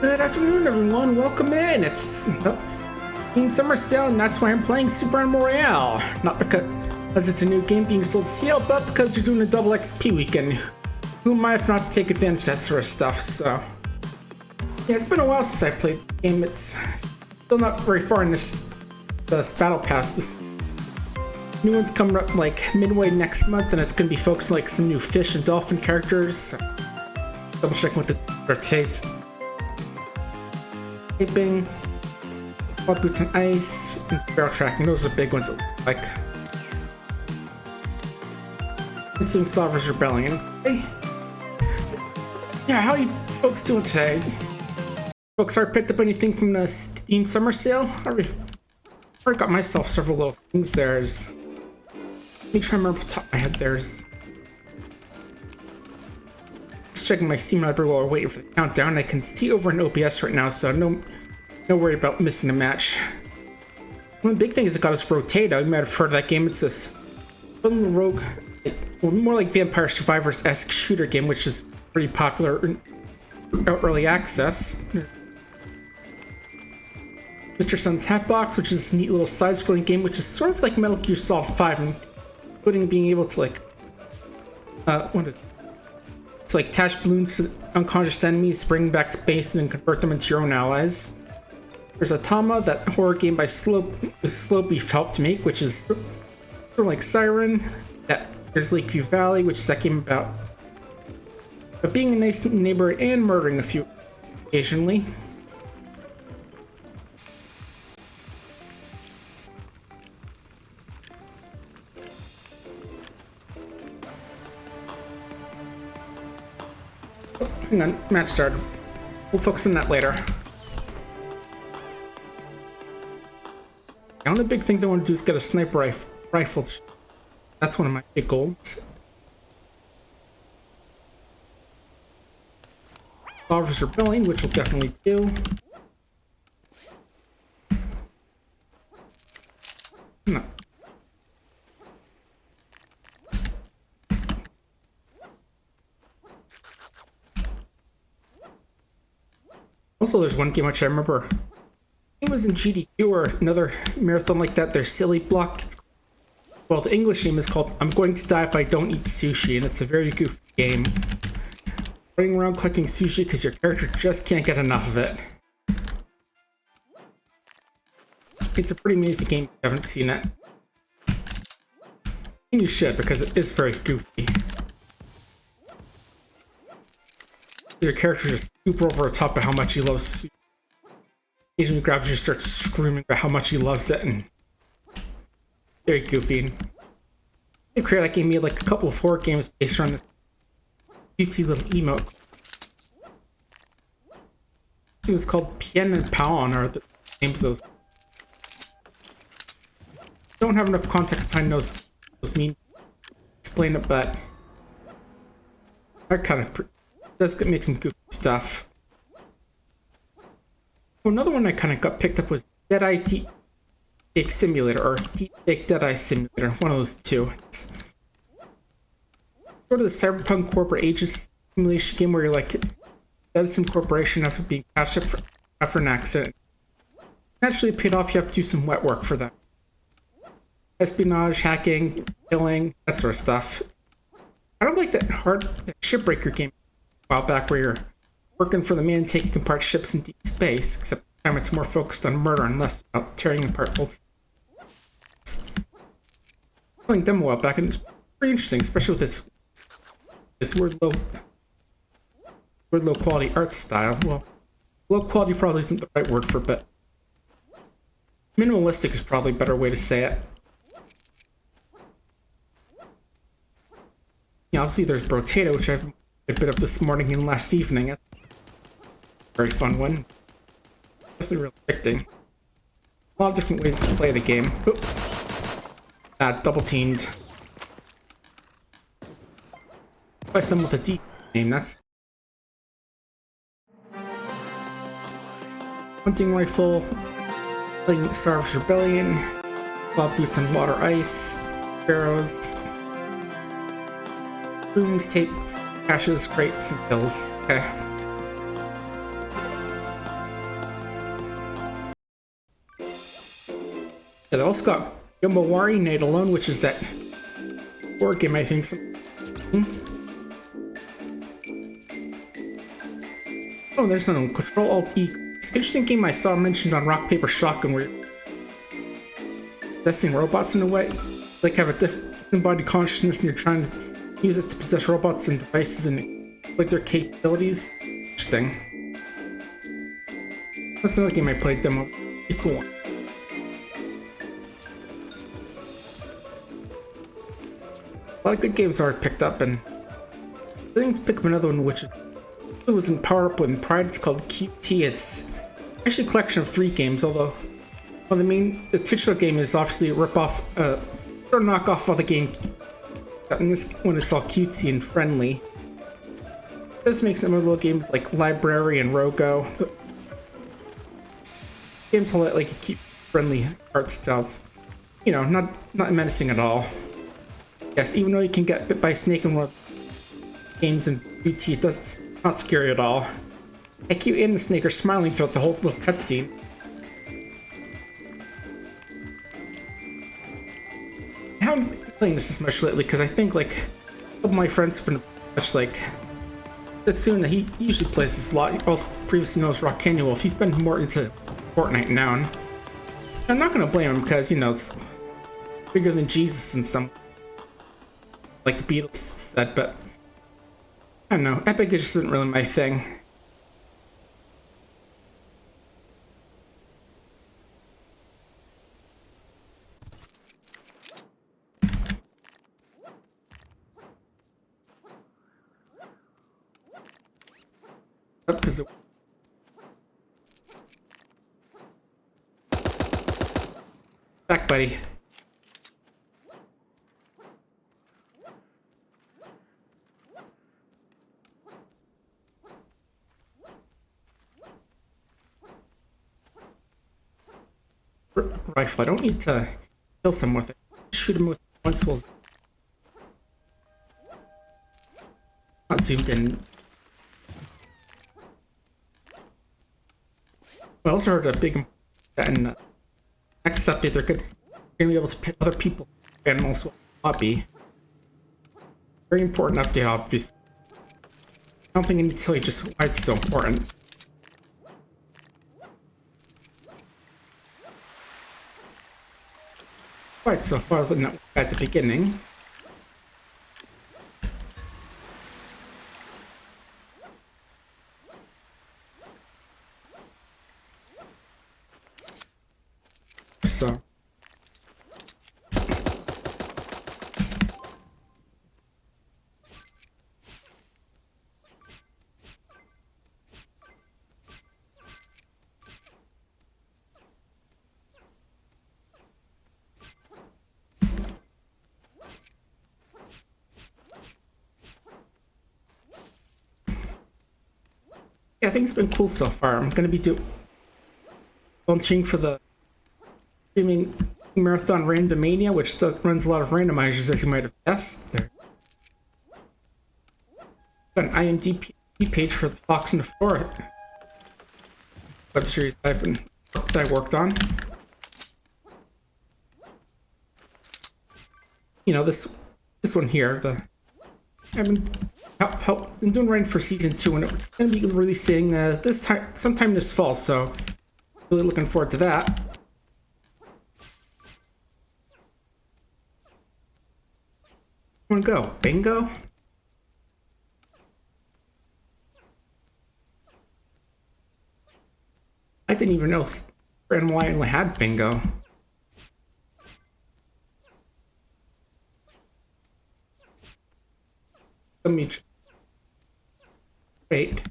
Good afternoon, everyone. Welcome in. It's Team Summer Sale, and that's why I'm playing Super Animal Royale. Not because it's a new game being sold sale, but because you're doing a double XP weekend. Who am I if not to take advantage of that sort of stuff? So, yeah, it's been a while since I played the game. It's still not very far in this battle pass. This new one's coming up like midway next month, and it's going to be focused on like some new fish and dolphin characters. So, double checking what the taste. Taping, Hot Boots on Ice, and barrel tracking. Those are the big ones that look like. Missing Solver's Rebellion. Hey. Yeah, how are you folks doing today? Folks, already picked up anything from the Steam Summer Sale? I already got myself several little things. Let me try to remember off the top of my head. Just checking my Steam library while we're waiting for the countdown. I can see over in OBS right now, so no worry about missing a match. One of the big things that got us Rotato, you might have heard of that game. It's this fun little rogue, well, more like Vampire Survivors-esque shooter game, which is pretty popular in early access. Mr. Sun's Hatbox, which is this neat little side-scrolling game, which is sort of like Metal Gear Solid 5, including being able to attach balloons to unconscious enemies, bring them back to base, and then convert them into your own allies. There's Atama, that horror game by Slow Beef helped make, which is sort of like Siren. There's Lakeview Valley, which is that game about being a nice neighbor and murdering a few occasionally. Oh, hang on, match started. We'll focus on that later. One of the big things I want to do is get a sniper rifle. That's one of my big goals. Solver's Rebellion, which will definitely do. No. Also, there's one game which I remember. It was in GDQ or another marathon like that. There's Silly Block. Well, the English name is called I'm Going to Die If I Don't Eat Sushi, and it's a very goofy game. Running around collecting sushi because your character just can't get enough of it. It's a pretty amazing game if you haven't seen it. And you should, because it is very goofy. Your character just super over the top of how much he loves sushi. Occasionally grabs you, starts screaming about how much he loves it, and very goofy. They created that game. He had like a couple of horror games based around this cutesy little emote. It was called Pien and Paon, are the names of those. Don't have enough context behind those mean explain it, but that kind of does make some goofy stuff. Another one I kind of got picked up was Deadeye Deep Fake Simulator, or Deep Fake Deadeye Simulator, one of those two. It's sort of the cyberpunk corporate agent simulation game where you're like some corporation after being patched up after an accident. Naturally paid off, you have to do some wet work for them. Espionage, hacking, killing, that sort of stuff. I don't like that shipbreaker game a while back where you're working for the man taking apart ships in deep space, except this time it's more focused on murder and less about tearing apart old stuff. Playing them a while back, and it's pretty interesting, especially with this weird low quality art style. Well, low quality probably isn't the right word for it, but minimalistic is probably a better way to say it. Yeah, obviously there's Brotato, which I've a bit of this morning and last evening. Very fun one. Definitely really addicting. A lot of different ways to play the game. Double teamed. By someone with a deep name, that's hunting rifle, playing Solver's Rebellion, Bob Boots on Water Ice, arrows, rooms, tape, caches, crates, and pills. Okay. They also got Yomawari Night Alone, which is that board game, I think. Oh, there's no Control Alt E. It's an interesting game I saw mentioned on Rock Paper Shotgun where you're possessing robots in a way. Like have a disembodied consciousness and you're trying to use it to possess robots and devices and like their capabilities. Interesting. That's another game I played demo. Pretty cool one. A lot of good games are picked up, and I think to pick up another one which it was in Power Up with Pride. It's called QT. It's actually a collection of 3 games, although the titular game is obviously a rip-off, or knock-off of the game. In this one, it's all cutesy and friendly. This makes some of the little games like Library and Rogo. Games all like keep friendly art styles. You know, not menacing at all. Yes, even though you can get bit by a snake in one of the games in QT, it's not scary at all. Like you and the snake are smiling throughout the whole little cutscene. I haven't been playing this as much lately because I think like a couple of my friends have been much like Setsuna. He usually plays this a lot. He also previously knows Rock Canyon Wolf. He's been more into Fortnite now. And I'm not gonna blame him because you know it's bigger than Jesus in some, like the Beatles said, but I don't know. Epic just isn't really my thing. Because it back, buddy. Rifle. I don't need to kill someone with it. Shoot him with one sword. Not zoomed in. I also heard a big and next update they're going to be able to pit other people animals with hobby. Very important update, obviously. I don't think I need to tell you just why it's so important. Quite so far than at the beginning. So yeah, I think it's been cool so far. I'm gonna be volunteering for the streaming marathon Randomania, which runs a lot of randomizers, as you might have guessed. There, got an IMDb page for the Fox and the Floor web series that I worked on. You know, this one here. I've been doing writing for season 2, and it's going to be releasing sometime this fall. So, really looking forward to that. Wanna go? Bingo? I didn't even know Super Animal Royale had bingo. Let me wait.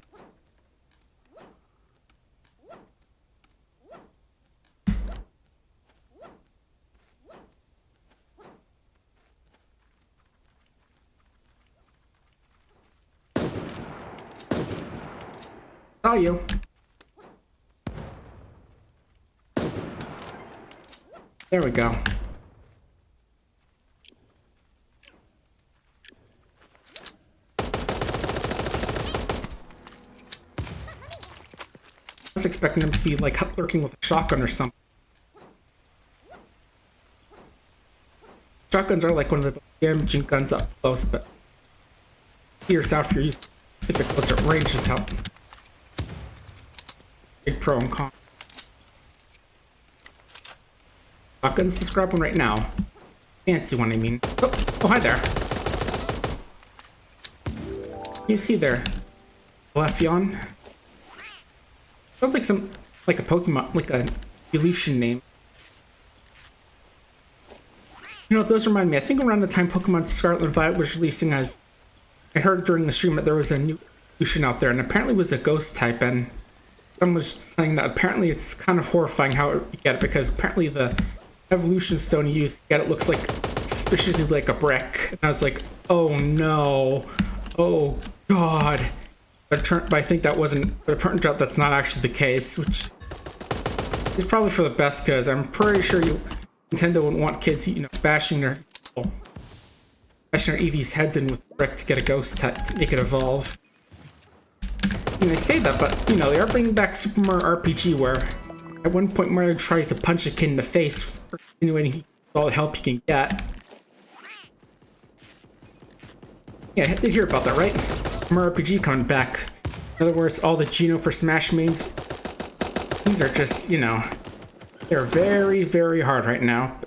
Saw you. There we go. I was expecting them to be like lurking with a shotgun or something. shotguns are like one of the damaging guns up close, but here's out for use if it goes at range is how big pro and con. Shotguns, let's grab one right now. Fancy one, I mean. Oh, hi there. You see there, Lefion. Sounds like a Pokemon, like a evolution name. You know, those remind me. I think around the time Pokemon Scarlet and Violet was releasing, I heard during the stream that there was a new evolution out there, and apparently it was a ghost type. And someone was saying that apparently it's kind of horrifying how you get it, because apparently the evolution stone you use to get it looks like suspiciously like a brick. And I was like, oh no, oh god. But I think that wasn't, but it turned out that's not actually the case, which is probably for the best, because I'm pretty sure Nintendo wouldn't want kids, you know, bashing their Eevee's heads in with brick to get a ghost type to make it evolve. I mean, they say that, but you know, they are bringing back Super Mario RPG, where at one point Mario tries to punch a kid in the face for insinuating all the help he can get. Yeah, I did hear about that, right? Mario RPG coming back. In other words, all the Geno for Smash mains, these are just, you know, they're very, very hard right now.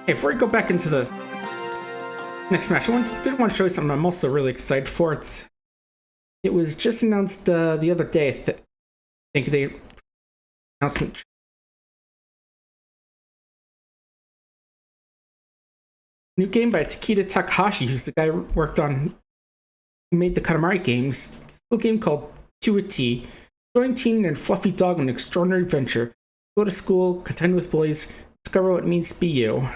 Hey, before we go back into the next Smash, I did want to show you something I'm also really excited for. It was just announced the other day. I think they announced new game by Takeda Takahashi, who's the guy who made the Katamari games. It's a little game called To a T. Join Teen and Fluffy Dog on an extraordinary adventure. Go to school, contend with bullies, discover what it means to be you.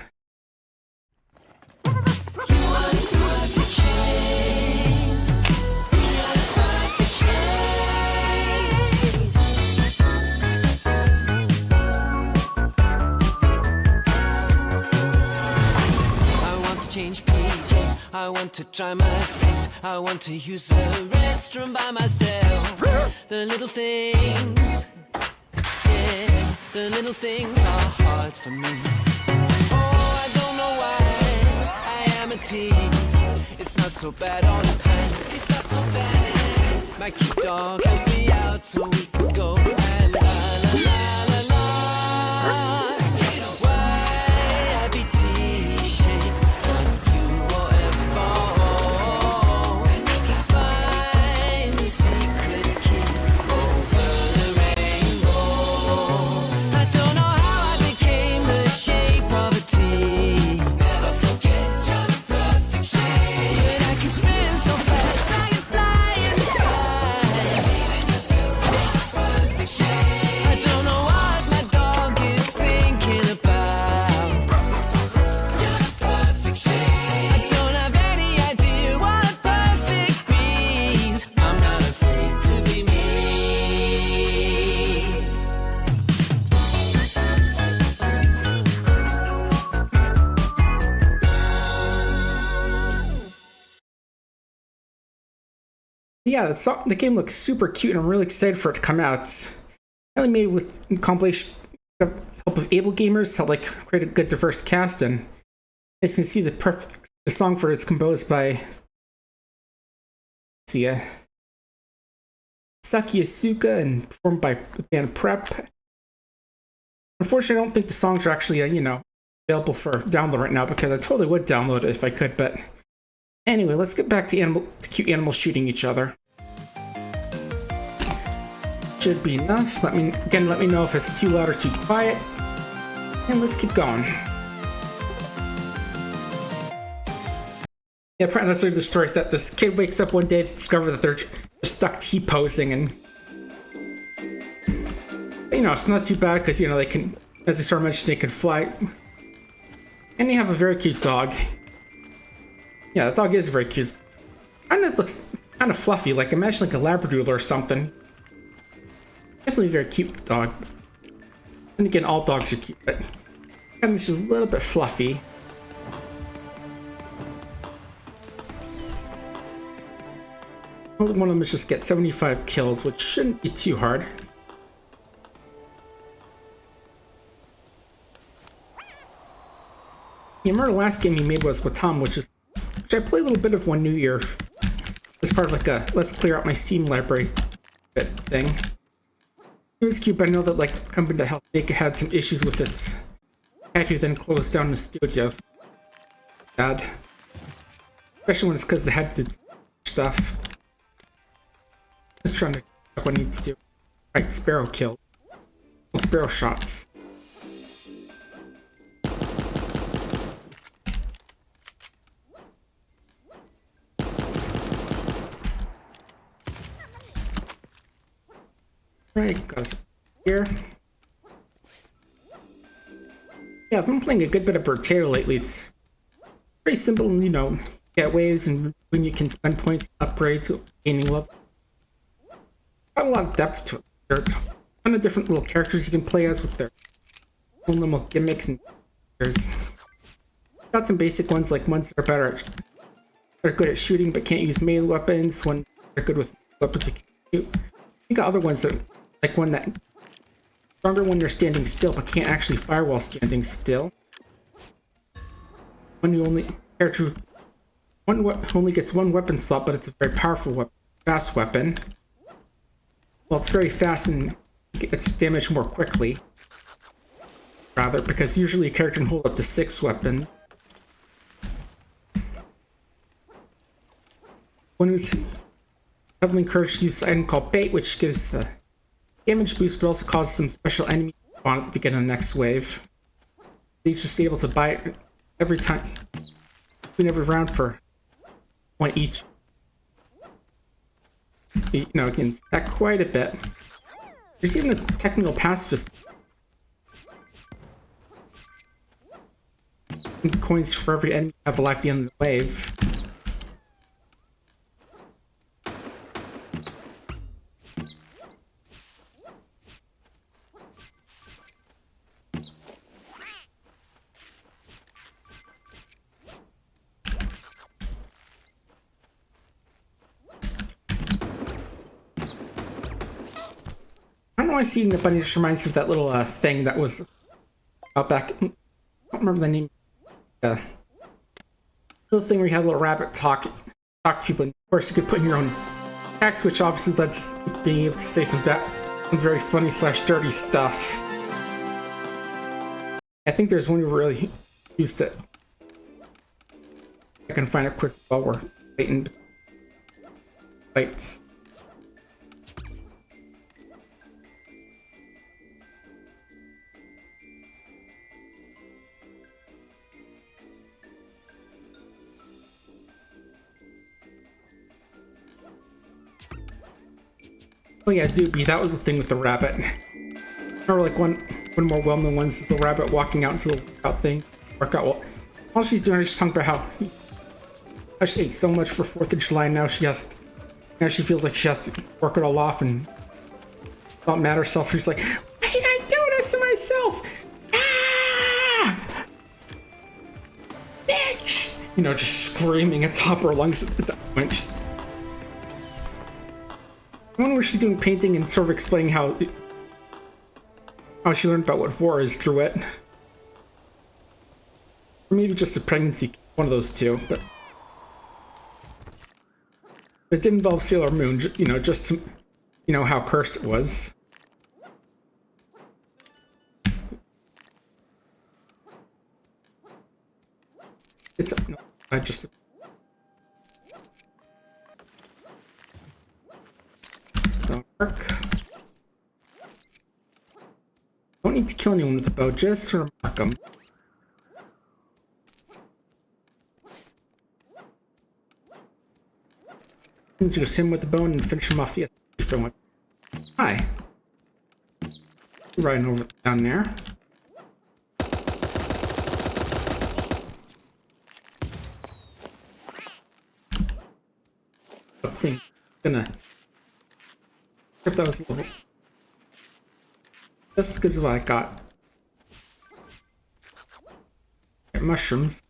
I want to try my face. I want to use a restroom by myself. The little things, yeah, the little things are hard for me. Oh, I don't know why I am a teen. It's not so bad all the time. It's not so bad. My cute dog helps me out so we can go and la la la la la. Why I be T-shaped? Yeah, the game looks super cute, and I'm really excited for it to come out. It's really made with compilation help of able gamers to like create a good diverse cast, and as you can see, the song for it's composed by Saki Asuka and performed by the band Prep. Unfortunately, I don't think the songs are actually available for download right now, because I totally would download it if I could, but anyway, let's get back to cute animals shooting each other. Should be enough. Let me know if it's too loud or too quiet. And let's keep going. Yeah, apparently that's the story, is that this kid wakes up one day to discover that they're stuck T-posing, and it's not too bad, because they can, as I started mentioning, they can fly. And they have a very cute dog. Yeah, the dog is very cute. Kind of looks kind of fluffy, like imagine like a Labradoodle or something. Definitely a very cute dog. And again, all dogs are cute, but kind of just a little bit fluffy. One of them is just get 75 kills, which shouldn't be too hard. I remember the last game he made was with Tom, which I played a little bit of one New Year as part of like a let's clear out my Steam library bit thing. It was cute, but I know that like the company that helped make it had some issues with its had to then close down the studios. Bad. Especially when it's because they had to stuff. Just trying to check what I need to do. Right, Sparrow kill. Well, Sparrow shots. Right, got us here. Yeah, I've been playing a good bit of Potato lately. It's very simple, you know, get waves and when you can spend points, upgrades, gaining level. Got a lot of depth to it. There are a ton of different little characters you can play as with their own little gimmicks, and there's got some basic ones like ones that are better at, they're good at shooting but can't use melee weapons. When they're good with weapons you can shoot. You got other ones that like one that stronger when you're standing still but can't actually fire while standing still. One who only character only gets one weapon slot, but it's a very powerful weapon, fast weapon. Well, it's very fast and gets damage more quickly. Rather, because usually a character can hold up to 6 weapons. One who's heavily encouraged to use an item called Bait, which gives a damage boost, but also causes some special enemies to spawn at the beginning of the next wave. He's just able to buy it every time, in every round for one each. You know, again, that quite a bit. There's even a technical pacifist. Coins for every enemy you have alive at the end of the wave. I don't know why seeing the bunny just reminds me of that little thing that was out back. I don't remember the name. Little thing where you had a little rabbit talk to people. And of course, you could put in your own text, which obviously lets being able to say some very funny / dirty stuff. I think there's one who really used it. I can find it quick while we're waiting. Fights. Oh yeah, Zuby, that was the thing with the rabbit. Or like one more well-known one's the rabbit walking out into the workout thing. Workout. All she's doing is just talking about how she ate so much for 4th of July. Now she feels like she has to work it all off and not mad herself. She's like, why did I do this to myself? Ah! Bitch! You know, just screaming at top of her lungs at that point. Just, I wonder where she's doing painting and sort of explaining how she learned about what vor is through it. Or maybe just a pregnancy, one of those two, but it did involve Sailor Moon, you know, just to, you know, how cursed it was. It's, no, I just... Work. Don't need to kill anyone with a bow, just sort of mark them. And just hit him with the bow and finish him off the one. Hi. Riding over down there. Let's see. Gonna. If that was level. That's as good as what I got. Get mushrooms.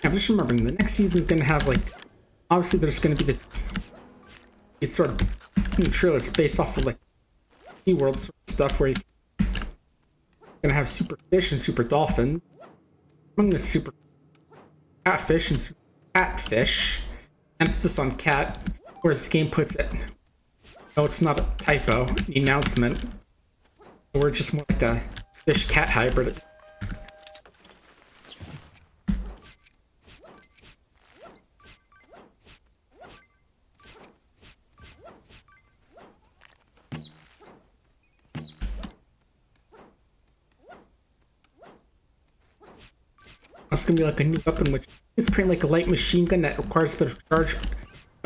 I'm just remembering the next season is gonna have like obviously there's going to be it's sort of new trailer. It's based off of like SeaWorld sort of stuff where you're gonna have super fish and super dolphins. I'm gonna super catfish and super catfish. Emphasis on cat, whereas the game puts it. No, it's not a typo. The announcement. We're just more like a fish cat hybrid. It's gonna be like a new weapon, which is pretty like a light machine gun that requires a bit of charge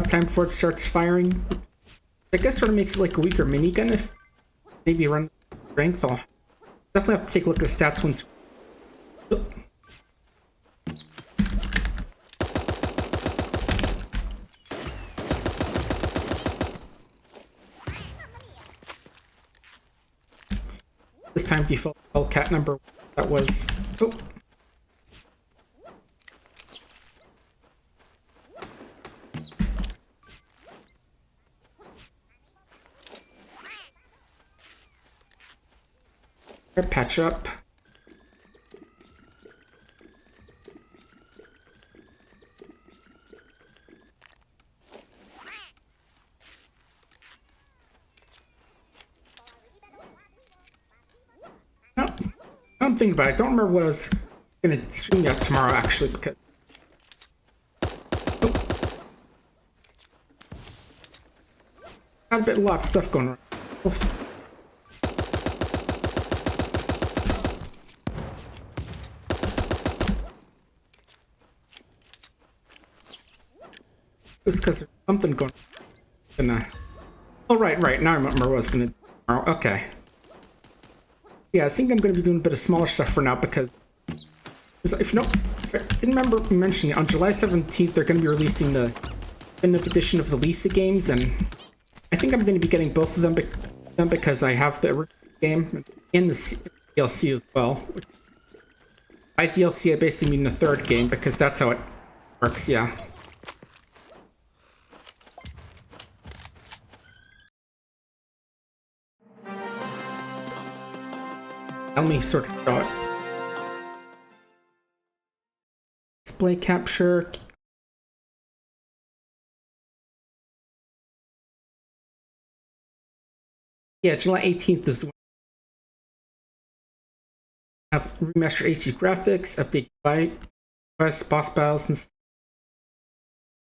time before it starts firing. I guess sort of makes it like a weaker minigun if maybe run strength. I'll definitely have to take a look at the stats once. This time default cat number that was. Oh. Patch up. No, I'm thinking about it. I don't remember what I was gonna stream that tomorrow actually because. Oh. Got a lot of stuff going on. It's because there's something going on. Oh, right. Now I remember what I was going to do tomorrow. Okay. Yeah, I think I'm going to be doing a bit of smaller stuff for now because if you know, if I didn't remember mentioning it, on July 17th, they're going to be releasing the definitive edition of the Lisa games, and I think I'm going to be getting both of them because I have the original game and the DLC as well. By DLC, I basically mean the third game because that's how it works, yeah. Let me sort of draw it. Display capture. Yeah, July 18th is when I have remastered HD graphics, updated by quests, boss battles, and it's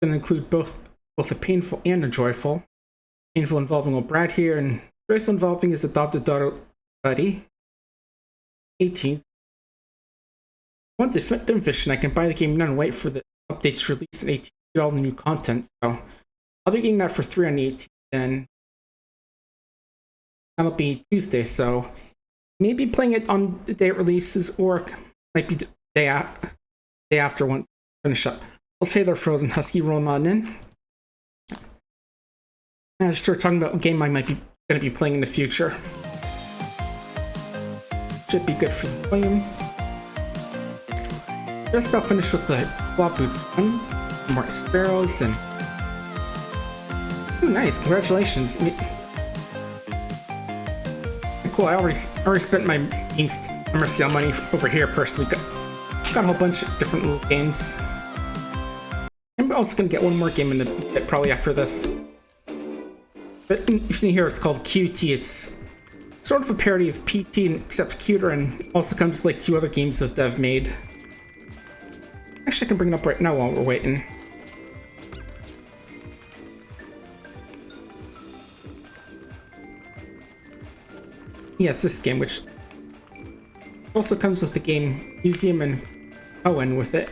going to include both a painful and a joyful. Painful involving old Brad here, and joyful involving his adopted daughter, Buddy. 18th. Once the fish, and I can buy the game now and wait for the updates released in 18th to get all the new content. So I'll be getting that for 3 on the 18th, and that'll be Tuesday. So maybe playing it on the day it releases, or might be the day after once I finish up. I'll say they're Frozen Husky rolling on in. And I just started talking about what game I might be going to be playing in the future. Should be good for the volume. Just about finished with the Blob Boots one. More sparrows and. Ooh, nice! Congratulations. Cool. I already spent my Steam Summer Sale money over here personally. Got a whole bunch of different little games. I'm also gonna get one more game in the bit probably after this. But if you hear, it's called QT. It's sort of a parody of PT except cuter, and also comes with like 2 other games that they've made. Actually, I can bring it up right now while we're waiting. Yeah, it's this game, which also comes with the game Museum and Owen with it.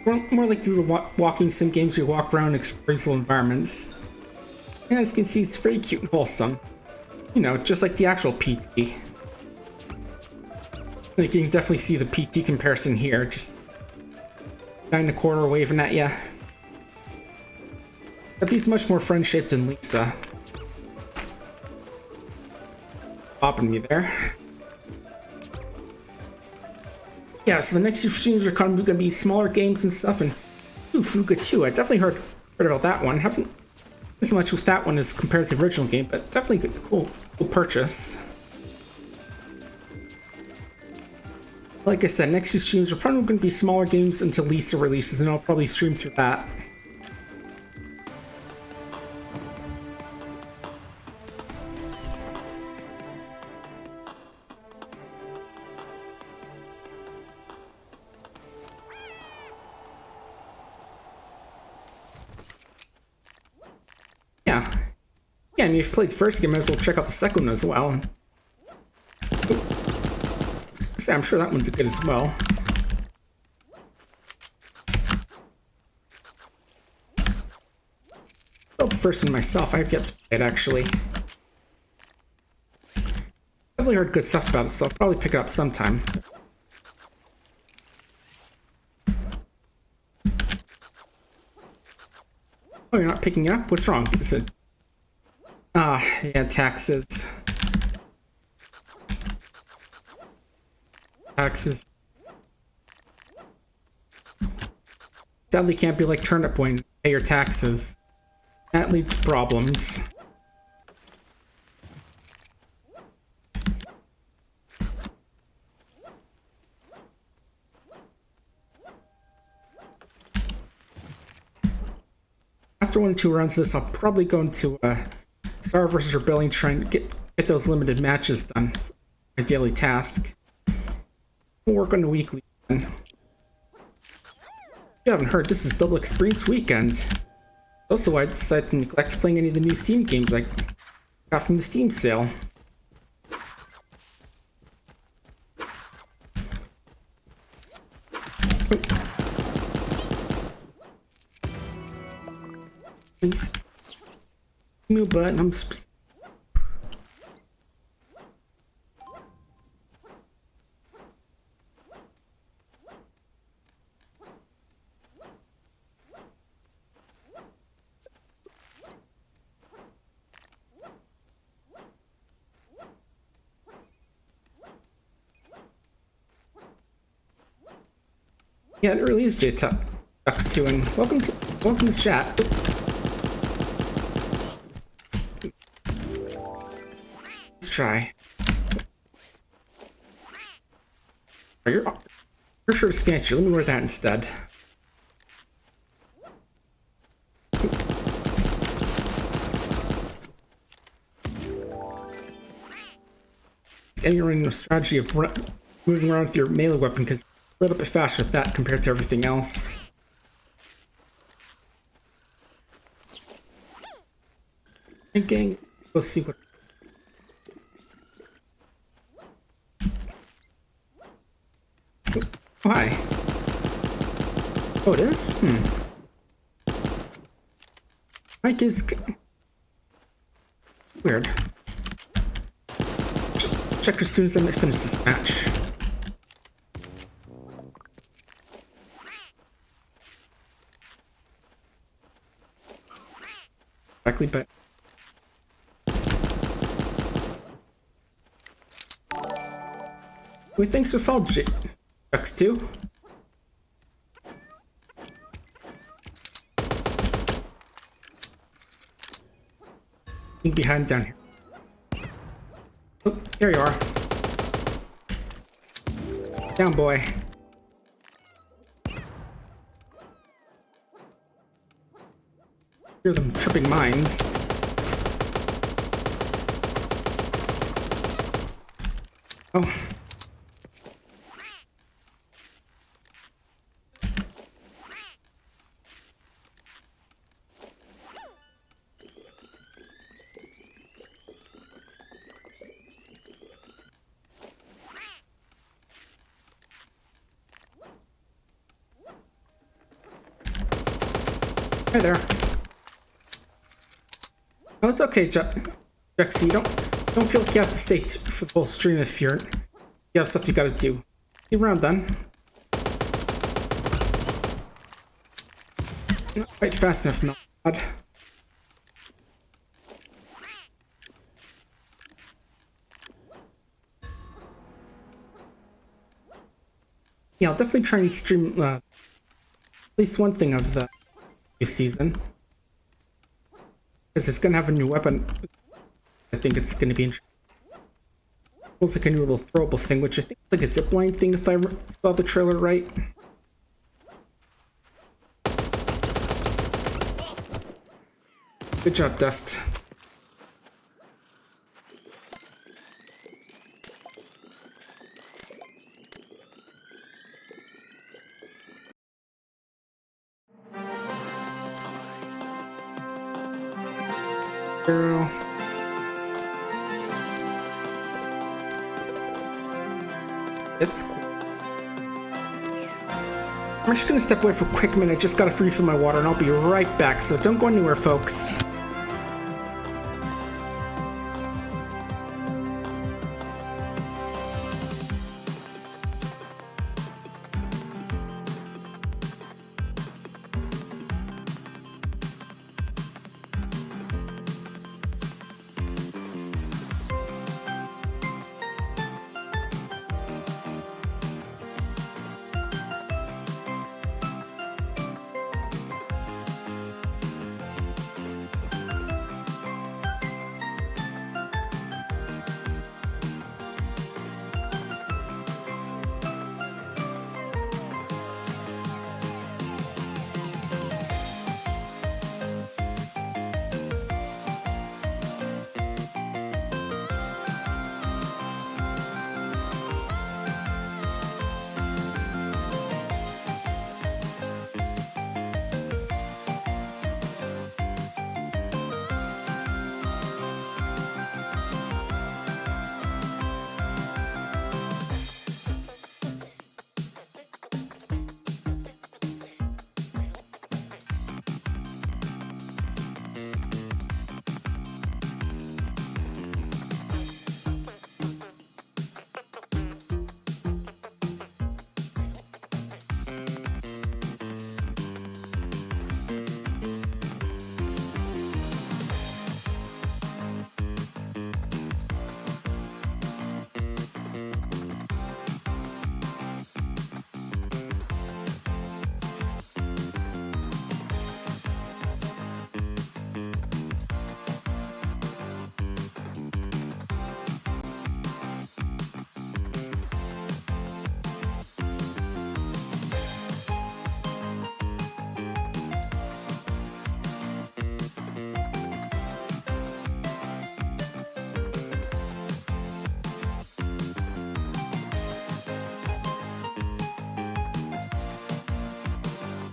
More like the walking sim games where you walk around and explore little environments. And as you can see, it's very cute and wholesome. You know, just like the actual PT. Like, you can definitely see the PT comparison here. Just guy in the corner waving at ya. But he's much more friend-shaped than Lisa. Popping me there. Yeah, so the next few streams are going to be smaller games and stuff, and Ooh, Fuga 2. I definitely heard about that one. Haven't as much with that one as compared to the original game, but definitely good, cool purchase. Like I said, next few streams are probably going to be smaller games until Lisa releases, and I'll probably stream through that. Yeah. Yeah, and if you've played the first game, might as well check out the second one as well. So I'm sure that one's good as well. Well, the first one myself, I've yet to play it actually. Definitely heard good stuff about it, so I'll probably pick it up sometime. Oh, you're not picking it up? What's wrong? Is it? Yeah, taxes. Taxes. Sadly, can't be like Turnip Boy and pay your taxes. That leads to problems. After 1 or 2 rounds of this, I'll probably go into Star vs. Rebellion, trying to get those limited matches done. My daily task. We'll work on the weekly one. If you haven't heard, this is Double Experience Weekend. Also, why I decided to neglect playing any of the new Steam games I got from the Steam sale. Please. Move button. I'm yeah, it really is J-Tux 2, and welcome to chat. Let's try. Your shirt is fancier. Let me wear that instead. And you're running a strategy of moving around with your melee weapon because it's a little bit faster with that compared to everything else. Thinking, go see what. Oh, hi. Oh, it is? Mike is weird. Check as soon as I finish this match. Exactly, but wait, thanks for follow, X2. Behind down here. Oh, there you are. Down, boy. Hear them tripping mines. Oh. Hi there. No, it's okay, Jexy. Don't feel like you have to stay for the whole stream if you have stuff you gotta do. See you around then. Not quite fast enough, no. God. Yeah, I'll definitely try and stream least one thing of the new season. Because it's gonna have a new weapon. I think it's gonna be interesting. It's like a new little throwable thing, which I think is like a zipline thing if I saw the trailer right. Good job, Dust. Girl. It's cool. I'm just gonna step away for a quick minute. Just gotta refill my water and I'll be right back. So don't go anywhere, folks.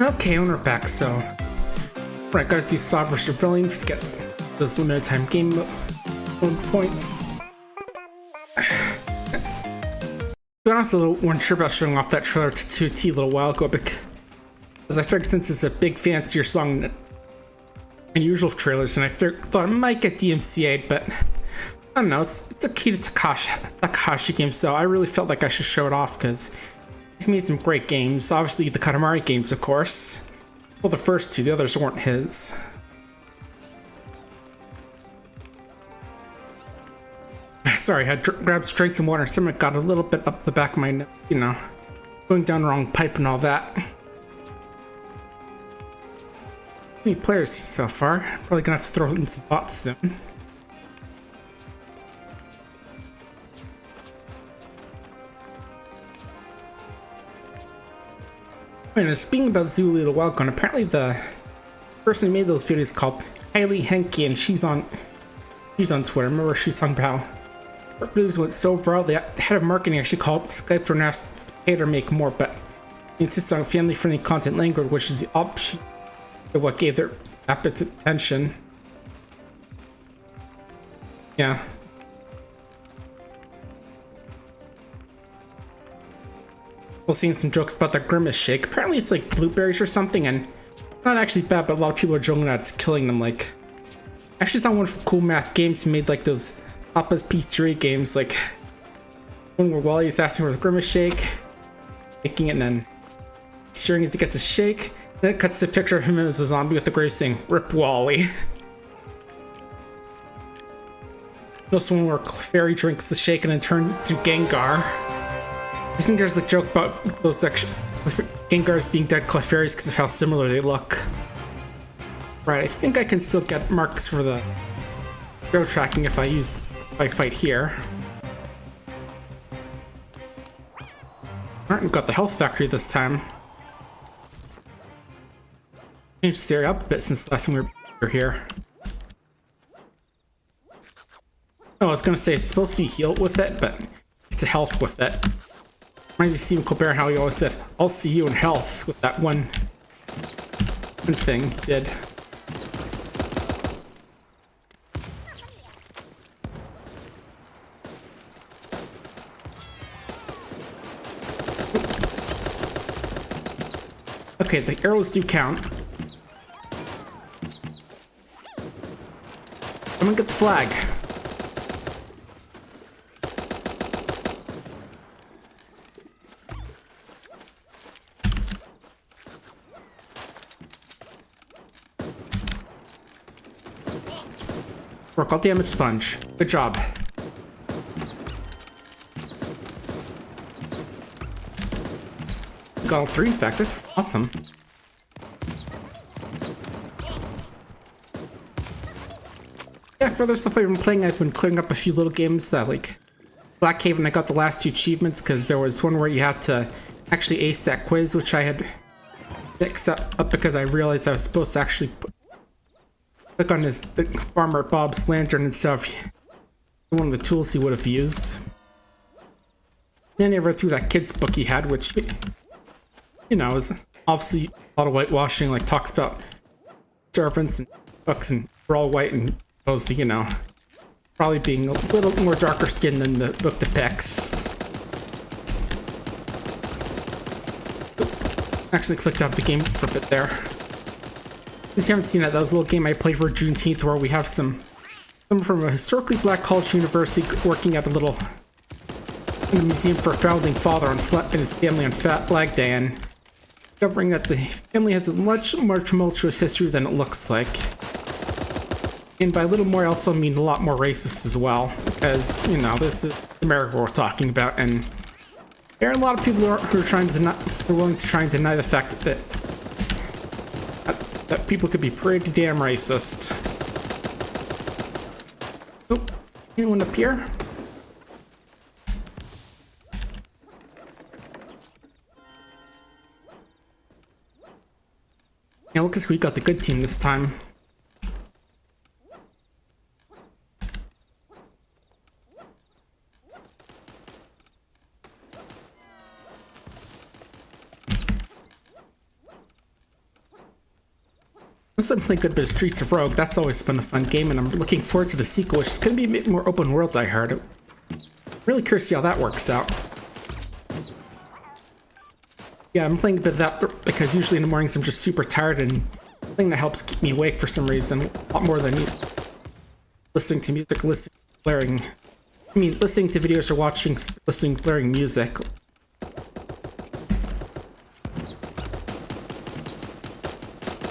Okay, we're back, so right, gotta do Sob vs. Rebellion to get those limited time game mode points. To be honest, I wasn't sure about showing off that trailer to 2T a little while ago because I figured since it's a big fancier song than usual trailers, and I thought it might get DMCA'd, but I don't know, it's a Kita Takahashi game, so I really felt like I should show it off because he's made some great games. Obviously, the Katamari games, of course. Well, the first two, the others weren't his. Sorry, I had grabbed drank some water. Something got a little bit up the back of my nose, you know, going down the wrong pipe and all that. How many players so far? Probably gonna have to throw in some bots soon. And speaking about Zulu a little while ago, and apparently the person who made those videos is called Hailey Henke, and she's on Twitter. Remember, she's talking about her videos went so viral. The head of marketing actually called Skype her and asked to pay her to make more, but he insists on family-friendly content language, which is the option of what gave their app its attention. Yeah. Seeing some jokes about the Grimace shake. Apparently it's like blueberries or something, and not actually bad, but a lot of people are joking that it's killing them. Like, actually saw one of Cool Math Games made like those Papa's Pizzeria games, like one where Wally's asking for the Grimace shake, making it, and then steering as he gets a shake. Then it cuts to a picture of him as a zombie with the grave saying, "Rip Wally." This one where Fairy drinks the shake and then turns to Gengar. I think there's a joke about those Gengars being dead Clefairies because of how similar they look. Right, I think I can still get marks for the arrow tracking if I fight here. Alright, we've got the health factory this time. Changed the area up a bit since the last time we were here. Oh, I was gonna say it's supposed to be healed with it, but it's to health with it. Reminds me of Stephen Colbert how he always said, "I'll see you in health," with that one thing he did. Okay, the arrows do count. I'm gonna get the flag. Work all damage sponge. Good job. Got all three, in fact. That's awesome. Yeah, for other stuff I've been playing, I've been clearing up a few little games that, like, Black Haven, I got the last 2 achievements because there was one where you had to actually ace that quiz, which I had mixed up because I realized I was supposed to actually click on the Farmer Bob's lantern instead of one of the tools he would have used. Then I read through that kid's book he had, which, you know, is obviously a lot of whitewashing, like talks about servants and books and we're all white and those, you know, probably being a little more darker skinned than the book depicts. Actually clicked out the game for a bit there. If you haven't seen that, that was a little game I played for Juneteenth where we have some from a historically black college university working at a little museum for a founding father and his family on Flag Day, and discovering that the family has a much more tumultuous history than it looks like. And by a little more, I also mean a lot more racist as well, because, you know, this is America we're talking about, and there are a lot of people who are willing to try and deny the fact that people could be pretty damn racist. Oh, anyone up here? Yeah, look, we got the good team this time. Also, I'm playing a good bit of Streets of Rogue. That's always been a fun game, and I'm looking forward to the sequel, which is going to be a bit more open world, I heard. I'm really curious to see how that works out. Yeah, I'm playing a bit of that because usually in the mornings I'm just super tired, and something that helps keep me awake for some reason, a lot more than listening to music, listening to videos or listening to blaring music.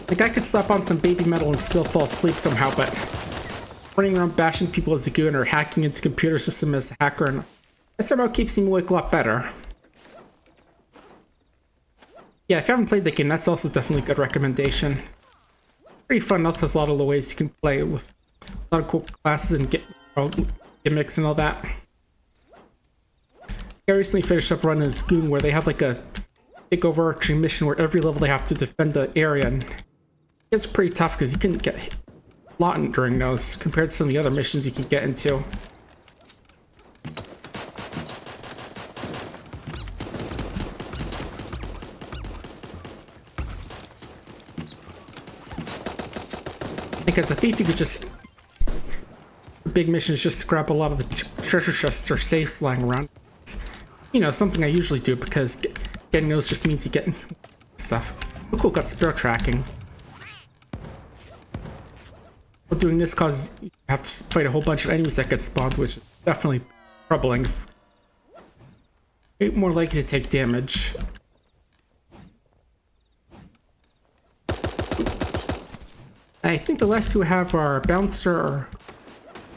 Like, I could slap on some baby metal and still fall asleep somehow, but running around bashing people as a goon or hacking into computer system as a hacker, and that somehow keeps me awake a lot better. Yeah, if you haven't played the game, that's also definitely a good recommendation. Pretty fun. Also has a lot of the ways you can play with a lot of cool classes and gimmicks and all that. I recently finished up running this goon where they have like a big overarching mission where every level they have to defend the area, and it's pretty tough because you can get hit a lot during those compared to some of the other missions you can get into. As a thief, you could just... The big mission is just grab a lot of the treasure chests or safes lying around. It's, you know, something I usually do because getting those just means you get stuff. Oh, cool, got spear tracking. Well, doing this causes you have to fight a whole bunch of enemies that get spawned, which is definitely troubling. You're more likely to take damage. I think the last two I have are Bouncer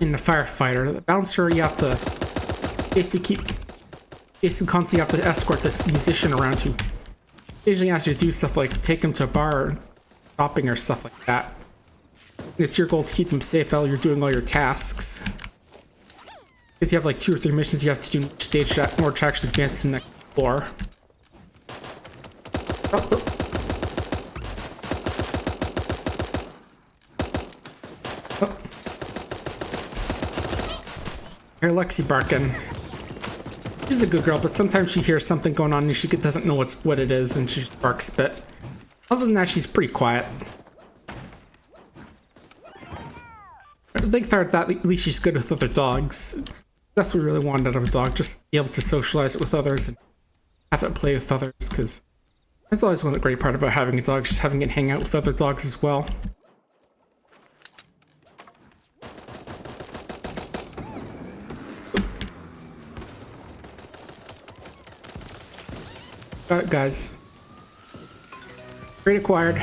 and the Firefighter. The Bouncer, you have to basically keep basically constantly have to escort this musician around who occasionally asks you to do stuff like take him to a bar or shopping or stuff like that. And it's your goal to keep him safe while you're doing all your tasks. Because you have like 2 or 3 missions you have to do each stage in order to actually advance to the next floor. Oh. Oh. Here, Lexi barking. She's a good girl, but sometimes she hears something going on and she doesn't know what it is, and she just barks a bit. Other than that, she's pretty quiet. I think that at least she's good with other dogs. That's what we really wanted out of a dog, just be able to socialize it with others and have it play with others, because that's always one of the great part about having a dog, just having it hang out with other dogs as well. Got it, guys. Great acquired.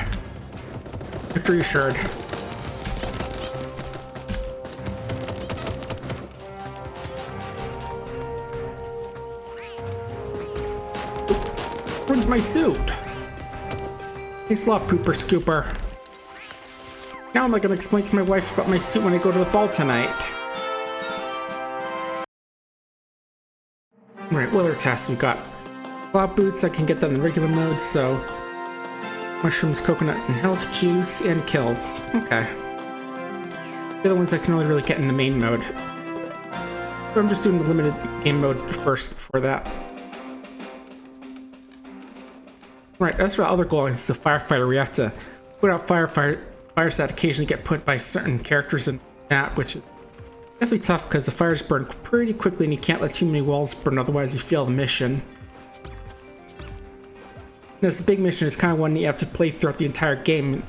Victory assured. Where's my suit? Thanks a lot, Pooper Scooper. Now I'm gonna explain to my wife about my suit when I go to the ball tonight. Right, what other tasks we got? Cloud boots, I can get that in the regular mode, so mushrooms, coconut, and health juice, and kills. Okay. The other ones I can only really get in the main mode. So I'm just doing the limited game mode first for that. Right, as for the other goal, it's the firefighter. We have to put out fires that occasionally get put by certain characters in the map, which is definitely tough because the fires burn pretty quickly and you can't let too many walls burn, otherwise you fail the mission. And this big mission is kind of one you have to play throughout the entire game,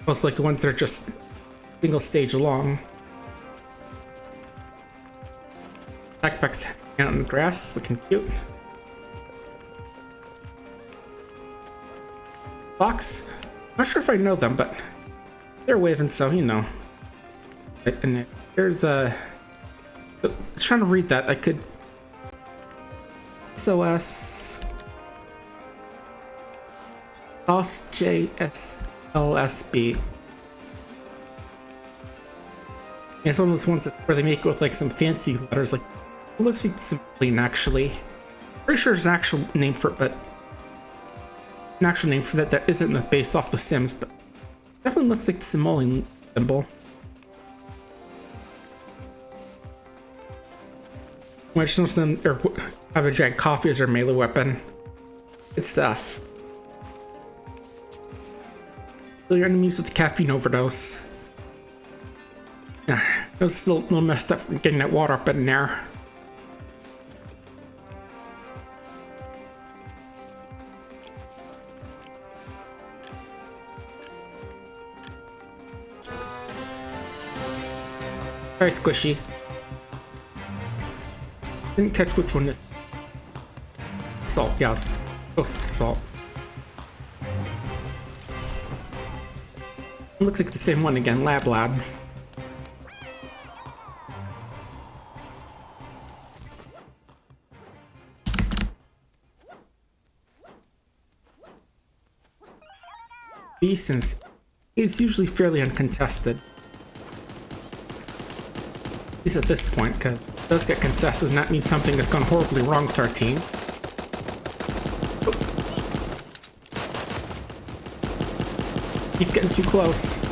most like the ones that are just single stage long. Backpacks hanging out in the grass, looking cute. Fox? Not sure if I know them, but they're waving, so you know. And there's a. I was trying to read that. I could. SOS. JSLSB. It's one of those ones where they make it with like some fancy letters, like it looks like Simoleon actually. Pretty sure there's an actual name for it, but an actual name for that isn't based off the Sims, but definitely looks like the Simoleon symbol. Which some of them have a giant coffee as their melee weapon. Good stuff. Kill your enemies with caffeine overdose. It was still a little messed up from getting that water up in there. Very squishy. Didn't catch which one is. Salt, yes. Close to salt. It looks like the same one again, Labs. Since it's usually fairly uncontested. At least at this point, because it does get contested, and that means something has gone horribly wrong with our team. Keep getting too close.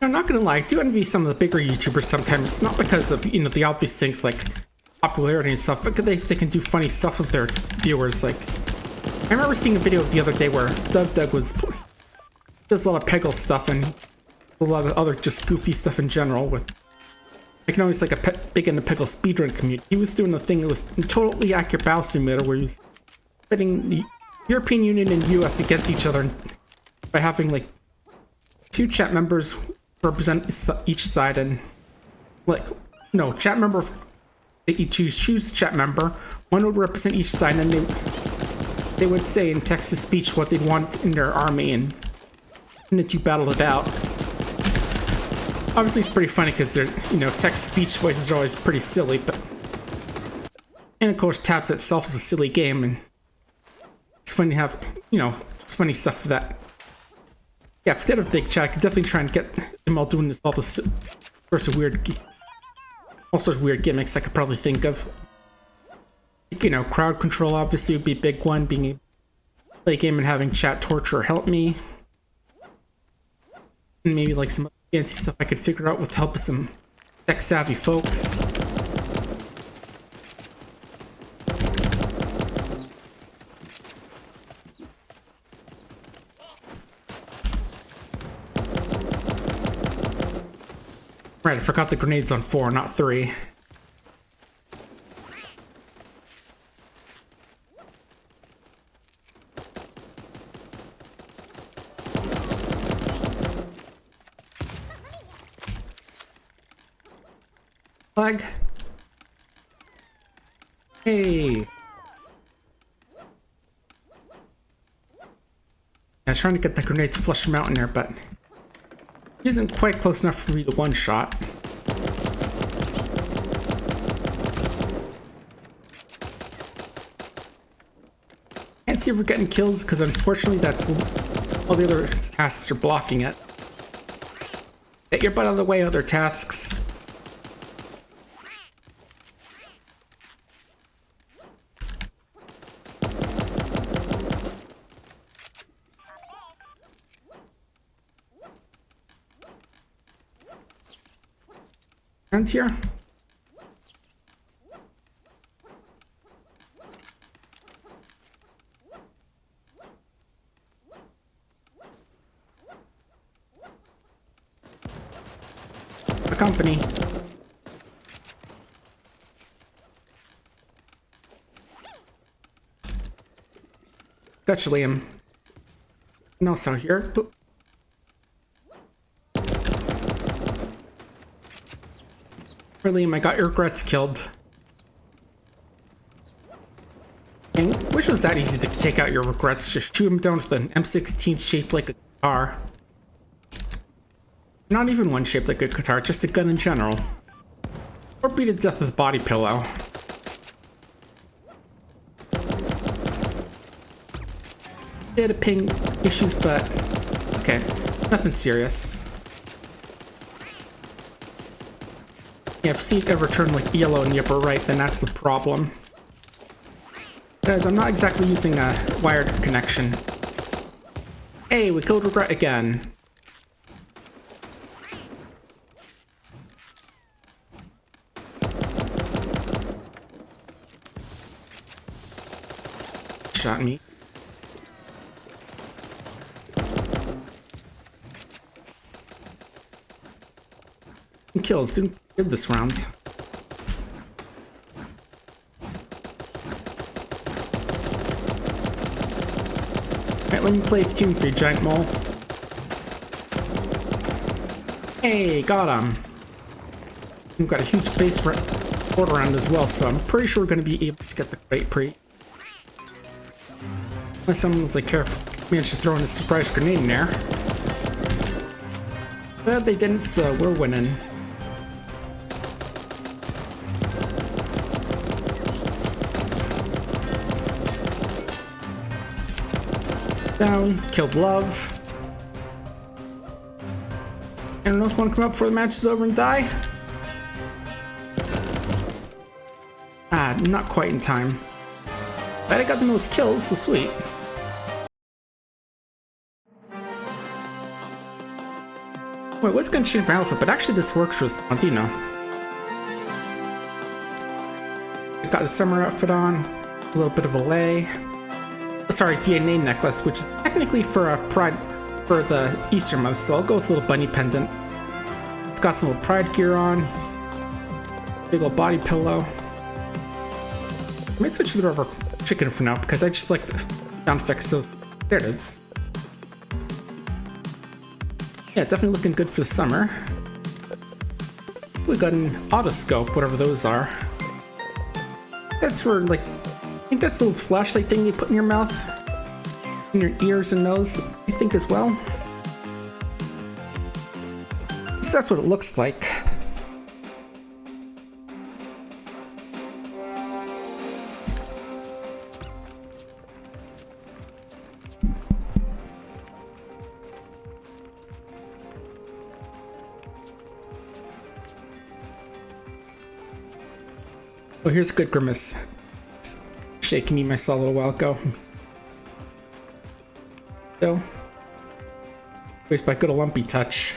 I'm not gonna lie, I do envy some of the bigger YouTubers sometimes, not because of, you know, the obvious things like popularity and stuff, but because they can do funny stuff with their viewers. Like, I remember seeing a video the other day where Doug does a lot of Peggle stuff and a lot of other just goofy stuff in general. With, I can always like big into Peggle speedrun community. He was doing a thing with a totally accurate battle simulator where he was pitting the European Union and US against each other by having like 2 chat members represent each side, and like no chat member, you choose chat member, one would represent each side, and they would say in text-to speech what they'd want in their army, and then you battle it out. Obviously, it's pretty funny because they're, you know, text-to-speech voices are always pretty silly, but and of course, Tabs itself is a silly game, and it's fun to have, you know, it's funny stuff for that. Yeah, forget a big chat. I could definitely try and get them all doing this, all sorts of weird gimmicks I could probably think of. You know, crowd control obviously would be a big one, being able to play a game and having chat torture help me. And maybe like some fancy stuff I could figure out with the help of some tech-savvy folks. Right, I forgot the grenades on 4, not 3. Flag. Hey. I was trying to get the grenade to flush him out in there, but he isn't quite close enough for me to one-shot. Can't see if we're getting kills because unfortunately that's all the other tasks are blocking it. Get your butt out of the way, other tasks. Hands here. A company. Gotcha, Liam. And also here. Boop. Liam, I got your regrets killed. And wish it was that easy to take out your regrets. Just shoot him down with an M16 shaped like a guitar. Not even one shaped like a guitar, just a gun in general. Or beat to death with a body pillow. Bit of ping issues, but okay, nothing serious. Yeah, if seat ever turned like yellow in the upper right, then that's the problem. Because I'm not exactly using a wired connection. Hey, we killed regret again. Shot me. Kills, doing good this round. Alright, let me play a tune for you, giant mole. Hey, got him. We've got a huge base fort around as well, so I'm pretty sure we're going to be able to get the crate pre. Unless someone's like careful, managed to throw in a surprise grenade in there. But they didn't, so we're winning. Down, killed Love. Anyone else want to come up before the match is over and die? Ah, not quite in time. But I got the most kills, so sweet. Wait, what's gonna change my outfit? But actually this works for this month, you know. I got a summer outfit on, a little bit of a lay. Sorry, DNA necklace, which is technically for a pride for the Easter month, so I'll go with a little bunny pendant. It's got some little pride gear on. He's big old body pillow. I might switch to the rubber chicken for now because I just like the sound effects. So there it is. Yeah, definitely looking good for the summer. We got an otoscope, whatever those are. That's for like. I think that's the little flashlight thing you put in your mouth, in your ears and nose, I think as well. So that's what it looks like. Oh, here's a good grimace. Shaking me myself a little while ago. So, voiced by good old Lumpy Touch.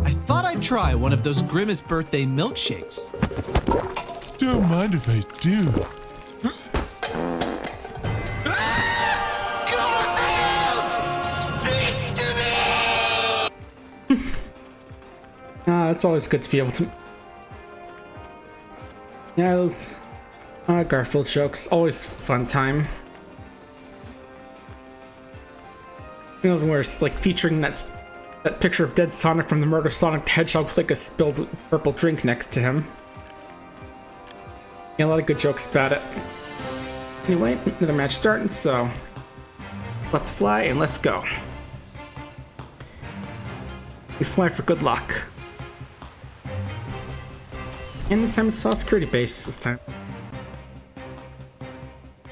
I thought I'd try one of those Grimace birthday milkshakes. Don't mind if I do. It's always good to be able to. Yeah, those Garfield jokes, always fun time. You know, where it's like featuring that picture of dead Sonic from the Murder Sonic the Hedgehog with like a spilled purple drink next to him. Yeah, a lot of good jokes about it. Anyway, another match starting, so let's fly and let's go. We fly for good luck. And this time it's a security base this time.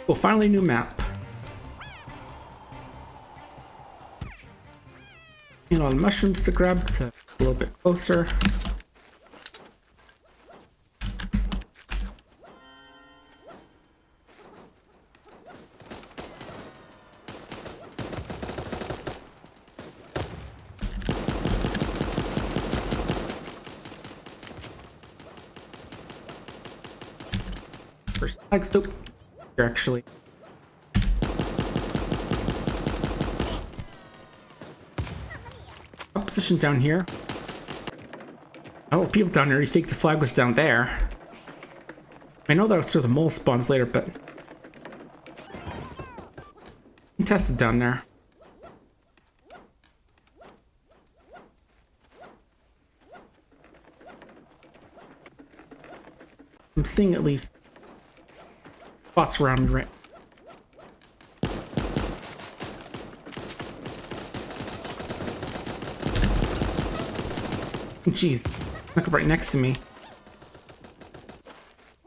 Well, finally a new map. A lot of mushrooms to grab to a little bit closer. First flags. Nope. Here actually. Position down here. Oh, people down here. You think the flag was down there? I know that's where the mole spawns later, but contested down there. I'm seeing at least spots around me right. Jeez, look right next to me.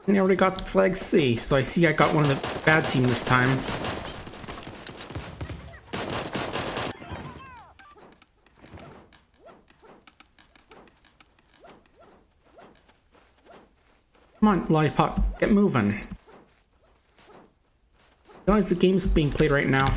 And I already got the flag C, so I see I got one of the bad team this time. Come on, Lollipop, get moving. How is the game's being played right now?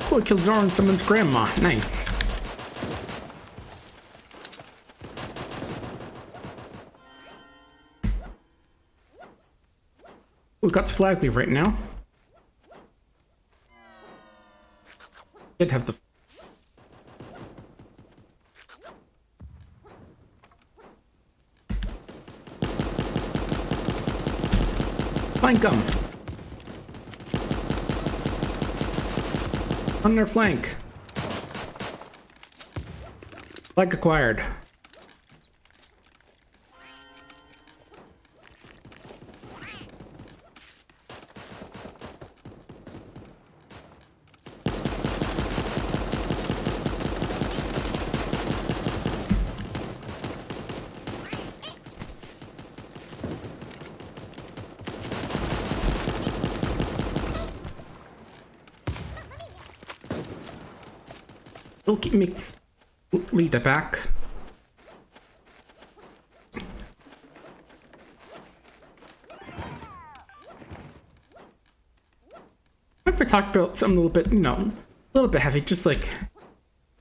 Oh, killed Zora and someone's grandma. Nice. We got the flag leave right now. Did have the. Flank them. On their flank. Flag acquired. We'll keep mix lead it back. If I talked about something a little bit, a little bit heavy, just like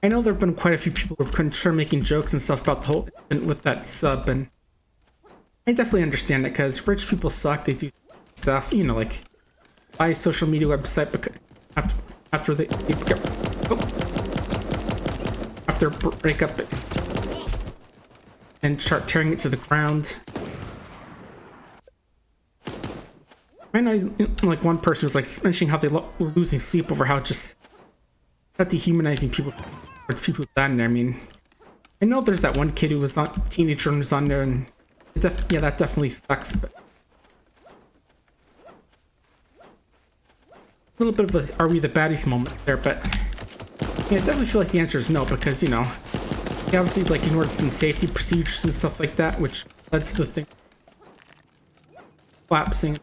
I know there have been quite a few people who have been sure making jokes and stuff about the whole with that sub, and I definitely understand it because rich people suck. They do stuff, like buy a social media website because after they break up. and start tearing it to the ground. I know, like, one person was like mentioning how they were losing sleep over how dehumanizing people for the people who died in there. I mean, I know there's that one kid who was on teenager who was on there, and yeah, that definitely sucks. But a little bit of a "are we the baddies" moment there, but yeah, I definitely feel like the answer is no, because he obviously like ignored some safety procedures and stuff like that, which led to the thing collapsing.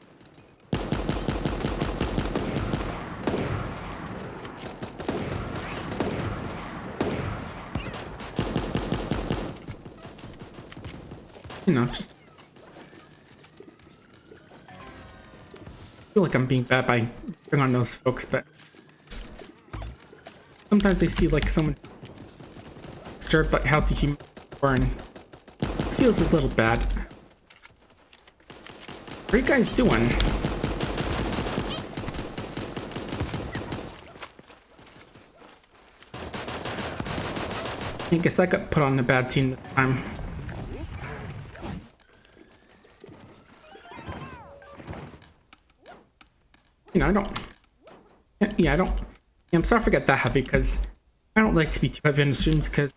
Just feel like I'm being bad by bringing on those folks, but sometimes I see like someone disturbed by how the human burn. It feels a little bad. What are you guys doing? I guess I got put on the bad team at the time. I'm sorry if I get that heavy, because I don't like to be too heavy on the streams, because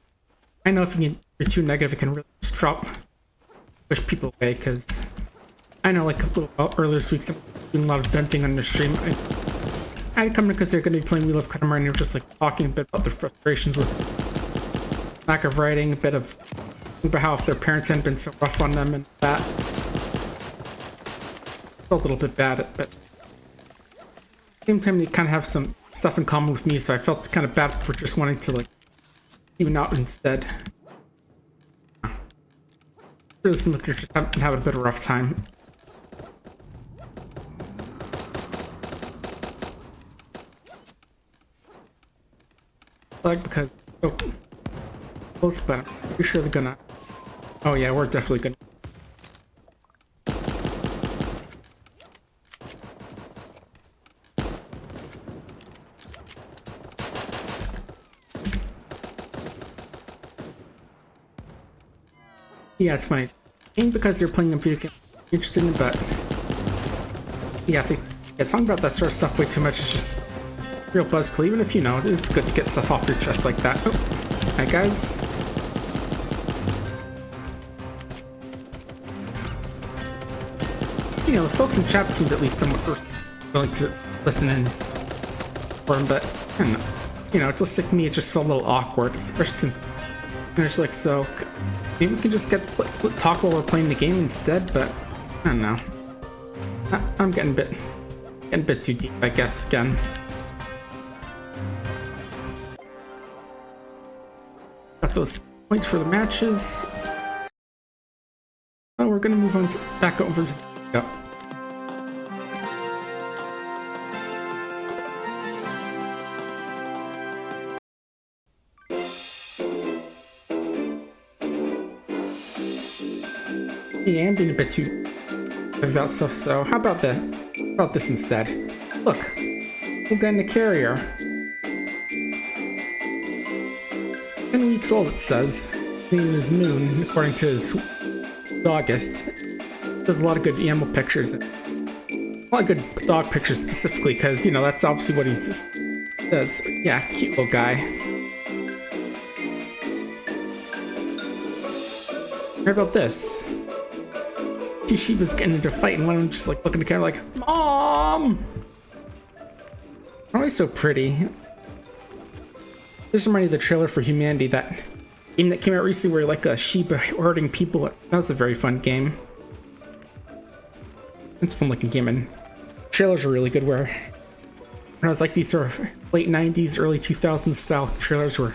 I know if you're too negative, it can really just push people away, because I know like a little while earlier this week, I'm doing a lot of venting on the stream. I come in because they're going to be playing Wheel of Customer, and you're just like talking a bit about their frustrations with lack of writing, a bit of about how if their parents hadn't been so rough on them and that. Felt a little bit bad, but same time they kind of have some stuff in common with me, so I felt kind of bad for just wanting to like even out instead. Really seems like they're just having a bit of a rough time. Like because so close, but I'm pretty sure they're gonna. Oh yeah, we're definitely gonna. Yeah, it's funny. I think because they're playing a video game interested in, but yeah, talking about that sort of stuff way too much is just real buzzkill. Even if it's good to get stuff off your chest like that. Oh, hi guys. The folks in chat seemed at least somewhat willing to listen in for them, but I don't know. Just like me, it just felt a little awkward, especially since there's like so. Maybe we can just talk while we're playing the game instead, but I don't know. I'm getting a bit too deep, I guess, again. Got those points for the matches. So we're gonna move on back over to Yeah, I'm being a bit too about stuff, so how about this instead? Look, we'll get in the carrier. 10 weeks old, it says. Name is Moon, according to his August. There's a lot of good animal pictures. A lot of good dog pictures specifically, because, that's obviously what he does. Yeah, cute little guy. How about this? Two sheep was getting into a fight, and one of them just like looking at the camera like, "Mom!" Always so pretty. This reminded me of the trailer for Humanity, that game that came out recently where like a sheep herding people. That was a very fun game. It's a fun looking game, and trailers are really good. Where I was like these sort of late 90s, early 2000s style trailers where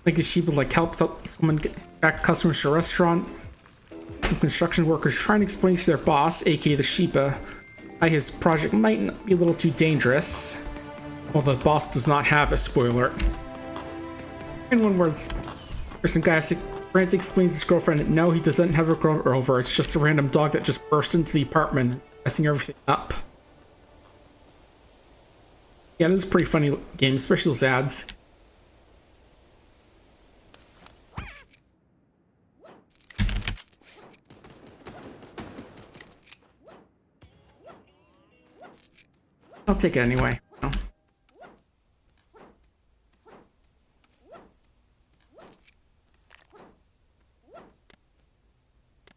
like the sheep would like help someone get back customers to a restaurant. Some construction workers trying to explain to their boss, aka the Sheepa, why his project might be a little too dangerous. Well, the boss does not have a spoiler. In one word, there's some guy frantically explains to his girlfriend that no, he doesn't have a girl over. It's just a random dog that just burst into the apartment, messing everything up. Yeah, this is a pretty funny game, especially those ads. take it anyway. No.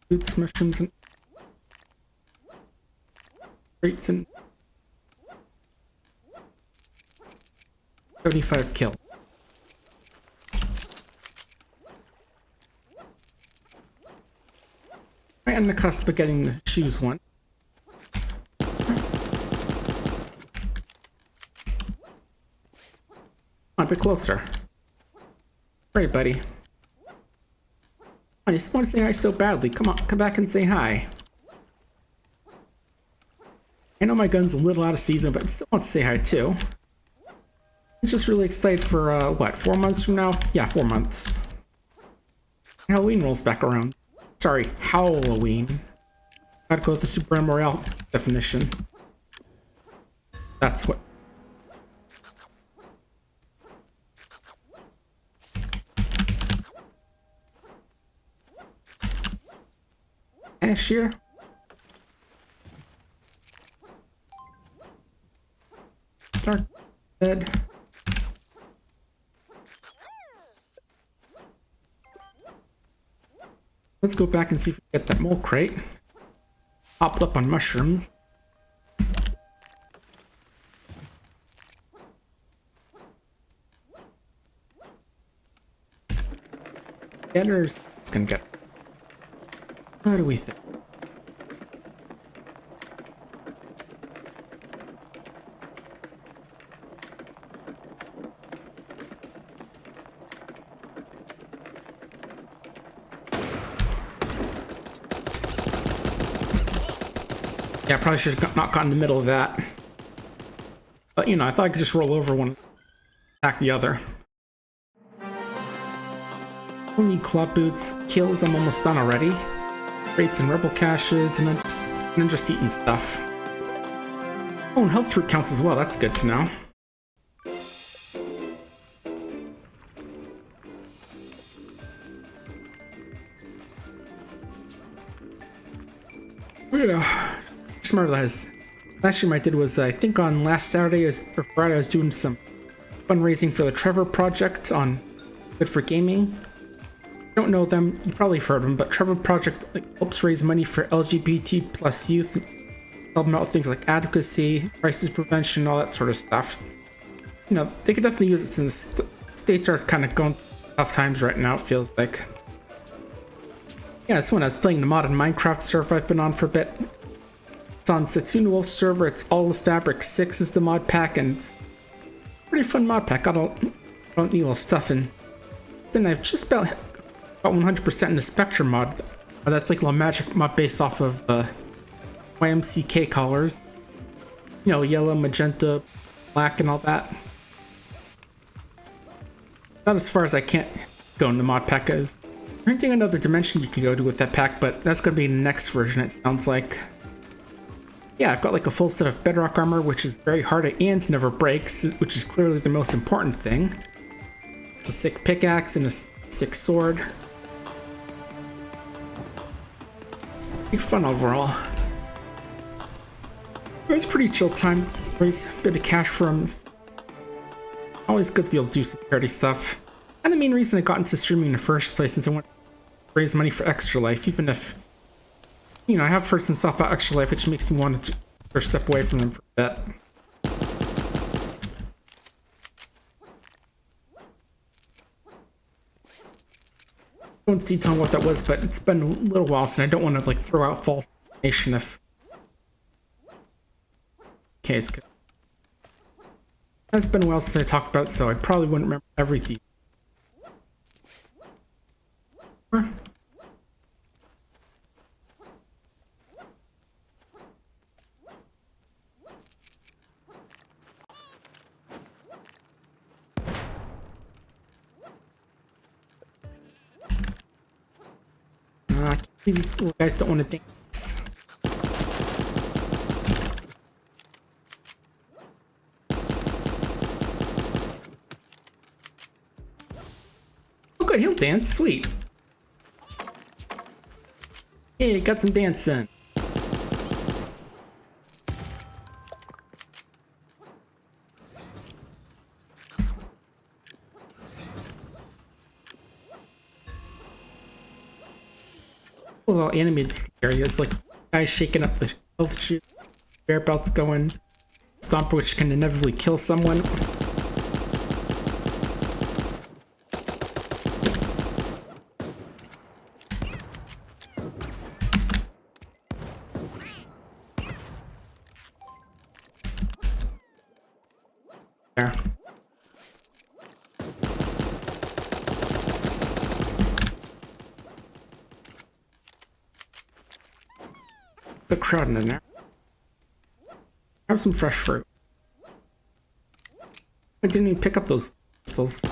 Boots, mushrooms, and rates and 75 kill. Right on the cusp of getting the shoes one. A bit closer. Right, buddy. I just want to say hi so badly. Come on, come back and say hi. I know my gun's a little out of season, but I still want to say hi too. I'm just really excited for, what, 4 months from now? Yeah, 4 months. Halloween rolls back around. Sorry, Halloween. Gotta go with the Super Animal Royale definition. That's what. Cashier. Dark bed. Let's go back and see if we get that mole crate. Hopped up on mushrooms. Getter's gonna get. What do we think? Yeah, I probably should have not gotten in the middle of that. But, you know, I thought I could just roll over one, attack the other. Still need claw boots. Kills, I'm almost done already. Rates and rebel caches, and then just eating stuff. Oh, and health fruit counts as well. That's good to know. Yeah. Just realized last year what I did was I think on last Saturday or Friday I was doing some fundraising for the Trevor Project on Good for Gaming. I don't know them, you probably heard of them, but Trevor Project helps raise money for LGBT plus youth, help them out with things like advocacy, crisis prevention, all that sort of stuff. You know, they could definitely use it since the states are kind of going through tough times right now, it feels like. Yeah, this one I was playing the mod on Minecraft server I've been on for a bit. It's on Setsuna Wolf server, it's All of Fabric 6 is the mod pack, and it's a pretty fun mod pack. Got all neat little stuff in. Then I've just about 100% in the Spectrum mod. That's like a little magic mod based off of YMCK colors. You know, yellow, magenta, black, and all that. About as far as I can't go in the mod pack is. Printing another dimension you can go to with that pack, but that's going to be the next version, it sounds like. Yeah, I've got like a full set of bedrock armor, which is very hard and never breaks, which is clearly the most important thing. It's a sick pickaxe and a sick sword. Big fun overall. It was pretty chill time. Raise a bit of cash from this. Always good to be able to do some charity stuff. And the main reason I got into streaming in the first place is I want to raise money for Extra Life, even if, you know, I have heard some stuff about Extra Life, which makes me want to first step away from them for a bit. I won't detail on what that was, but it's been a little while since I don't want to like throw out false information if case. It's been a while since I talked about it, so I probably wouldn't remember everything. You guys don't want to dance. Oh good, he'll dance, sweet. Hey, got some dancing. Well, animated areas like guys shaking up the health shoot, bear belts going, stomp which can inevitably kill someone. There. The crowd in there. Have some fresh fruit. I didn't even pick up those crystals.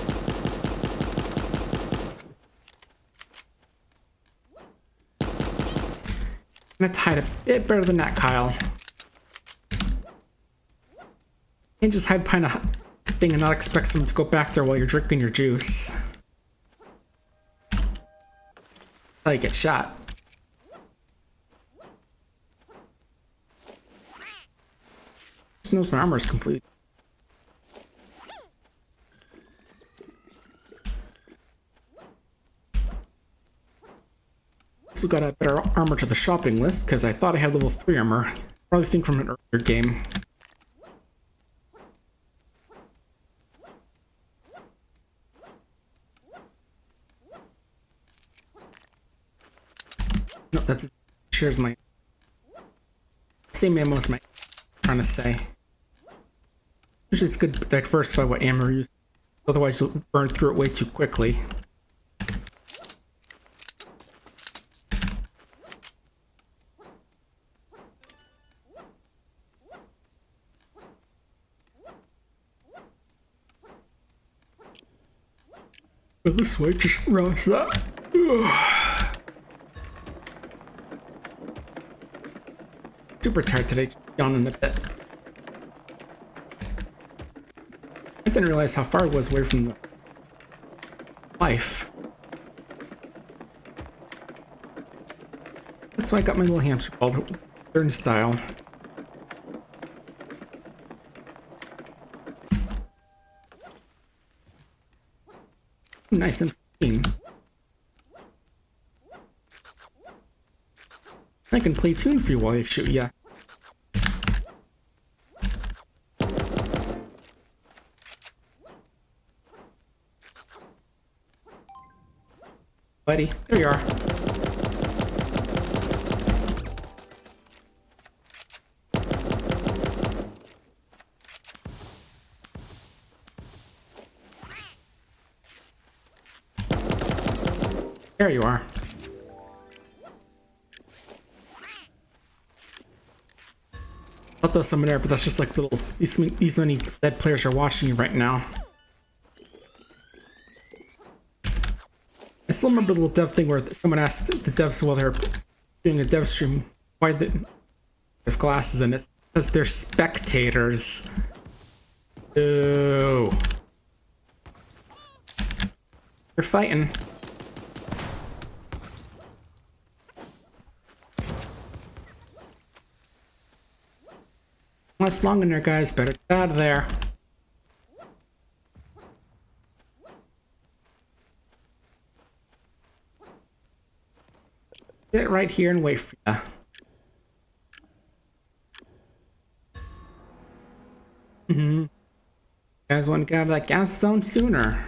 I'm gonna hide a bit better than that, Kyle. Can't just hide behind a thing and not expect someone to go back there while you're drinking your juice. That's how you get shot. Just knows my armor is complete. Also got a better armor to the shopping list because I thought I had level 3 armor. Probably think from an earlier game. No, that's shares my same ammo as my trying to say. Usually it's good to diversify what ammo you use, otherwise you'll burn through it way too quickly. Well, this way just runs that. Super tired today, yawning a bit. I didn't realize how far I was away from the life. That's why I got my little hamster called Turn Style. Nice and clean. I can play tune for you while I shoot ya. Buddy, there you are. There you are. I thought there was someone there, but that's just like little. These many dead players are watching you right now. I still remember the little dev thing where someone asked the devs while they're doing a dev stream why they have glasses in it. Because they're spectators. Ooh. They're fighting. Less long in there, guys. Better get out of there. Sit right here and wait for ya. Guys want to get out of that gas zone sooner.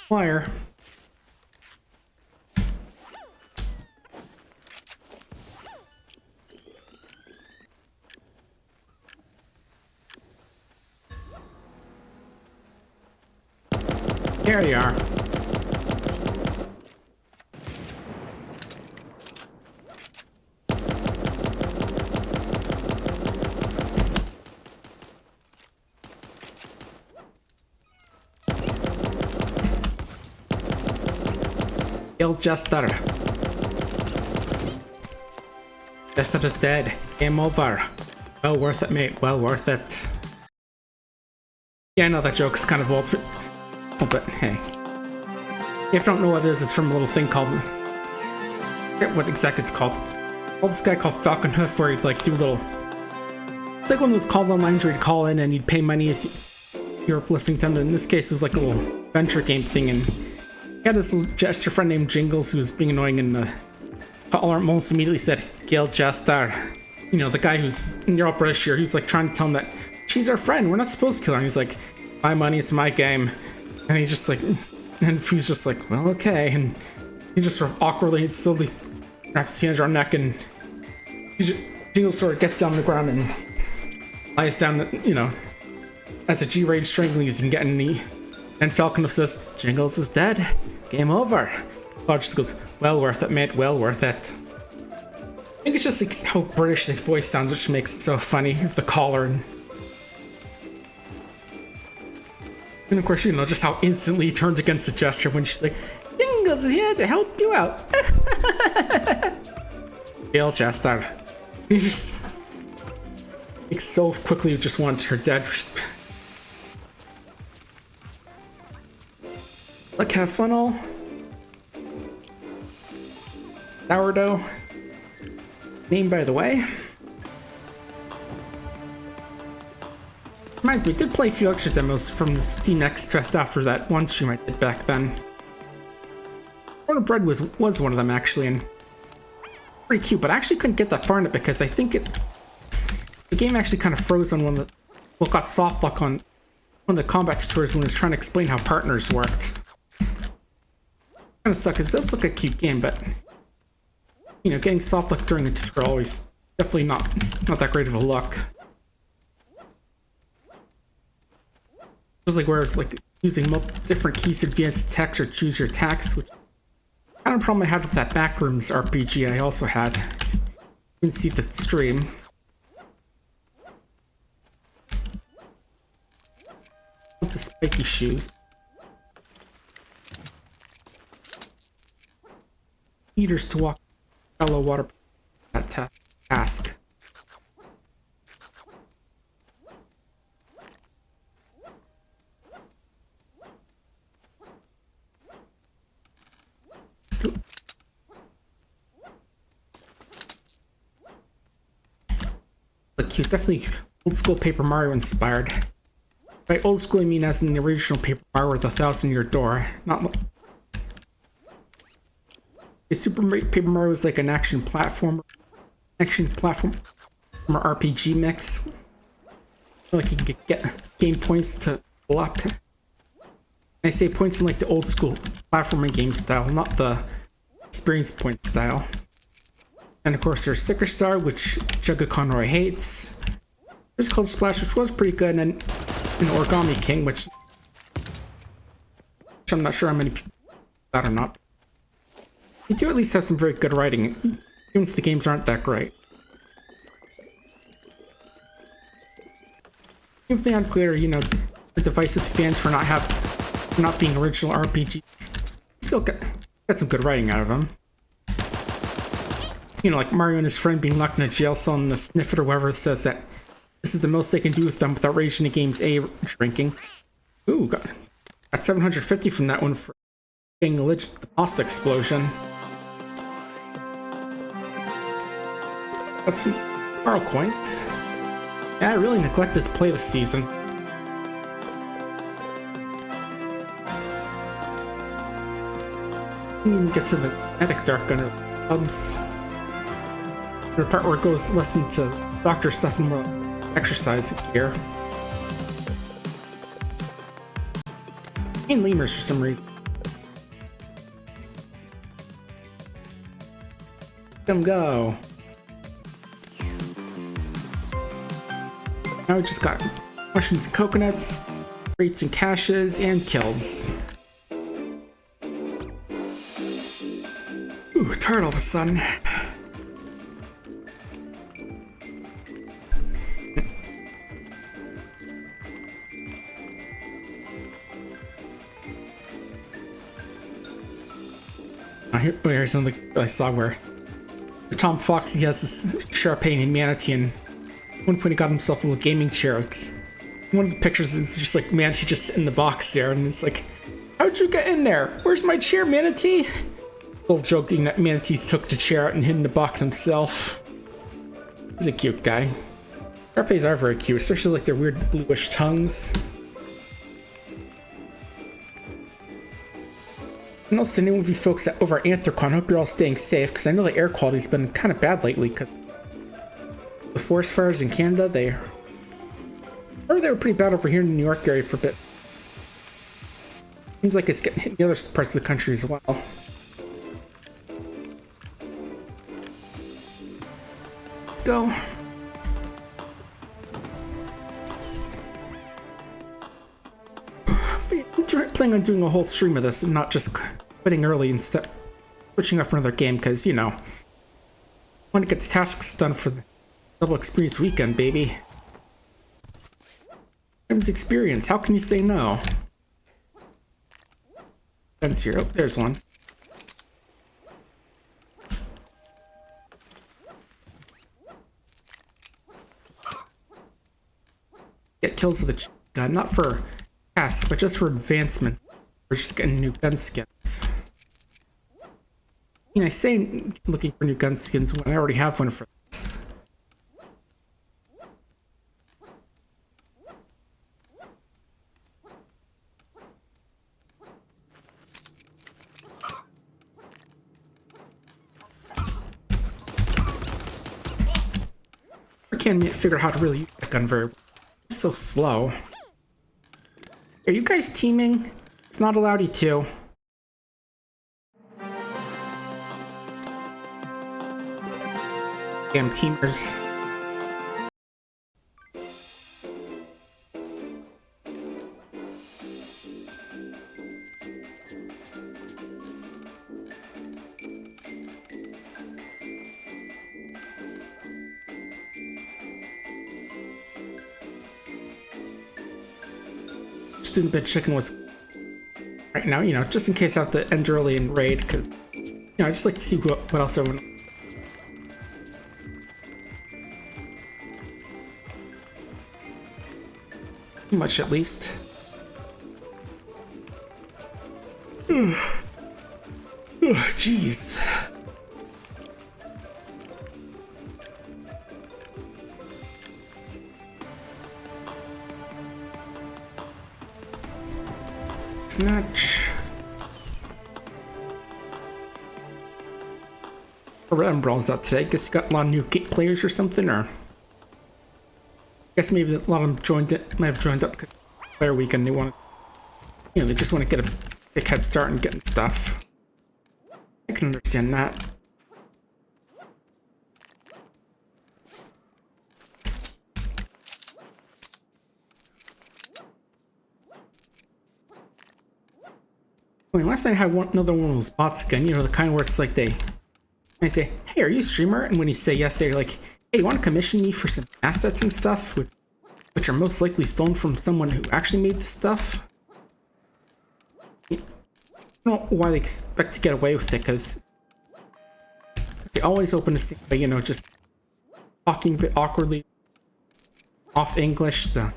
Wire. There you are. Kill Jester. Jester is dead. Game over. Well worth it, mate. Well worth it. Yeah, I know that joke's kind of old. Oh, but hey. If you don't know what it is, it's from a little thing called... I forget what exactly it's called. Called this guy called Falcon Hoof, where he'd like do little... It's like one of those call lines where you'd call in and you'd pay money as you're listening to them. In this case, it was like a little venture game thing, and he had this little gesture friend named Jingles who was being annoying, and the caller almost immediately said, Gil Jester. You know, the guy who's in your British here, he's like trying to tell him that she's our friend, we're not supposed to kill her. And he's like, my money, it's my game. And he's just like, and Fu's just like, well, okay. And he just sort of awkwardly and slowly wraps his hands around her neck, and Jingles sort of gets down on the ground and lies down, you know, as a G-rated strangling as you can get in the... And Falcon says, Jingles is dead. Game over. Claude just goes, well worth it, mate, well worth it. I think it's just like how British the voice sounds, which makes it so funny with the caller. And of course, you know, just how instantly he turns against the gesture when she's like, Jingles is here to help you out. Bill Chester. He just... like so quickly just want her dead. Like, have fun all. Sourdough. Name, by the way. Reminds me, I did play a few extra demos from the Steam Next Fest after that one stream I did back then. Corner Bread was one of them, actually, and pretty cute, but I actually couldn't get that far in it because I think the game actually kind of froze on one of the... well, got soft lock on one of the combat tutorials when it was trying to explain how partners worked. Kind of suck, because it does look like a cute game, but... you know, getting soft lock during the tutorial always definitely not that great of a look. Just like where it's like using different keys to advance text or choose your text, which kind of problem I had with that Backrooms RPG I also had. You didn't see the stream. With the spiky shoes. Meters to walk shallow water that task. Look cute, definitely old school Paper Mario inspired. By old school I mean as in the original Paper Mario with a 1,000-year door, not... Paper Mario was like an action platform RPG mix. Like you can gain points to level up. I say points in like the old school platforming game style, not the experience point style. And of course there's Sticker Star, which Jugga Conroy hates. There's Cold Splash, which was pretty good, and Origami King, which I'm not sure how many people that or not. You do at least have some very good writing, even if the games aren't that great. Even if they aren't clear, you know, the divisive fans for not being original RPGs, still got some good writing out of them. You know, like Mario and his friend being locked in a jail cell, and the Sniffer or whoever says that this is the most they can do with them without raging the game's drinking. Ooh, got 750 from that one for getting the pasta explosion. Got some Carl coins. Yeah, I really neglected to play this season. Didn't even get to the Attic Dark Gunner pubs. The part where it goes less into doctor stuff and more exercise gear. And lemurs for some reason. Let them go. Now we just got mushrooms and coconuts, rates and caches, and kills. Ooh, tired all of a sudden. Here's something I saw where Tom Foxy has this Sharpay and Manatee, and at one point he got himself a little gaming chair. One of the pictures is just like Manatee just in the box there, and it's like, how'd you get in there? Where's my chair, Manatee? Little joking that Manatee took the chair out and hid in the box himself. He's a cute guy. Sharpays are very cute, especially like their weird bluish tongues. And also, any of you folks that over at Anthrocon, hope you're all staying safe, because I know the air quality's been kind of bad lately. Cause the forest fires in Canada, they were pretty bad over here in the New York area for a bit. Seems like it's getting hit in the other parts of the country as well. Let's go. I'm planning on doing a whole stream of this and not just quitting early and switching up for another game because, you know, I want to get the tasks done for the double experience weekend, baby. Times experience, how can you say no? Guns here. Oh, there's one. Get kills with the gun, not for tasks, but just for advancements. We're just getting new gun skins. I mean, I say looking for new gun skins when I already have one for this. I can't figure out how to really use that gun very well. It's so slow. Are you guys teaming? It's not allowed you to. Damn teamers. Just doing a bit of chicken was right now, you know, just in case I have to end early and raid, because, you know, I just like to see what else everyone. Too much, at least. Jeez. Snatch. Red Umbrellas out today. Guess you got a lot of new gate players or something, or I guess maybe a lot of them might have joined up because player weekend. They want, you know, they just want to get a big head start and getting stuff. I can understand that. I mean, last night I had another one of those bot skin, you know, the kind where it's like they say, hey, are you a streamer? And when you say yes, they're like, hey, you want to commission me for some assets and stuff, which are most likely stolen from someone who actually made the stuff. I don't know why they expect to get away with it, because they always open to see, you know, just talking a bit awkwardly off English, so.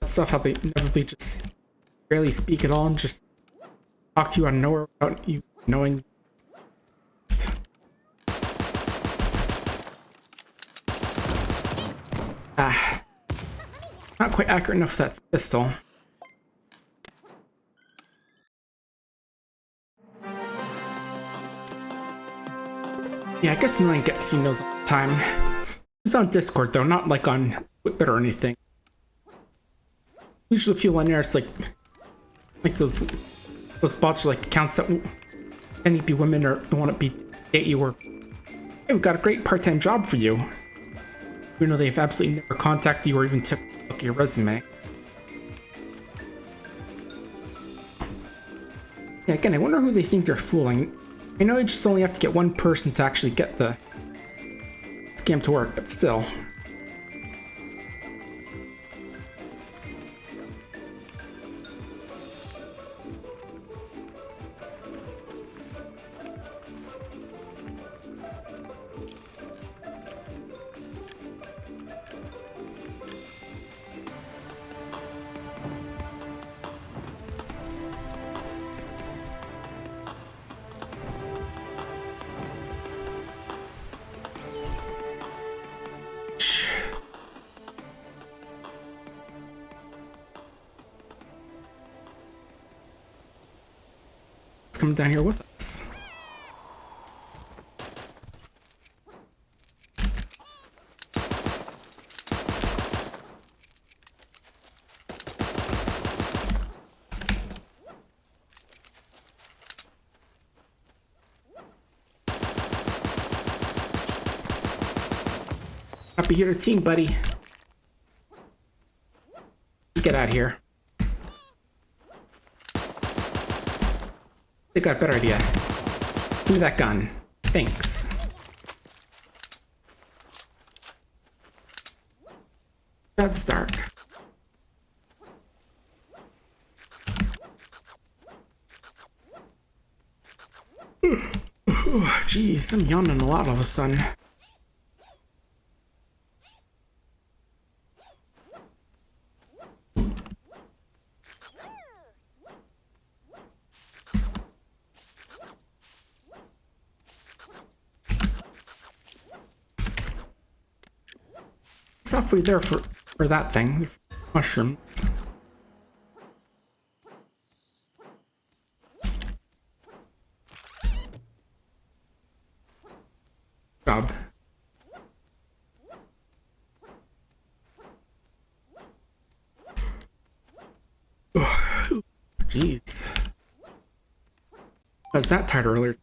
Stuff how they inevitably just barely speak at all and just talk to you out of nowhere without you knowing. Not quite accurate enough for that pistol. Yeah, I guess anyone gets seen those all the time. It's on Discord though, not like on Twitter or anything. Usually people on there, it's like those bots are like accounts that tend to be women or want to be date you, or hey, we've got a great part-time job for you. Even though they've absolutely never contacted you or even took a look at your resume. Yeah, again, I wonder who they think they're fooling. I know you just only have to get one person to actually get the scam to work, but still. It's coming down here with us. Happy here to team, buddy. Get out of here. I got a better idea. Give me that gun. Thanks. Bad start. Jeez, I'm yawning a lot all of a sudden. It's halfway there for that thing. Mushroom. Job. Jeez. I was that tired earlier.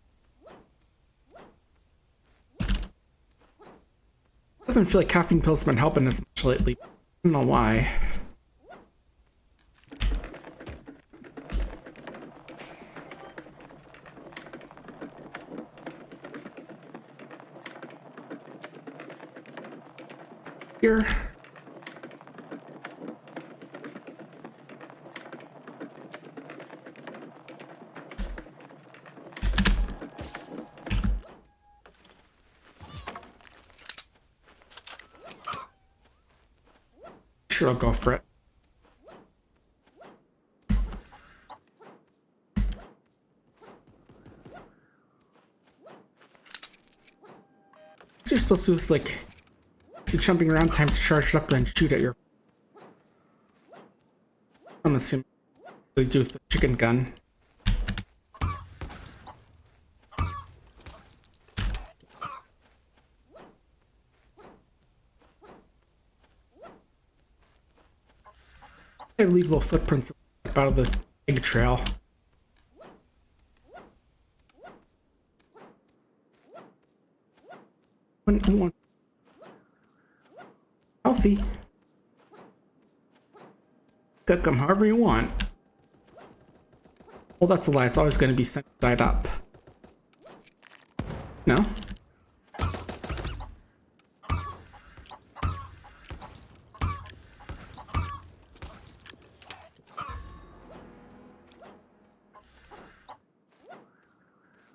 Doesn't feel like caffeine pills have been helping this much lately. I don't know why. Here. Sure, I'll go for it. So you're supposed to use like it's a jumping around time to charge it up and shoot at your. I'm assuming they do with the chicken gun. I leave little footprints out of the egg trail. One. Healthy. Cook them however you want. Well, that's a lie. It's always going to be side up. No?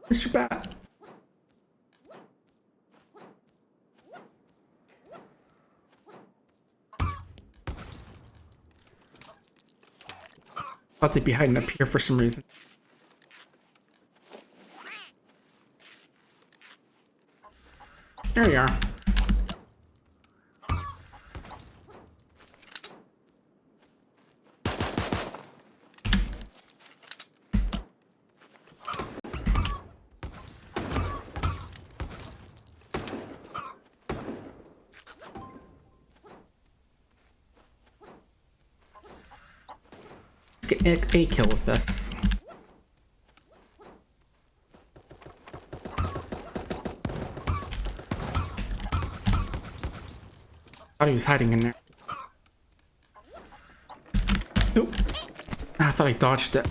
Mr. Bat. Thought they'd be hiding up here for some reason. There you are. Let's get a kill with this. Thought he was hiding in there. Nope. I thought I dodged it.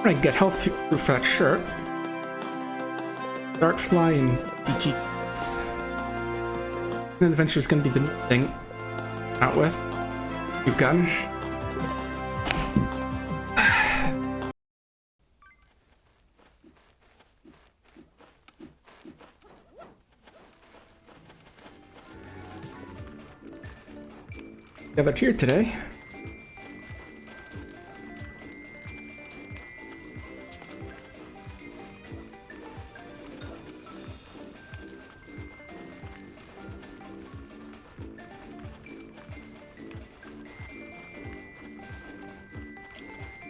I get health for that shirt. Dartfly and DG. And then adventure is gonna be the new thing. Out with. New gun. Gathered here today.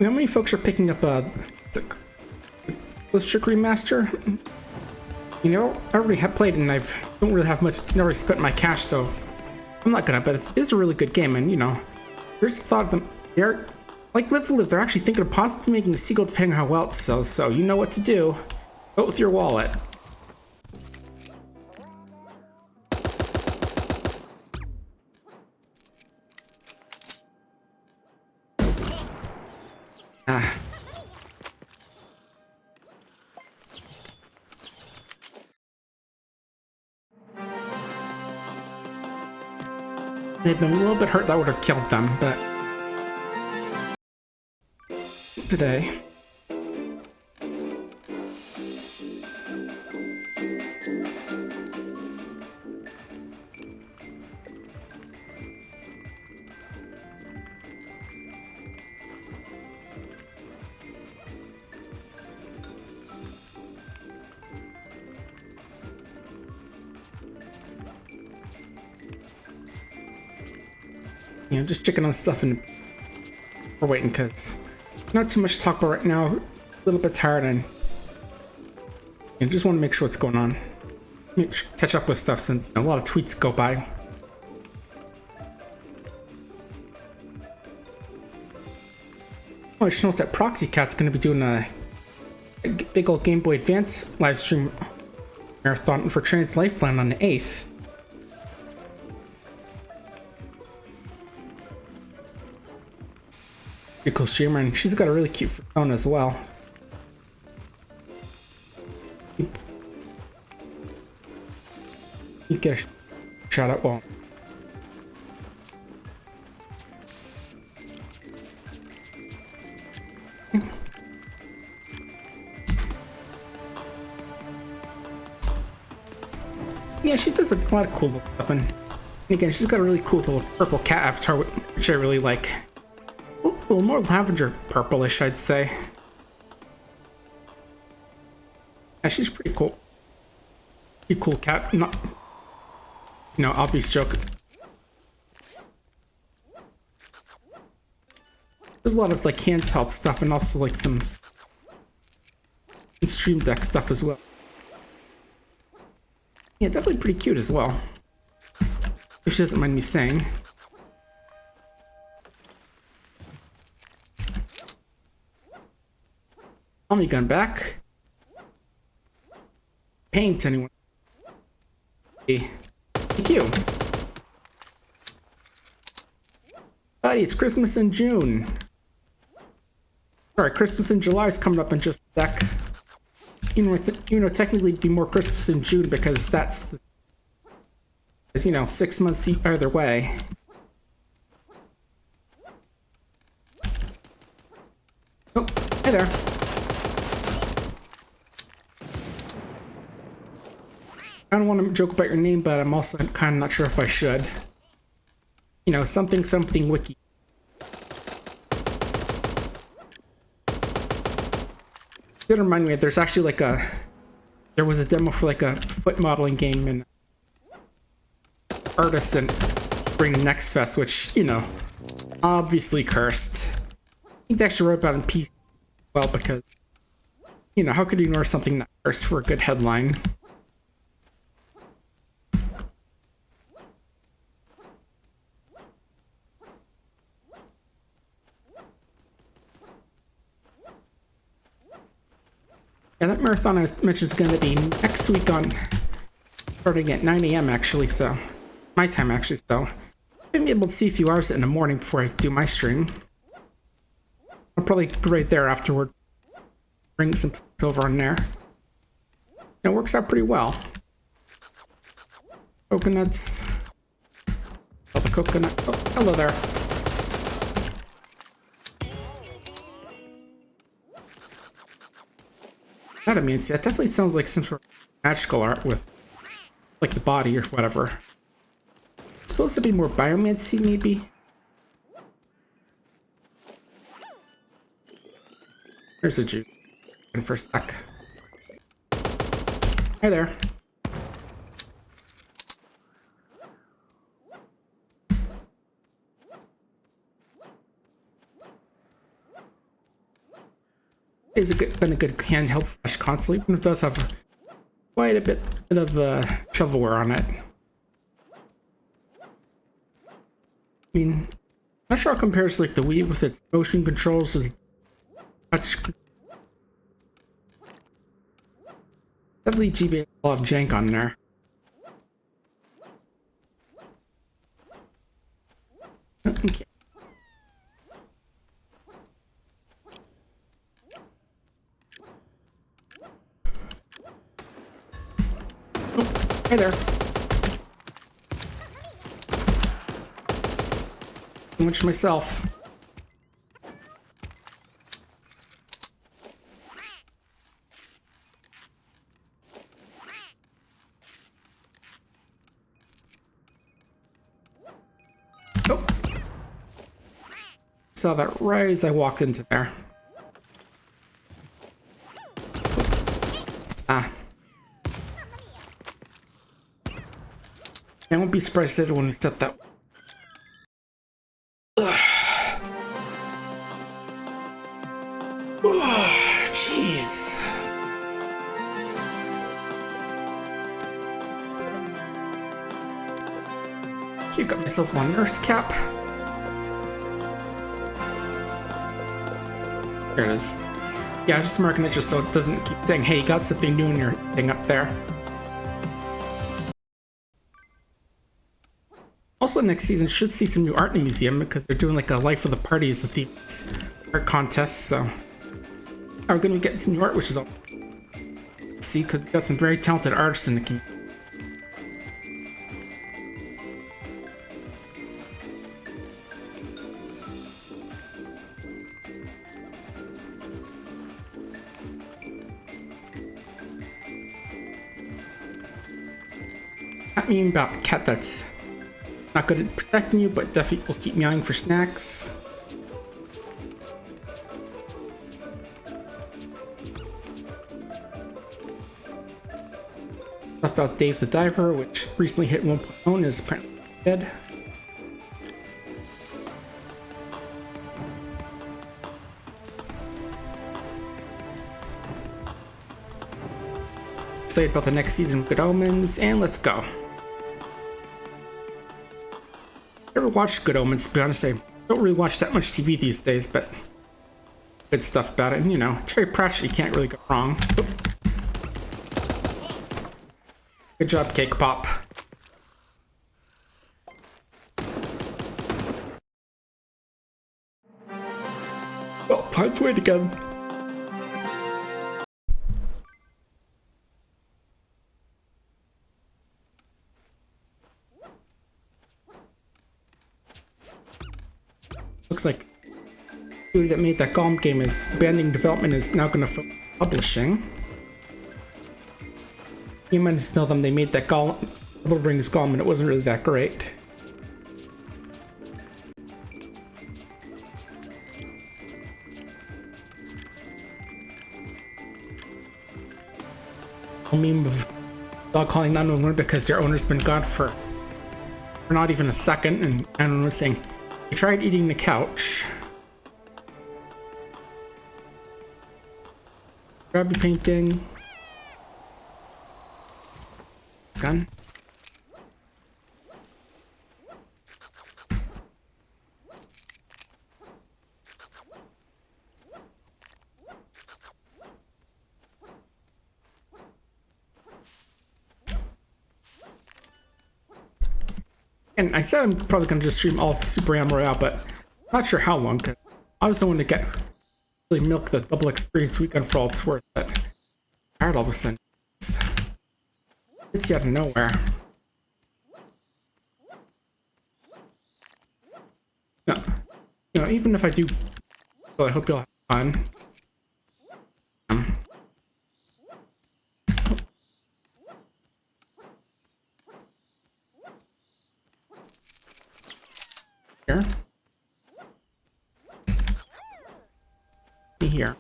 How many folks are picking up Ghost Trick Remaster? You know, I already have played it and don't really have much, never spent my cash, so I'm not gonna, but it is a really good game, and you know, here's the thought of them. They're, like Live to Live, they're actually thinking of possibly making a sequel depending on how well it sells, so you know what to do. Vote with your wallet. They've been a little bit hurt, that would have killed them, but today. Yeah, I'm just checking on stuff and we're waiting because not too much to talk about right now. A little bit tired and just want to make sure what's going on. Catch up with stuff since a lot of tweets go by. Oh, I just noticed that Proxy Cat's going to be doing a big old Game Boy Advance live stream marathon for Trans Lifeline on the 8th. Pretty cool streamer, and she's got a really cute phone as well. You get a shout out. Well, yeah, she does a lot of cool little stuff, and again, she's got a really cool little purple cat avatar, which I really like. Well, more lavender purplish, I'd say. Yeah, she's pretty cool. Pretty cool cat. Not, you know, obvious joke. There's a lot of like handheld stuff and also like some Stream Deck stuff as well. Yeah, definitely pretty cute as well. If she doesn't mind me saying. Tommy gun back. Paint anyone. Thank you. Buddy, it's Christmas in June. Sorry, Christmas in July is coming up in just a sec. You know, technically it'd be more Christmas in June because that's, you know, 6 months either way. Oh, hey there. I don't want to joke about your name, but I'm also kind of not sure if I should. You know, something wiki. Did remind me, there's actually like there was a demo for like a foot modeling game in Artisan during the Next Fest, which, you know, obviously cursed. I think they actually wrote about it in PC as well because, you know, how could you ignore something that cursed for a good headline? Yeah, that marathon I mentioned is going to be next week starting at 9 a.m. actually, so my time actually, so I'll be able to see a few hours in the morning before I do my stream. I'll probably go right there afterward, bring some folks over on there. It works out pretty well. Coconuts. Oh, the coconut. Oh, hello there. That means that definitely sounds like some sort of magical art with like the body or whatever. It's supposed to be more biomancy, maybe. Here's a juice. And for a sec. Hi there. It's been a good handheld slash console, even if it does have quite a bit of shovelware on it. I mean, I'm not sure how it compares to like the Wii with its motion controls and touch. Definitely GB a lot of jank on there. Okay. Oh, hey there. Too much myself. Oh. Saw that right as I walked into there. Ah. I won't be surprised if everyone stepped that. Jeez. You got myself a nurse cap. There it is. Yeah, just marking it just so it doesn't keep saying, hey, you got something new in your thing up there. Also, next season should see some new art in the museum because they're doing like a Life of the Party as the theme art contest. So we're going to be getting some new art, which is all. See, because we've got some very talented artists in the community. Not mean about a cat that's not good at protecting you, but definitely will keep meowing for snacks. Stuff about Dave the Diver, which recently hit 1.0 and is apparently dead. Excited about the next season of Good Omens, and let's go. Never watched Good Omens, to be honest. I don't really watch that much TV these days, but good stuff about it. And you know, Terry Pratchett, you can't really go wrong. Oop. Good job, Cake Pop. Well, time to wait again. Looks like the studio that made that Golem game is abandoning development, is now going to focus on publishing. You might just know them, they made that Golem, Lord of the Rings Golem, and it wasn't really that great. A meme of dog calling 911 because their owner's been gone for not even a second, and 911 saying, "You tried eating the couch." Grab your painting. Gun. And I said I'm probably going to just stream all Super Animal Royale, but not sure how long, because I was the one to get really milk the double experience weekend for all it's worth, but I'm tired all of a sudden. It's out of nowhere. No. You know, even if I do, well, I hope you'll have fun. Here. Here.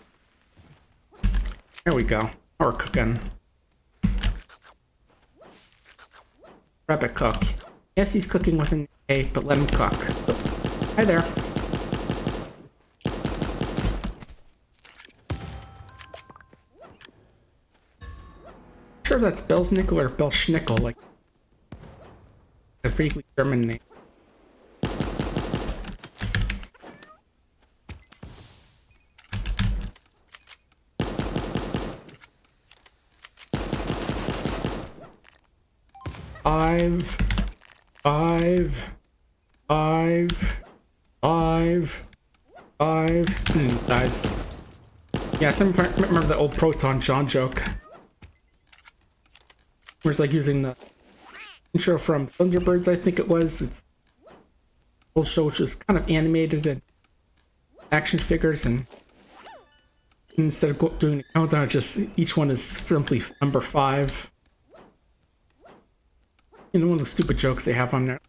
There we go. Or cooking. Rabbit cook. Yes, he's cooking with an A, but let him cook. Hi there. sure if that's Belsnickel or Belschnickel, like a vaguely German name. Five. Dies. Yeah, I remember the old Proton John joke. Where it's like using the intro from Thunderbirds, I think it was. It's an old show which was kind of animated and action figures, and instead of doing the countdown, just each one is simply number 5. You know, one of the stupid jokes they have on there.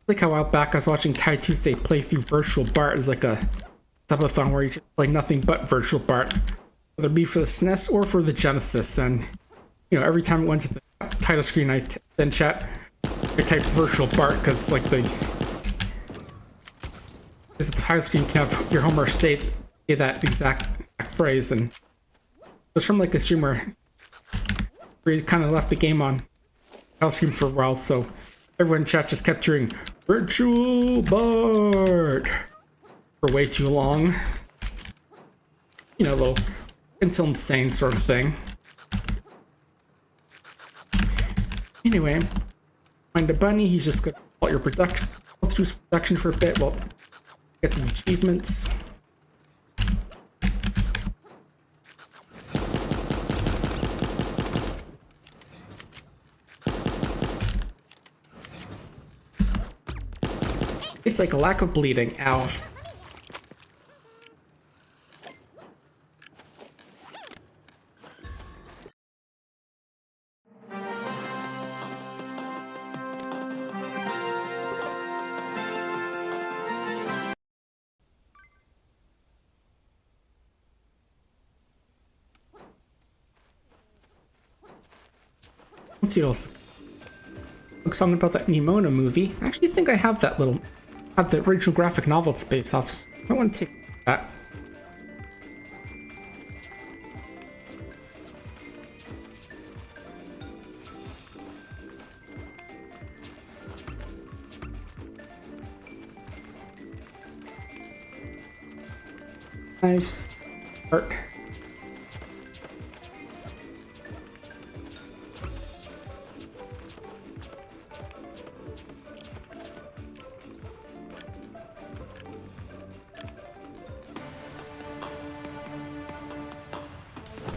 Like how a while back I was watching Ty Tuesday play through Virtual Bart as like a subathon where you just play nothing but Virtual Bart, whether it be for the SNES or for the Genesis. And you know, every time it went to the title screen, I then chat, I typed Virtual Bart because like the title screen can have your Homer say that exact phrase, and it was from like a streamer where he kind of left the game on title screen for a while, so everyone in chat just kept hearing Virtual Bart for way too long. You know, a little until insane sort of thing. Anyway, find a bunny. He's just gonna go your production, go through his production for a bit. Well, gets his achievements. It's like a lack of bleeding. Ow. Let's see what else. Song about that Nimona movie. I actually think I have that have the original graphic novel it's based off. So I want to take that. Nice art.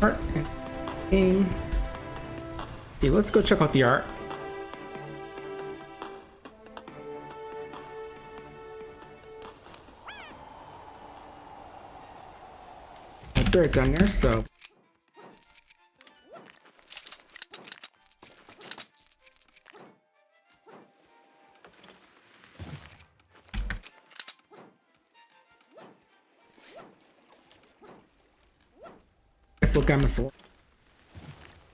Art and game. See, let's go check out the art. I threw it down there, so. Nice little missile.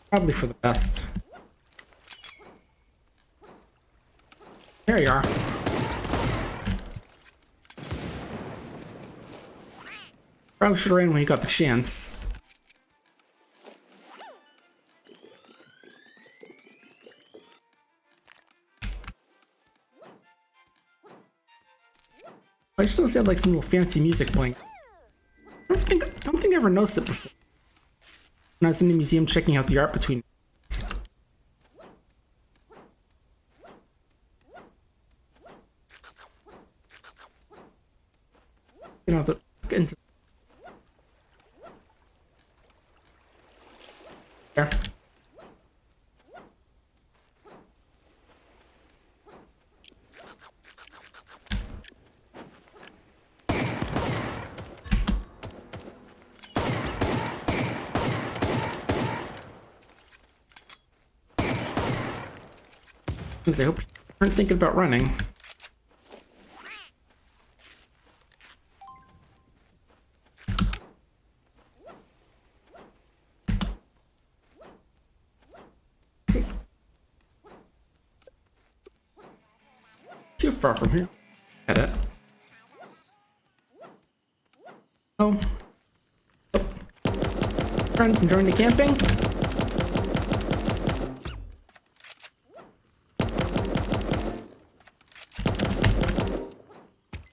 Probably for the best. There you are. Probably should have ran when he got the chance. I just noticed he had like some little fancy music playing. I don't think I ever noticed it before. When I was in the museum checking out the art between. You know, let's get into there. I hope you aren't thinking about running. Too far from here. At it. Oh. Friends enjoying the camping?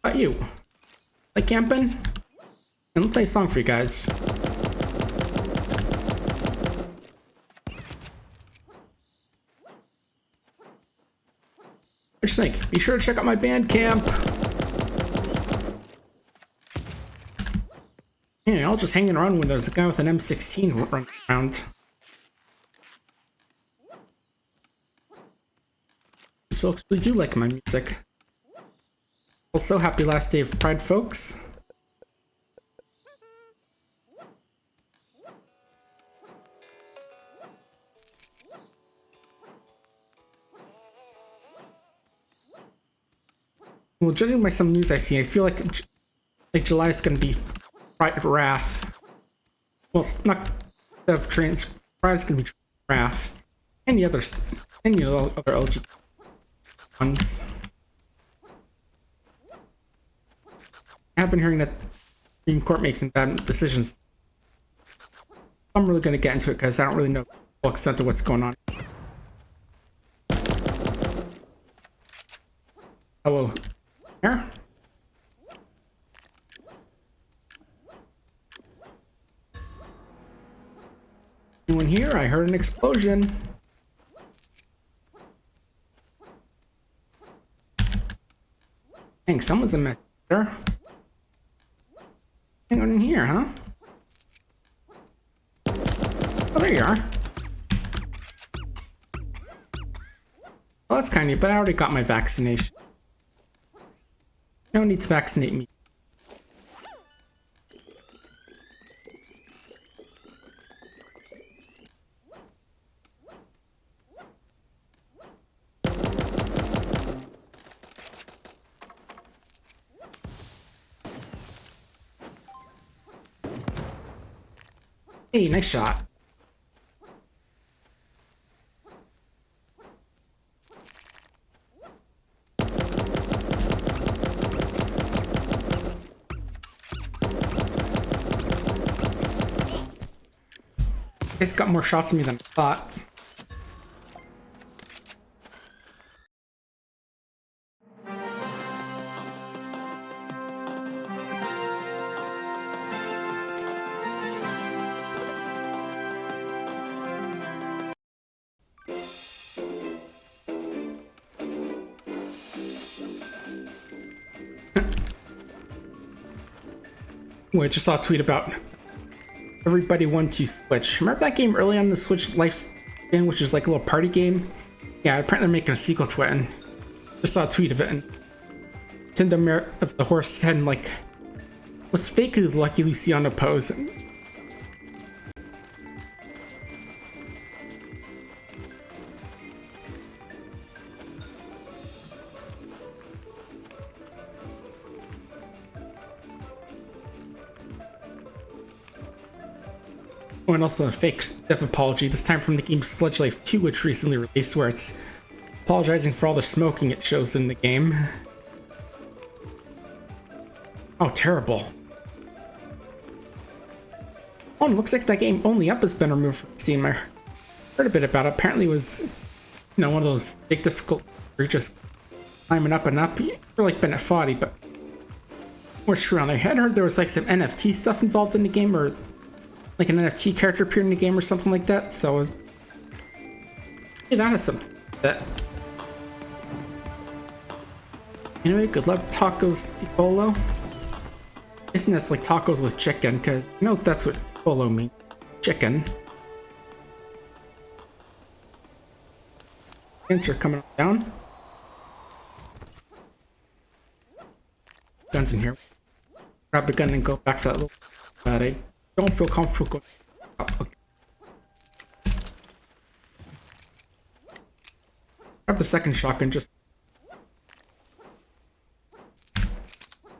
How about you? Like camping? And let's play a song for you guys. What you think? Be sure to check out my Bandcamp. Yeah, I'll just hanging around when there's a guy with an M16 running around. These folks really do like my music. Also, happy last day of Pride, folks. Well, judging by some news I see, I feel like July is going to be Pride Wrath. Well, it's not of trans. Pride is going to be Wrath. Any other LGBT ones. I have been hearing that the Supreme Court makes some bad decisions. I'm really going to get into it because I don't really know the full extent of what's going on. Hello. Here? Anyone here? I heard an explosion. Dang, someone's a mess there. Anyone in here, huh? Oh, there you are. Well, that's kind of neat, but I already got my vaccination. No need to vaccinate me. Hey, nice shot. It's got more shots at me than I thought. Ooh, I just saw a tweet about everybody want to Switch. Remember that game early on the Switch lifespan, which is like a little party game? Yeah, apparently they're making a sequel to it, and just saw a tweet of it. And Nintendo of the Horse head and like was fake as Lucky Luciano pose. Oh, and also a fake death apology, this time from the game Sludge Life 2, which recently released, where it's apologizing for all the smoking it shows in the game. Oh, terrible. Oh, and it looks like that game Only Up has been removed from Steam. I heard a bit about it. Apparently it was, you know, one of those big difficult where you're just climbing up and up. You're like Bennett Foddy, but more true on there. I had heard there was like some NFT stuff involved in the game, or like an NFT character appeared in the game or something like that, so hey, that is something that. Anyway, good luck, tacos de bolo. Isn't this like tacos with chicken? Because you know that's what bolo means. Chicken. Guns are coming down. Guns in here. Grab a gun and go back for that little. But I don't feel comfortable going. Oh, okay. Grab the second shotgun. Just.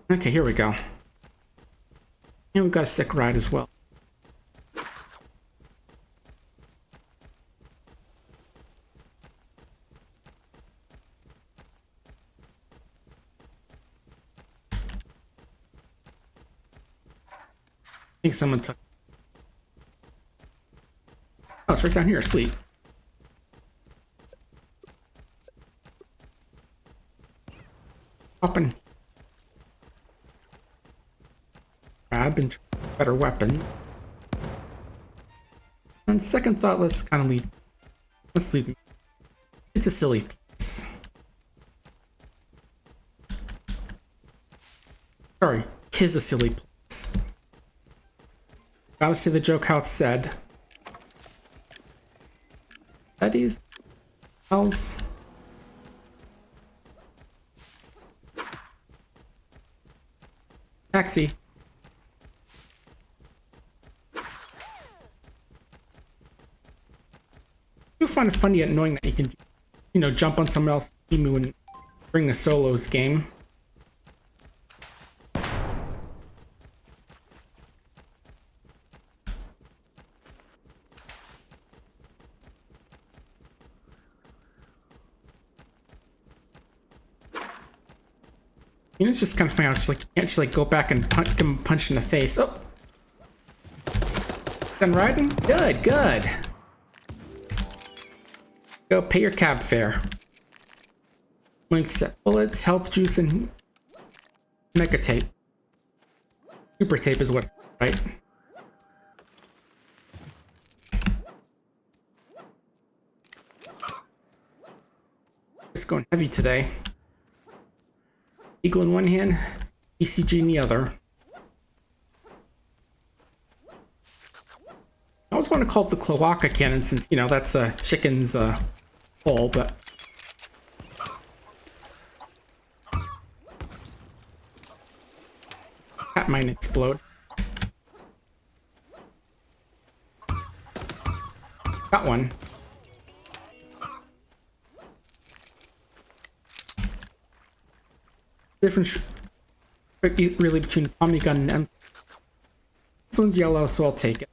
Okay, here we go. And we got a sick ride as well. I think someone took. Oh, it's right down here. Sweet. Up and grab and better weapon. On second thought, let's kind of leave. Let's leave them. It's a silly place. Sorry, 'tis a silly place. Gotta say the joke how it's said. Betty's else. Taxi. I do find it funny and annoying that you can, you know, jump on someone else's team and bring a solos game. You know, it's just kind of funny. It's like you can't just like go back and give him a punch in the face. Oh, done riding? Good, good. Go pay your cab fare. Links, bullets, health juice, and mega tape. Super tape is what it's right. Just going heavy today. Eagle in one hand, ECG in the other. I always want to call it the cloaca cannon since, you know, that's a chicken's hole, but... That might explode. Got one. Difference really between a Tommy gun and M. This one's yellow, so I'll take it.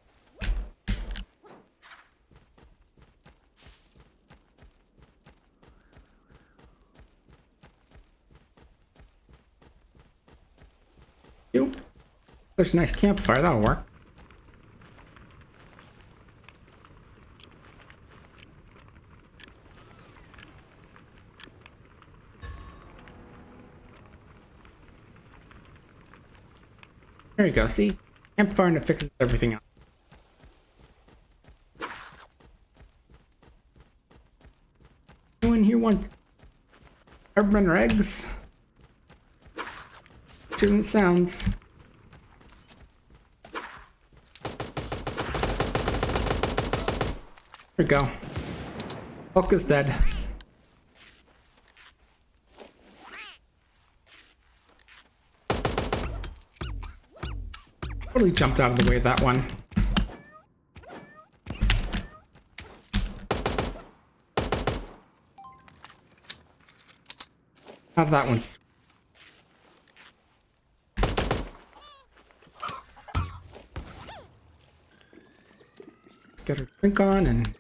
There's a nice campfire, that'll work. There you go, see? Campfire and it fixes everything up. Anyone here wants Airbender eggs? Certain sounds. There we go. Hulk is dead. Totally jumped out of the way of that one. How that one's. Let's get her drink on and.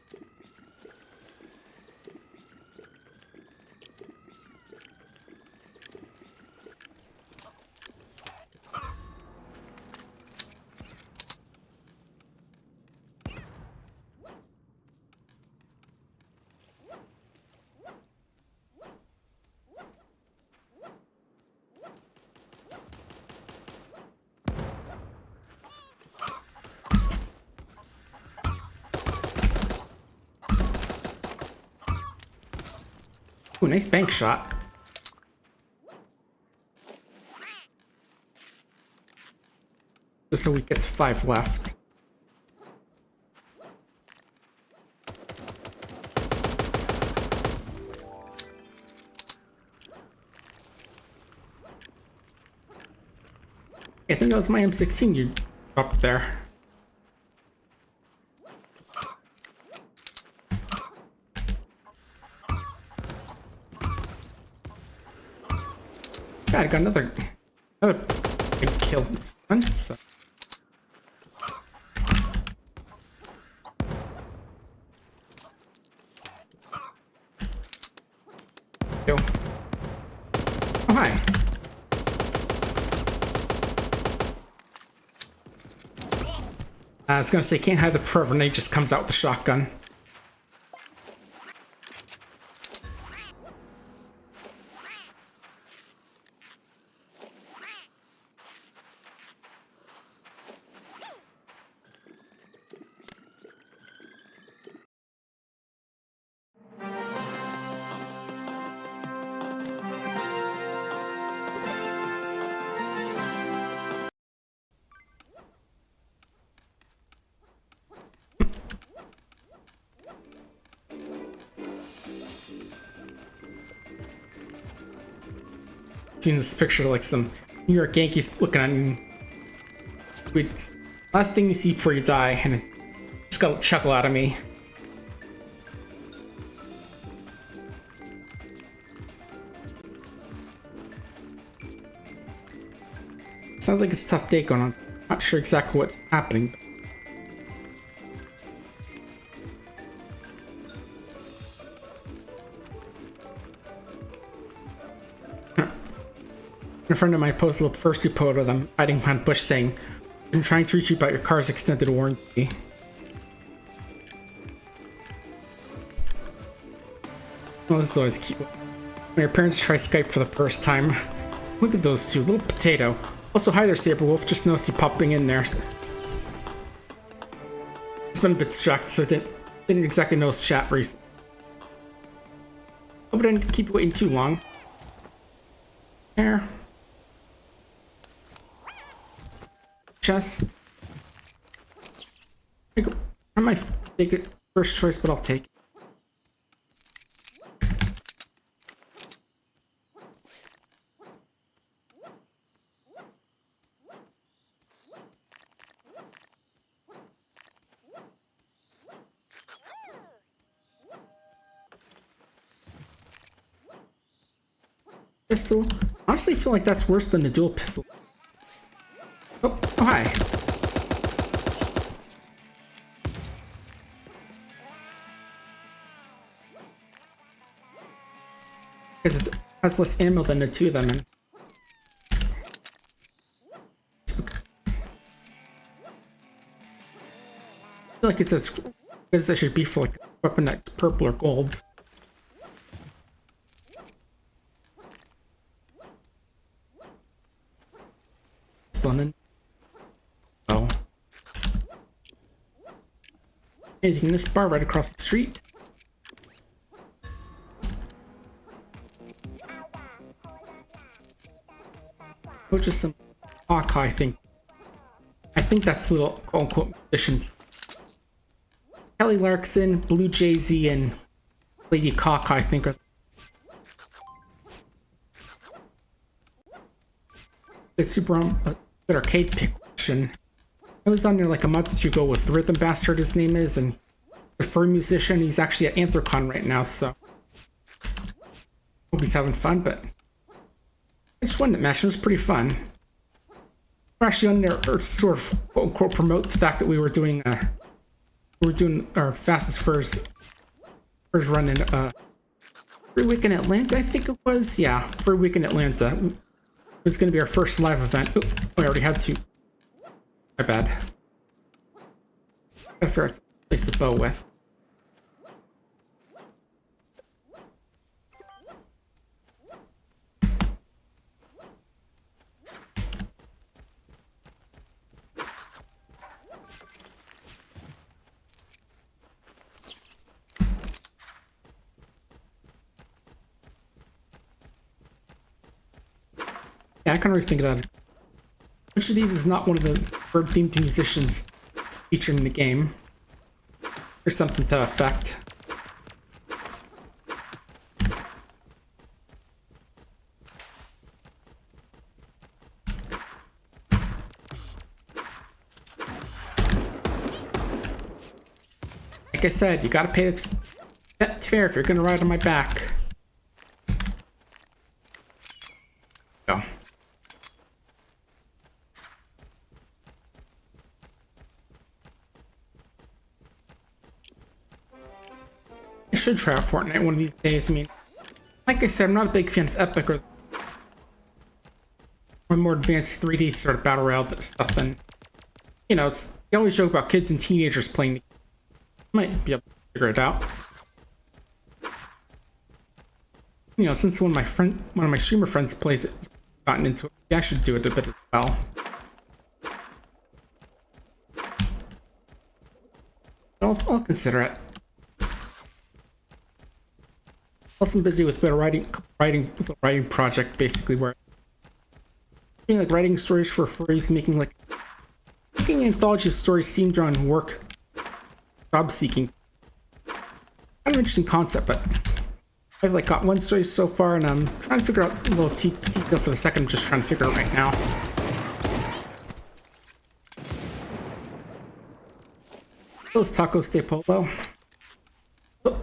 Ooh, nice bank shot. Just so we get to 5 left. I think that was my M16 you dropped there. God, I got another big kill this one, so. Yo. Oh, hi. I was gonna say, can't hide the perv, and he just comes out with the shotgun. Seen this picture like some New York Yankees looking at you. Last thing you see before you die, and it just got a chuckle out of me. Sounds like it's a tough day going on. Not sure exactly what's happening. A friend of mine posted a first photo of them hiding behind a bush saying, "I'm trying to reach you about your car's extended warranty." Oh, this is always cute. When your parents try Skype for the first time. Look at those two, little potato. Also, hi there, Saberwolf. Just noticed you popping in there. It's been a bit distracted, so I didn't exactly know his chat recently. Hope I didn't keep you waiting too long. There. Chest. I might take it first choice, but I'll take it. Pistol. Honestly, I feel like that's worse than the dual pistol. Oh, hi. Because it has less ammo than the two of them. And I feel like it's as good as it should be for like a weapon that's purple or gold. Oh. Taking this bar right across the street. Oh, just some Hawkeye, I think. I think that's little quote-unquote musicians. Kelly Clarkson, Blue Jay-Z, and Lady Hawkeye, I think are the super good arcade pick. And I was on there like a month or two ago with Rhythm Bastard, his name is, and the furry musician. He's actually at Anthrocon right now, so hope he's having fun. But I just wanted to mention it was pretty fun. We're actually on there to sort of quote unquote promote the fact that we were doing our fastest first run in free week in Atlanta, I think it was. Yeah, free week in Atlanta. It was going to be our first live event. Oh, we already had two. My bad. I figure I'd place the bow with. Yeah, I can already think of that. Which of these is not one of the bird-themed musicians featured in the game? Or something to that effect. Like I said, you gotta pay the fare if you're gonna ride on my back. Go. I should try out Fortnite one of these days. I mean, like I said, I'm not a big fan of Epic or more advanced 3D sort of battle royale stuff than, you know, it's They always joke about kids and teenagers playing. Might be able to figure it out. You know, since one of my streamer friends plays it, gotten into it, maybe I should do it a bit as well. I'll consider it. Also, I'm busy with a bit of writing project, basically, where I'm like writing stories for furries, making an anthology of stories themed around work, job seeking. Kind of interesting concept, but I've like got one story so far, and I'm trying to figure out a little detail for the second. I'm just trying to figure out right now. Those tacos de polo. Oh.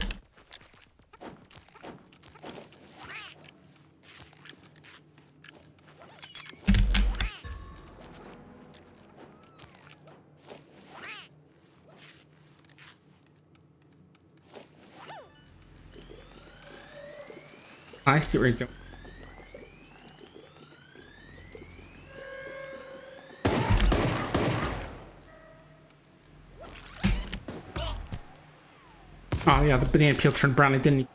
I see what you're doing. Oh yeah, the banana peel turned brown. I didn't.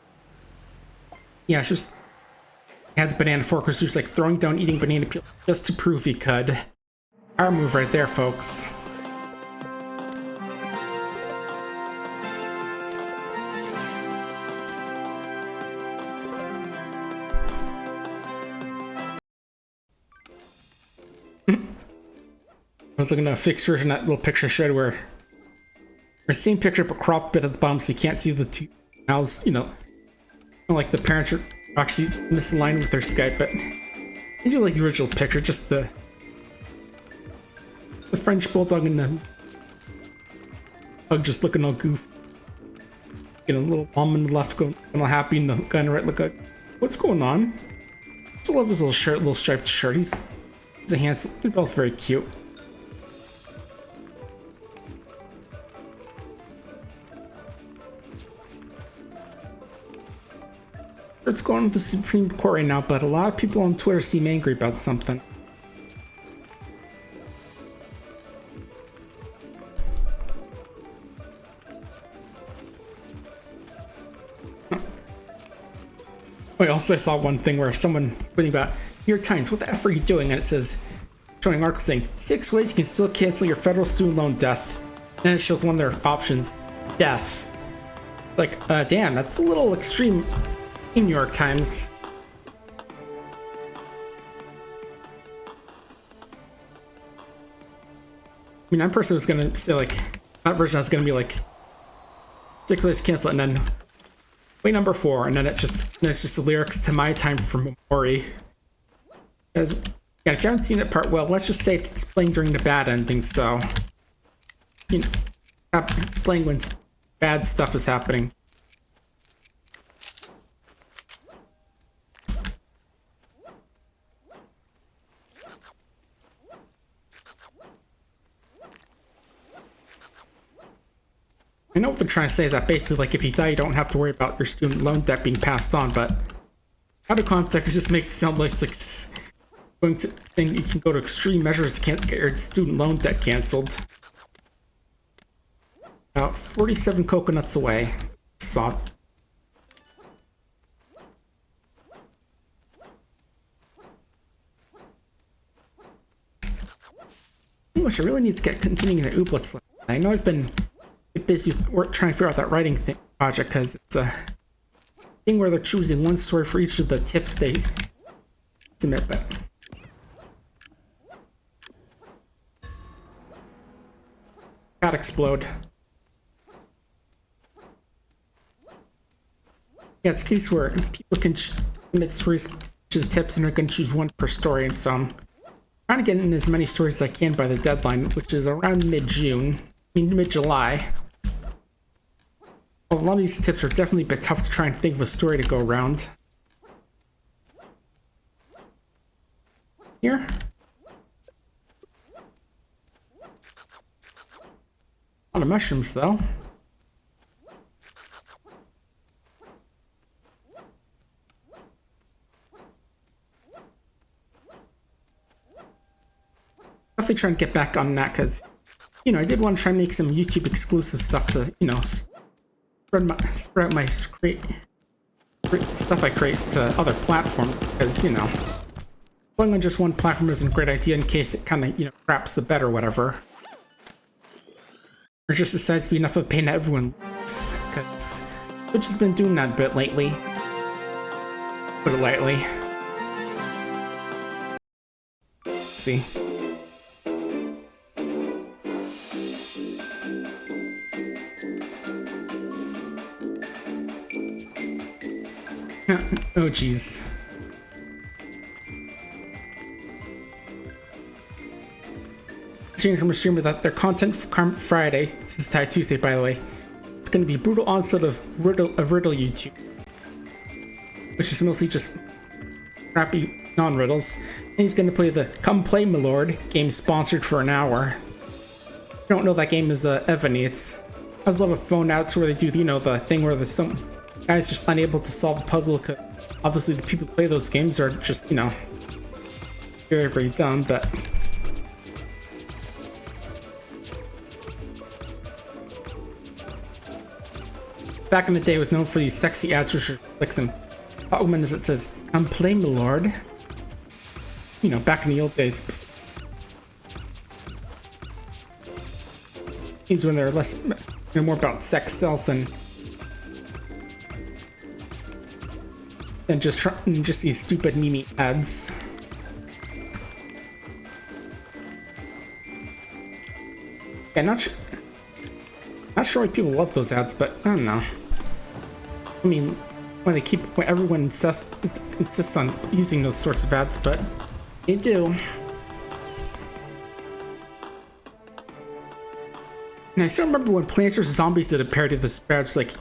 Yeah, she was. He had the banana fork, was just like throwing down, eating banana peel just to prove he could. Our move right there, folks. I was looking at a fixed version of that little picture I showed where the same picture but cropped bit at the bottom so you can't see the two mouths, you know, like the parents are actually misaligned with their Skype, but I do like the original picture, just the French bulldog and the pug just looking all goofy. You know, a little mom on the left going all happy and the guy on the right look like, what's going on? I still love his little shirt, little striped shirt. He's a handsome, they're both very cute. It's going with the Supreme Court right now, but a lot of people on Twitter seem angry about something. I also saw one thing where someone was tweeting about New York Times, what the F are you doing? And it says, showing an article saying 6 ways you can still cancel your federal student loan debt. And it shows one of their options, death. Like, damn, that's a little extreme. In New York Times. I mean, that person was gonna say like that version is gonna be like 6 ways to cancel it, and then way number 4, and then it's just the lyrics to My Time for Mori. Because yeah, if you haven't seen it part well, let's just say it's playing during the bad ending, so you know, it's playing when bad stuff is happening. I know what they're trying to say is that basically, like, if you die, you don't have to worry about your student loan debt being passed on, but out of context, it just makes it sound like going to think you can go to extreme measures to get your student loan debt canceled. About 47 coconuts away. Saw. English, I really need to get continuing the ooblets. I know I've been busy with trying to figure out that writing project, because it's a thing where they're choosing one story for each of the tips they submit, but cat explode. Yeah, it's a case where people can submit stories to the tips and they're going to choose one per story, and so I'm trying to get in as many stories as I can by the deadline, which is around mid-June, I mean mid-July. Well, a lot of these tips are definitely a bit tough to try and think of a story to go around. Here. A lot of mushrooms, though. Definitely trying to get back on that, because you know, I did want to try and make some YouTube exclusive stuff to, you know, spread out my stuff I create to other platforms, because, you know, going on just one platform isn't a great idea in case it kind of, you know, craps the bed or whatever. Or just decides to be enough of a pain that everyone looks, because Twitch has been doing that a bit lately. Put it lightly. Let's see. Oh, jeez. Seeing from a streamer that their content for Friday, this is Tired Tuesday by the way, it's going to be brutal onslaught of riddle YouTube, which is mostly just crappy non-riddles. And he's going to play the Come Play Milord game sponsored for an hour. If you don't know, that game is Evany. It has a lot of phone outs where they do, you know, the thing where there's some guys just unable to solve a puzzle. Cause obviously the people who play those games are just, you know, very, very dumb, but back in the day, it was known for these sexy ads which are like some hot woman as it says, "Come play, my lord." You know, back in the old days. These when they're less, you know, more about sex sells than just these stupid meme ads. Yeah, not sure why people love those ads, but I don't know. I mean, when everyone insists on using those sorts of ads, but they do. And I still remember when Plants vs. Zombies did a parody of this ads, like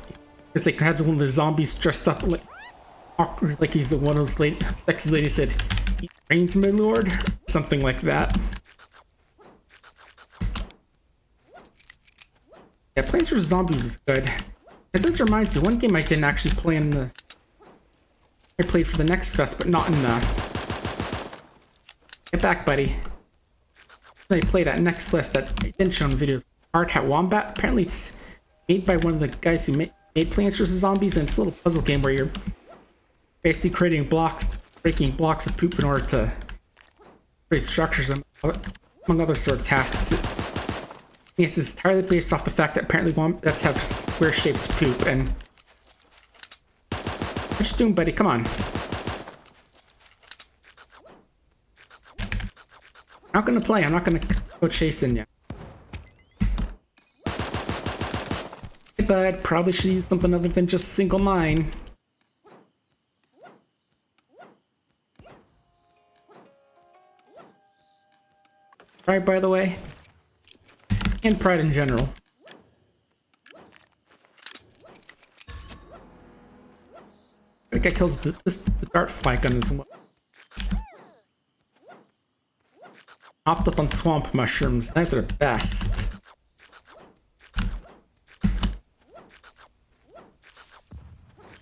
it's like had one of the zombies dressed up like awkward, like he's one of those sexy ladies said, "Eat brains, my lord," something like that. Yeah, Plants vs. Zombies is good. It does remind me, one game I didn't actually play in the... I played for the next fest, but not in the... Get back, buddy. I played at next fest that I didn't show in the videos. Hard Hat Wombat. Apparently it's made by one of the guys who made Plants vs. Zombies, and it's a little puzzle game where you're basically breaking blocks of poop in order to create structures among other sort of tasks. Yes, it's entirely based off the fact that apparently wombats have square-shaped poop, and... What you doing, buddy? Come on. I'm not gonna play. I'm not gonna go chasing you. Hey, bud. Probably should use something other than just single mine. Pride, by the way. And pride in general. I think I killed the dart fly gun as well. Hopped up on swamp mushrooms. They're the best.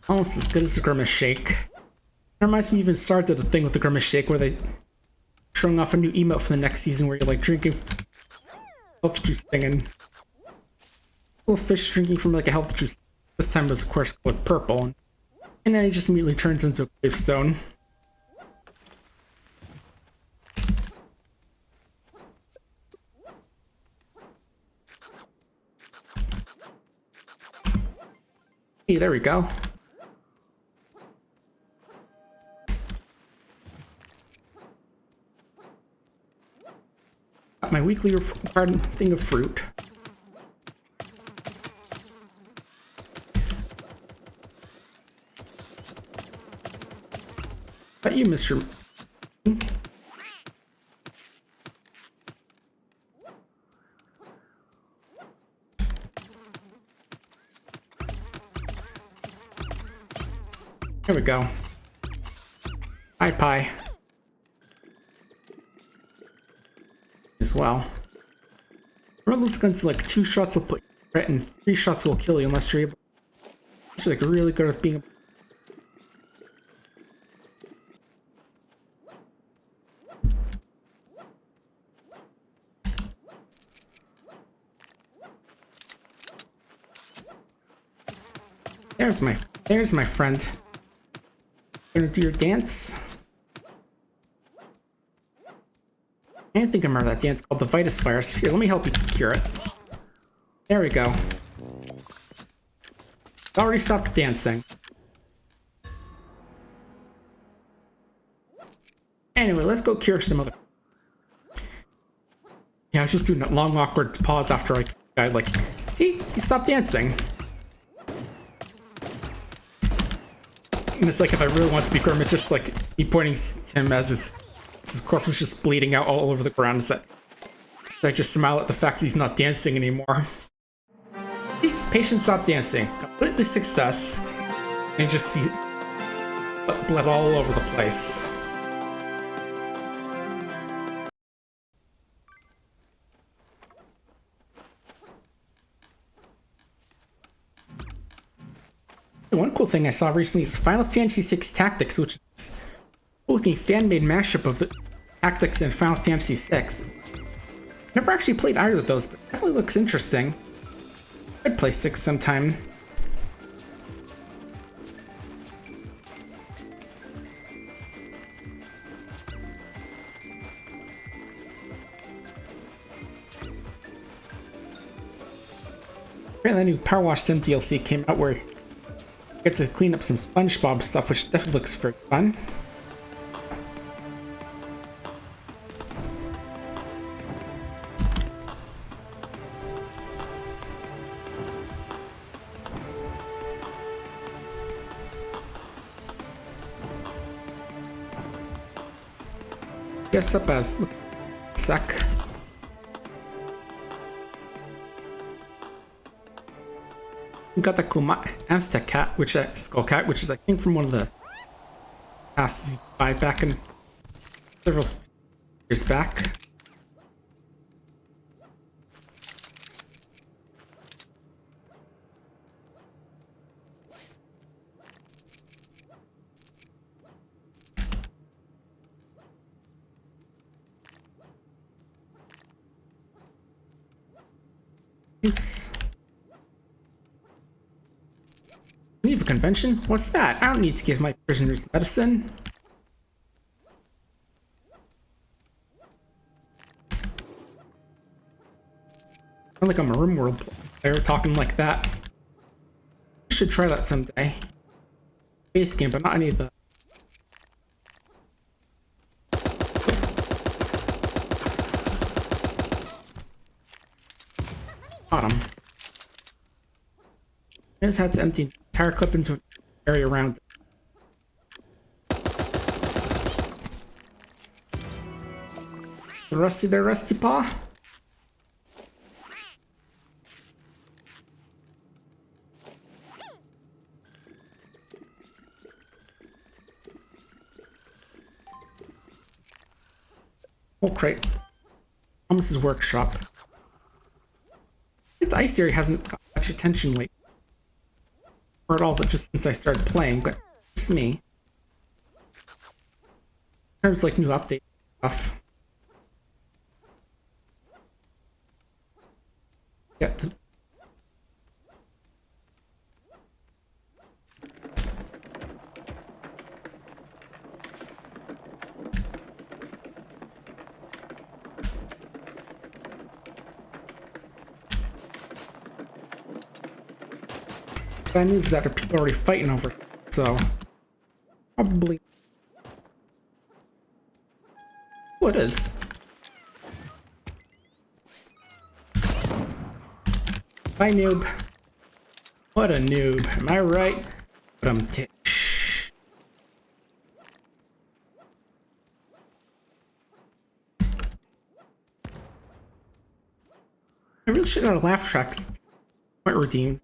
Almost as good as the Grimace Shake. It reminds me even started the thing with the Grimace Shake where they showing off a new emote for the next season where you're like drinking health juice thing, and little fish drinking from like a health juice. This time it was of course colored purple, and then he just immediately turns into a gravestone. Hey, there we go. Got my weekly required thing of fruit. About you, Mr. Here we go. Hi, Pie. As well. Remember those guns, like 2 shots will put you right and 3 shots will kill you unless you're able. It's like really good with being. There's my friend. Gonna do your dance. I think I remember that dance called the Vitus Virus. Here, let me help you cure it. There we go. Already stopped dancing. Anyway, let's go cure some other. Yeah, I was just doing that long awkward pause after I died. Like, see, he stopped dancing. And it's like if I really want to be grim, it's just like me pointing to him as his corpse is just bleeding out all over the ground. Is that I just smile at the fact that he's not dancing anymore. Patient stopped dancing. Completely success. And just see blood all over the place. One cool thing I saw recently is Final Fantasy VI Tactics, which is a looking fan-made mashup of the Tactics and Final Fantasy VI. Never actually played either of those, but definitely looks interesting. I'd play 6 sometime. Apparently, the new Power Wash Sim DLC came out where get to clean up some SpongeBob stuff, which definitely looks very fun. Guess up as suck. We got the Aztec cat, skull cat, which is I think from one of the passes you buy back in several years back. Yes. Leave a convention? What's that? I don't need to give my prisoners medicine. I feel like I'm a RimWorld player talking like that. I should try that someday. Base game, but not any of the. Bottom. I just had to empty the entire clip into an area around it. Rusty there, Rusty Paw? Oh, crate. Thomas's workshop. The ice area hasn't got much attention lately. Or at all, just since I started playing, but it's me. In terms of like new update stuff. Get the bad news is that there are people already fighting over it, so probably. Oh, it is. Bye, noob. What a noob. Am I right? But I'm tish. I really should have a laugh track. Quite redeemed.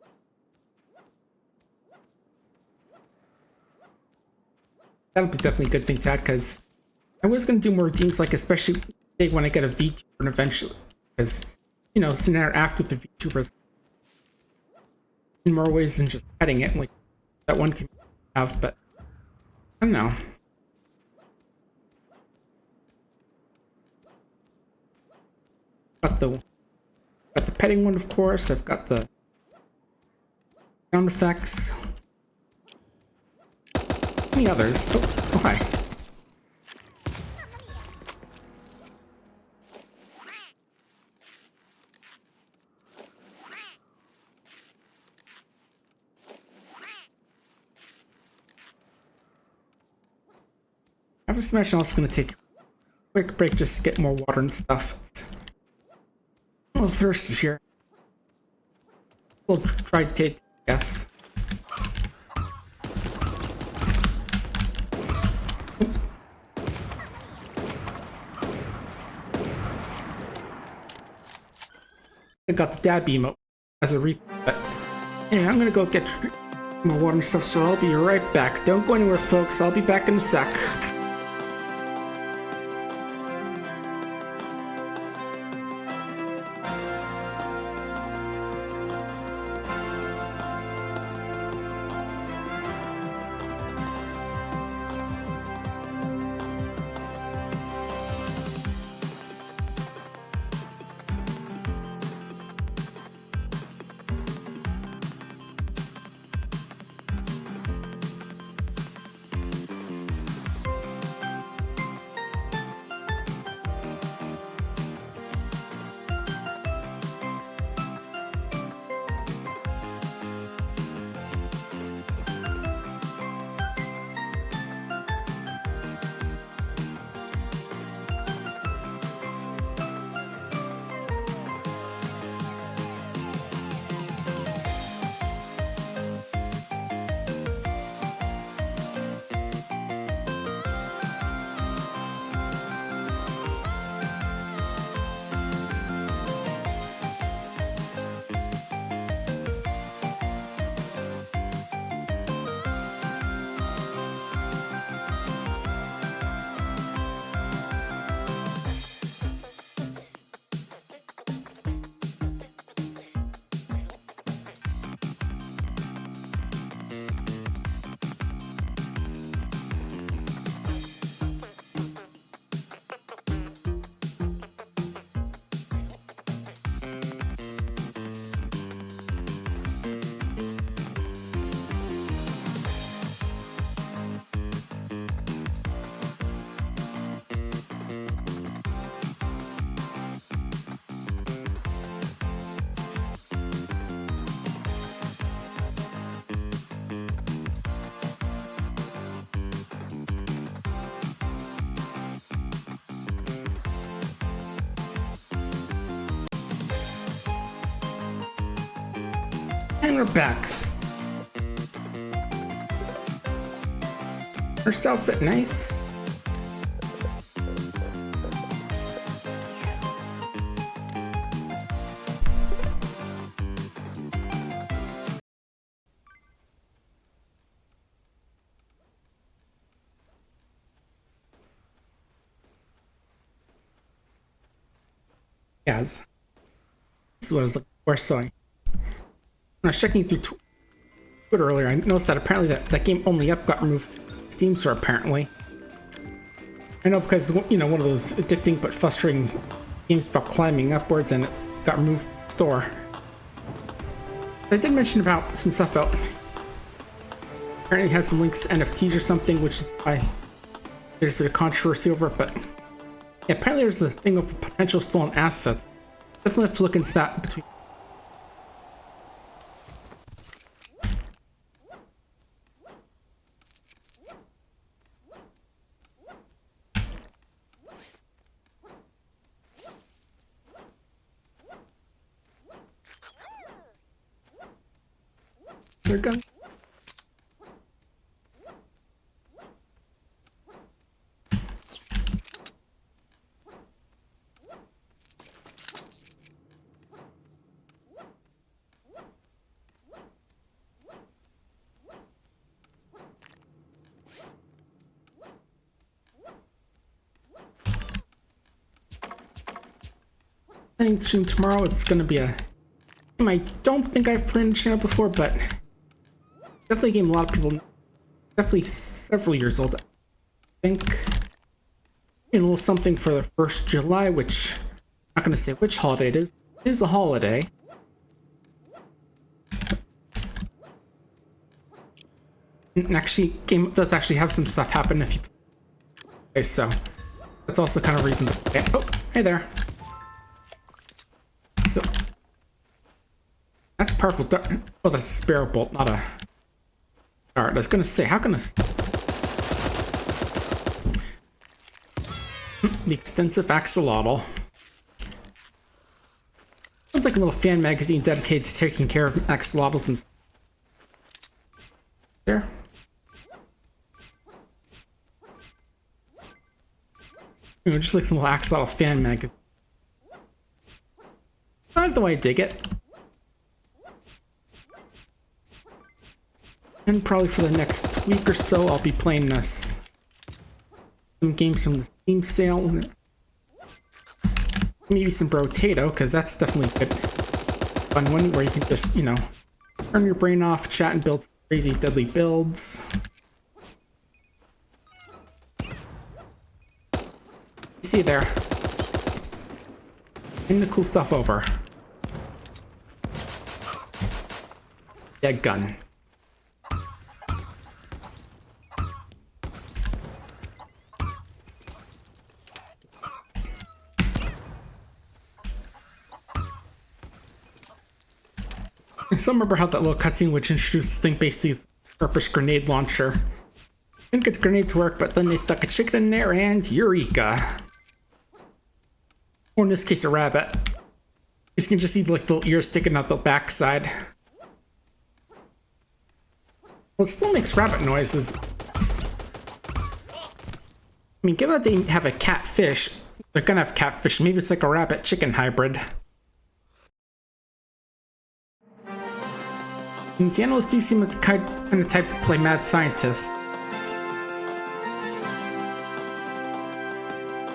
That'll be definitely a good thing to add, because I was going to do more redeems, like especially when I get a VTuber and eventually, because, you know, to interact with the VTubers in more ways than just petting it, like that one can have, but I don't know. Got the petting one, of course. I've got the sound effects. Any others? Oh, hi. After Smash, I'm also going to take a quick break just to get more water and stuff. It's a little thirsty here. A little dried tape, yes. I got the dab emote as a replay, but yeah, I'm gonna go get more water and stuff, so I'll be right back. Don't go anywhere, folks. I'll be back in a sec. And we're back. First outfit, nice. Yes. This is what I was looking for, so when I was checking through Twitter earlier, I noticed that apparently that game Only Up got removed from the Steam store, apparently. I know because, you know, one of those addicting but frustrating games about climbing upwards, and it got removed from the store. But I did mention about some stuff out. Apparently it has some links to NFTs or something, which is why there's a controversy over it, but yeah, apparently there's a thing of potential stolen assets. Definitely have to look into that between. They're gone. Planning to stream tomorrow. It's gonna be a game I don't think I've played in the channel before, but definitely a game a lot of people know. Definitely several years old. I think a little something for the 1st July, which I'm not gonna say which holiday it is. It is a holiday. And actually, game does actually have some stuff happen if you play, so that's also kind of reason to play. Oh, hey there. Oh. That's powerful dart. Oh, that's a sparrow bolt, not a dart. I was gonna say, how can the extensive axolotl. Sounds like a little fan magazine dedicated to taking care of axolotls and there. You know, just like some little axolotl fan magazine. By the way, I dig it. And probably for the next week or so, I'll be playing this. Some games from the Steam sale. Maybe some Brotato, because that's definitely good. Fun one where you can just, you know, turn your brain off, chat, and build crazy, deadly builds. See you there. And the cool stuff over. Dead gun. I still remember how that little cutscene which introduced this thing basically is a purpose grenade launcher. Didn't get the grenade to work, but then they stuck a chicken in there and eureka. Or in this case, a rabbit. You can just see like the little ears sticking out the backside. Well, it still makes rabbit noises. I mean, given that they have a catfish, they're gonna have catfish. Maybe it's like a rabbit chicken hybrid. And the analysts do seem like the kind of type to play mad scientist.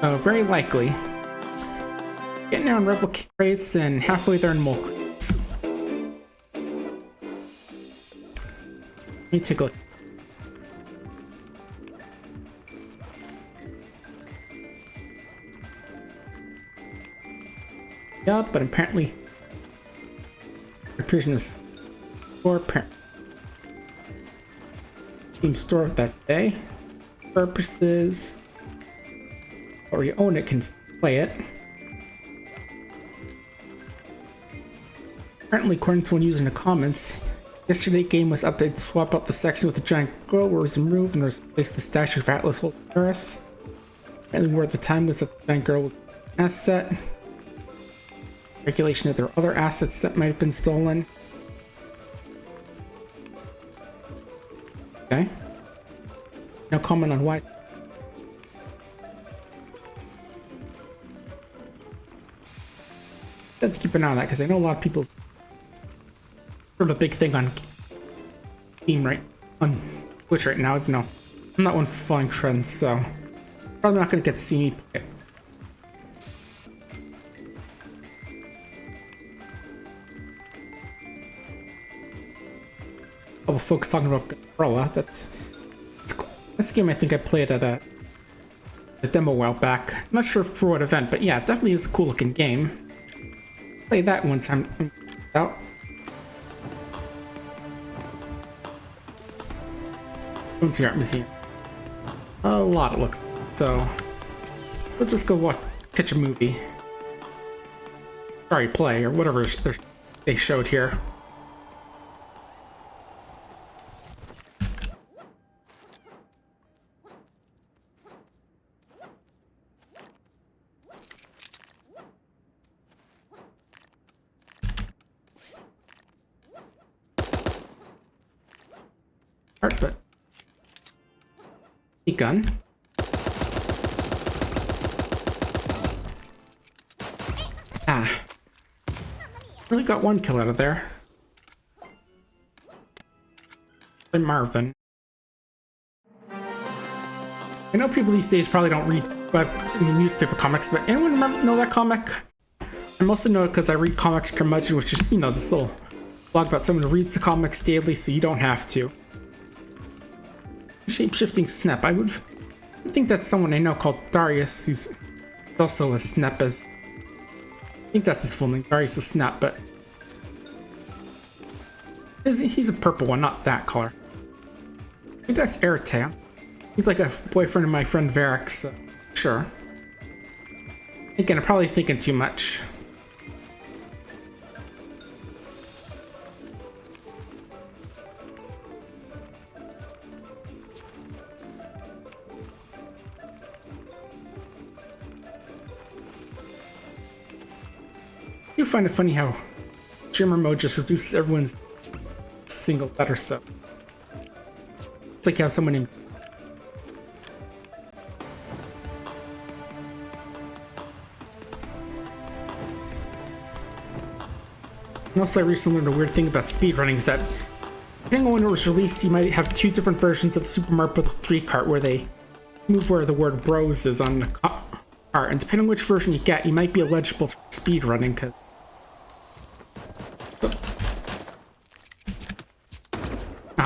So, very likely. Getting there on replicate crates and halfway there in mole crates. Let me take a look. Yeah, but apparently it appears in this store Steam store that day. Purposes. Or you own it, can play it. Apparently, according to one user in the comments, yesterday game was updated to swap out the section with the giant girl where it was removed and replaced the statue of Atlas holding Earth. Apparently, word at the time was that the giant girl was an asset. Speculation that there are other assets that might have been stolen. Okay. No comment on why. Let's keep an eye on that because I know a lot of people. Sort of a big thing on Steam on Twitch right now, even though I'm not one for following trends, so probably not gonna get to see me play it. A couple folks talking about Umbrella. That's a game I think I played at a demo a while back. I'm not sure for what event, but yeah, it definitely is a cool looking game. Play that once I'm out. Going to the art museum. A lot it looks. So we'll just go catch a movie. Sorry, play or whatever they showed here. Art, but a gun. Ah, really got one kill out of there. By Marvin. I know people these days probably don't read newspaper comics, but anyone know that comic? I mostly know it because I read Comics Curmudgeon, which is, you know, this little blog about someone who reads the comics daily, so you don't have to. Shape-shifting Snap. I think that's someone I know called Darius, who's also a Snap as. I think that's his full name, Darius the Snap, but he's a purple one, not that color. Maybe that's Airtail. He's like a boyfriend of my friend Varric, so sure. Again, I'm probably thinking too much. You find it funny how Jammer mode just reduces everyone's single letter stuff. It's like how someone named. And also, I recently learned a weird thing about speedrunning is that depending on when it was released, you might have two different versions of the Super Mario Bros. 3 cart where they move where the word bros is on the cart. And depending on which version you get, you might be eligible for speedrunning. Cause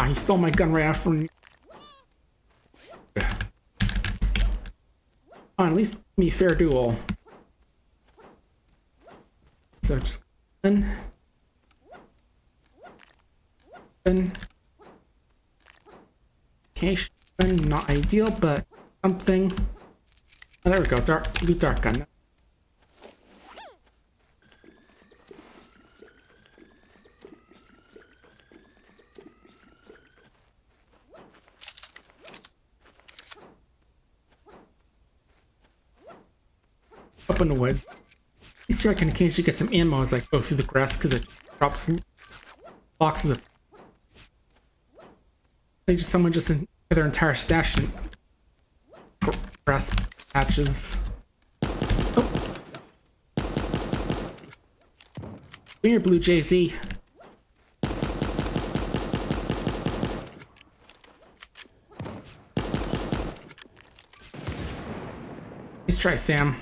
he stole my gun right out from me. At least give me a fair duel. So just then. Okay, not ideal, but something. Oh, there we go. Blue dark gun. Up in the wood. Easter egg can occasionally get some ammo as I go through the grass because it drops boxes of. Someone just in their entire stash in grass patches. Oh. Come here, Blue Jay-Z. Let's try Sam.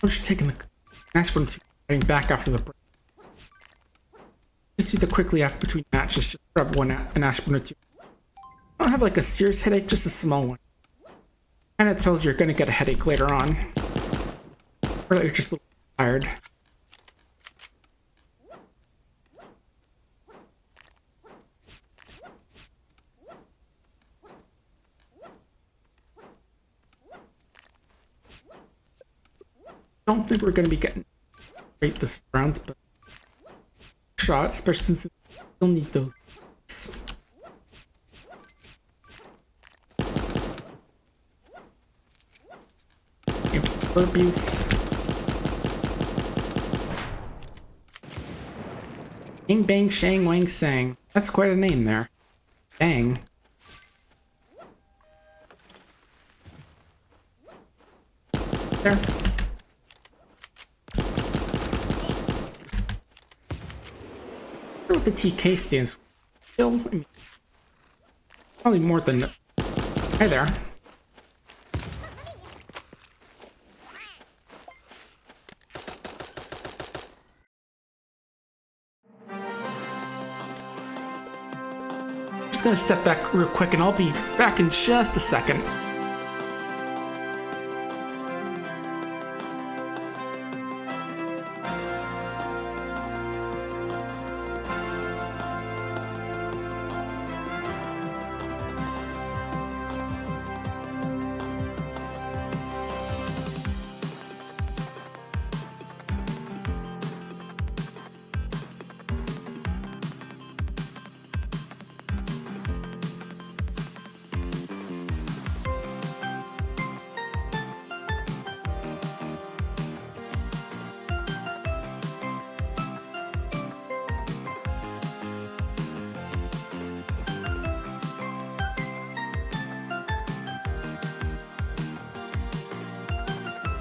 I'm just taking the aspirin to getting back after the break. Just do the quickly after between matches. Just grab an aspirin or two. I don't have like a serious headache, just a small one. Kind of tells you you're gonna get a headache later on, or that you're just a little tired. I don't think we're going to be getting great this round, but shot, especially since we still need those. Abuse. Bing bang shang wang sang. That's quite a name there. Bang. There. What the TK stands for. Still, I mean, probably more than. Hi there. Just gonna step back real quick and I'll be back in just a second.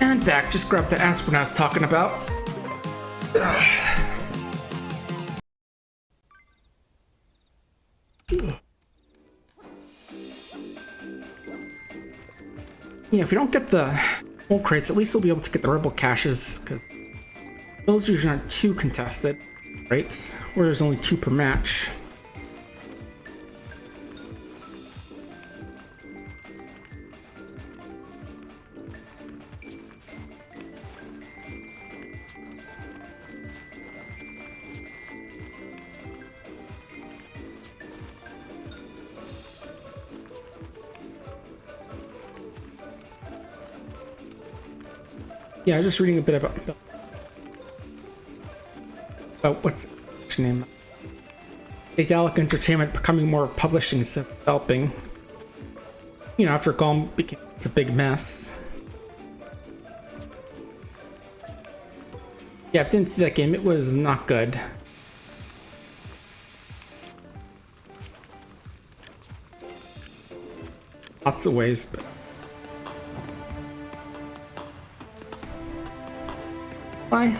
And back, just grab the aspirin I was talking about. Yeah, if you don't get the gold crates, at least we'll be able to get the rebel caches, because those usually aren't too contested, right? Where there's only 2 per match. Yeah, I was just reading a bit about what's her name? Daedalic Entertainment becoming more publishing instead of developing. You know, after Golem became it's a big mess. Yeah, I didn't see that game. It was not good. Lots of ways, but why?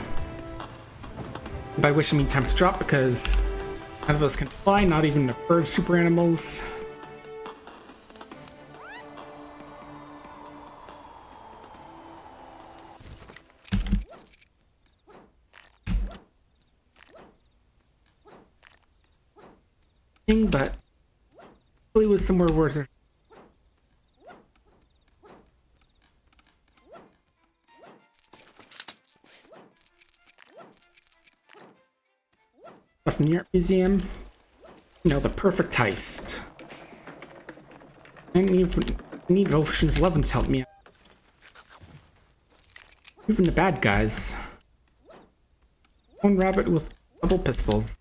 By which I mean time to drop, because none of us can fly, not even the bird super animals. But it was somewhere where there from the art museum, you know, the perfect heist. I need Ocean's 11 to help me out. Even the bad guys. One rabbit with double pistols.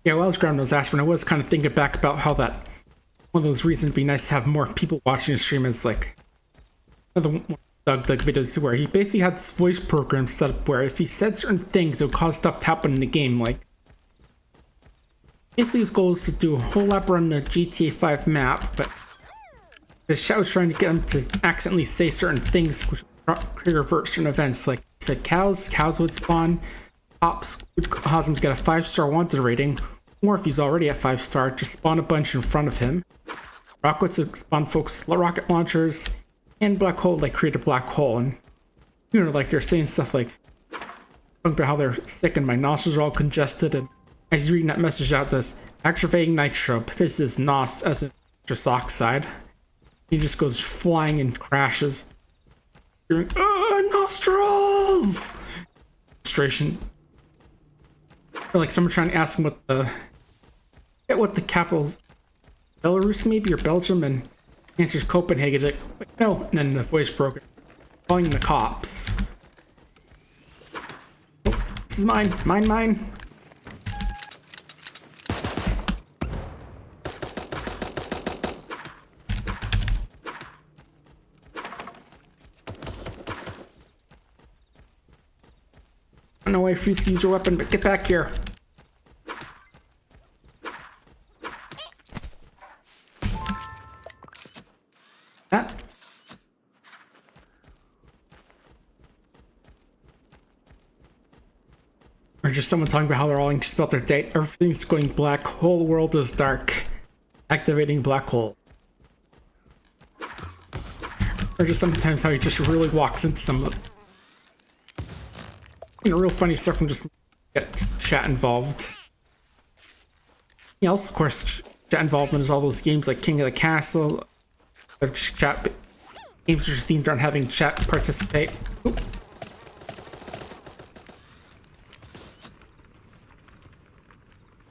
Yeah, while I was grabbing those aspirin, I was kind of thinking back about how that one of those reasons it'd be nice to have more people watching the stream is like another one of Doug videos where he basically had this voice program set up where if he said certain things, it would cause stuff to happen in the game. Like basically his goal is to do a whole lap around the GTA 5 map, but the chat was trying to get him to accidentally say certain things which would trigger certain events. Like he said cows would spawn. Cops would cause him to get a 5-star wanted rating, or if he's already at 5-star, just spawn a bunch in front of him. Rockets would spawn folks rocket launchers, and black hole like create a black hole. And you know, like they're saying stuff like about how they're sick and my nostrils are all congested. And as he's reading that message out, this activating nitro. This is NOS as in nitrous oxide. He just goes flying and crashes. Hearing, nostrils! Frustration. Or like someone trying to ask him what the capital's Belarus maybe or Belgium, and he answers Copenhagen. Like wait, no, and then the voice broke. Calling the cops. Oh, this is mine. I don't know why free to use your weapon, but get back here. That. Or just someone talking about how they're all anxious about their date. Everything's going black. Whole world is dark. Activating black hole. Or just sometimes how he just really walks into some real funny stuff and just get chat involved. Yeah, also, of course, chat involvement is all those games like King of the Castle. Other chat games are just themed around having chat participate. Oop.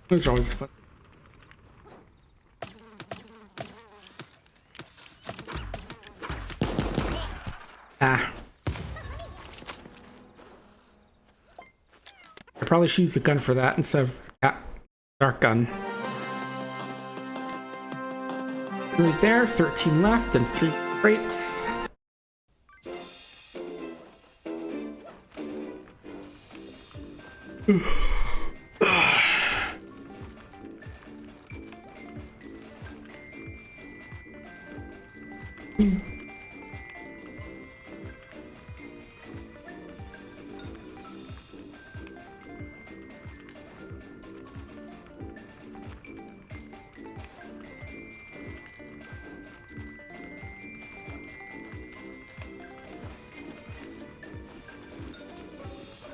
Those are always fun. Ah. I probably should use the gun for that instead of that dark gun. Right there, 13 left and 3 crates.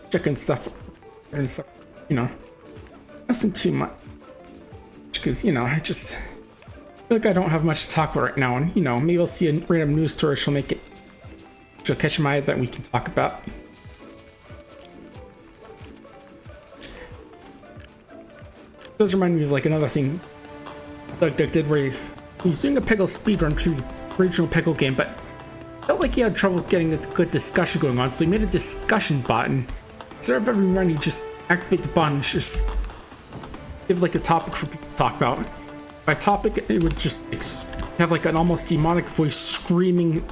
Checking stuff and stuff, you know, nothing too much because, you know, I just feel like I don't have much to talk about right now, and, you know, maybe I'll see a random news story she'll catch my eye that we can talk about. does remind me of like another thing Doug did where he was doing a pickle speedrun through the original pickle game, but felt like he had trouble getting a good discussion going on, so he made a discussion button. Instead of every run, he just activate the button and just give like a topic for people to talk about. By topic, it would just have like an almost demonic voice screaming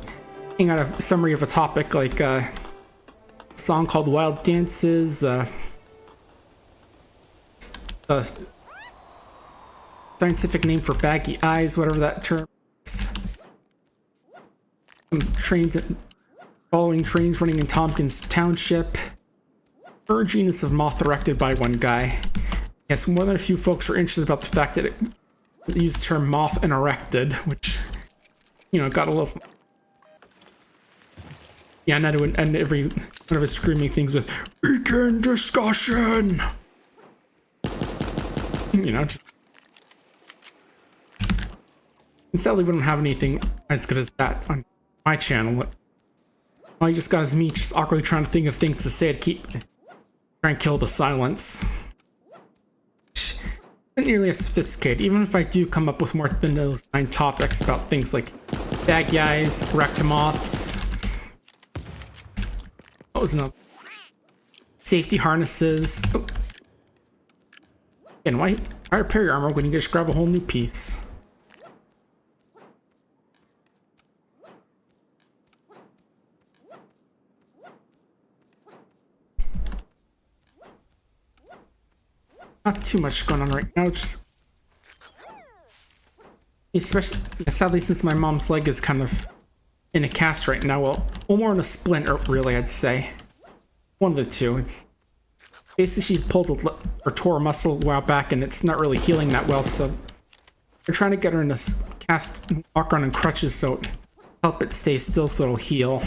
out a summary of a topic, like a song called Wild Dances, scientific name for baggy eyes, whatever that term is. Trains, following trains running in Tompkins Township. Or a genus of moth erected by one guy. Yes, more than a few folks were interested about the fact that it used the term moth and erected, which, you know, got a little. Yeah, and I would end every one of his screaming things with "Begin discussion." You know. And sadly, we don't have anything as good as that on my channel. All you just got is me just awkwardly trying to think of things to say to keep trying to kill the silence. Not nearly as sophisticated, even if I do come up with more than those 9 topics about things like baggy eyes, rectomoths. What was another? Safety harnesses. Oh. And why repair your armor when you just grab a whole new piece? Not too much going on right now, just especially sadly since my mom's leg is kind of in a cast right now. Well, more in a splint, really, I'd say. One of the two. It's basically she pulled or tore a muscle a while back, and it's not really healing that well. So they're trying to get her in a cast, walk around in crutches, so help it stay still, so it'll heal.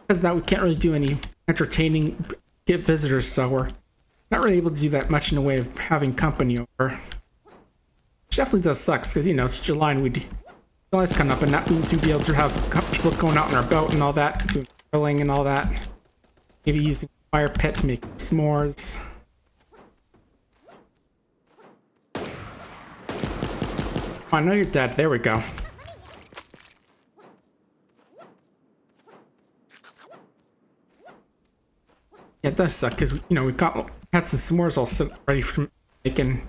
Because of that, we can't really do any entertaining, get visitors, so we're not really able to do that much in the way of having company over. Which definitely does suck, because, you know, it's July and July's coming up, and that means we'd be able to have people going out on our boat and all that, doing grilling and all that. Maybe using a fire pit to make s'mores. Oh, I know you're dead. There we go. Yeah, it does suck because, you know, we had some s'mores all set ready for making.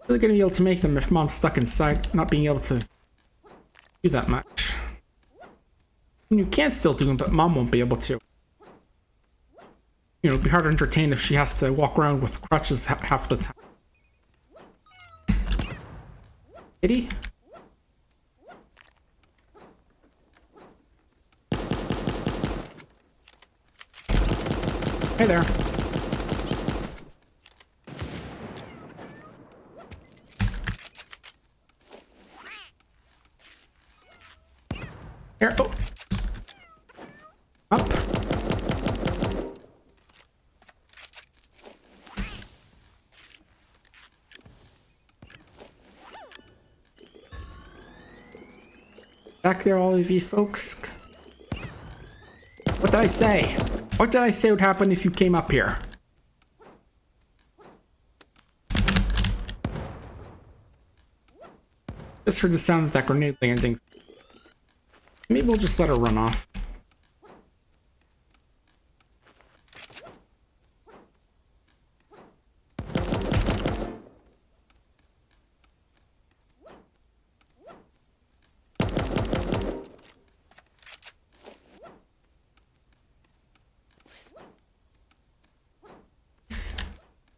Really gonna be able to make them if Mom's stuck inside, not being able to do that much. And you can still do them, but Mom won't be able to. You know, it'd be hard to entertain if she has to walk around with crutches half the time. Kitty? Hey there. Here, oh. Up. Back there, all of you folks. What did I say? What did I say would happen if you came up here? Just heard the sound of that grenade landing. Maybe we'll just let her run off.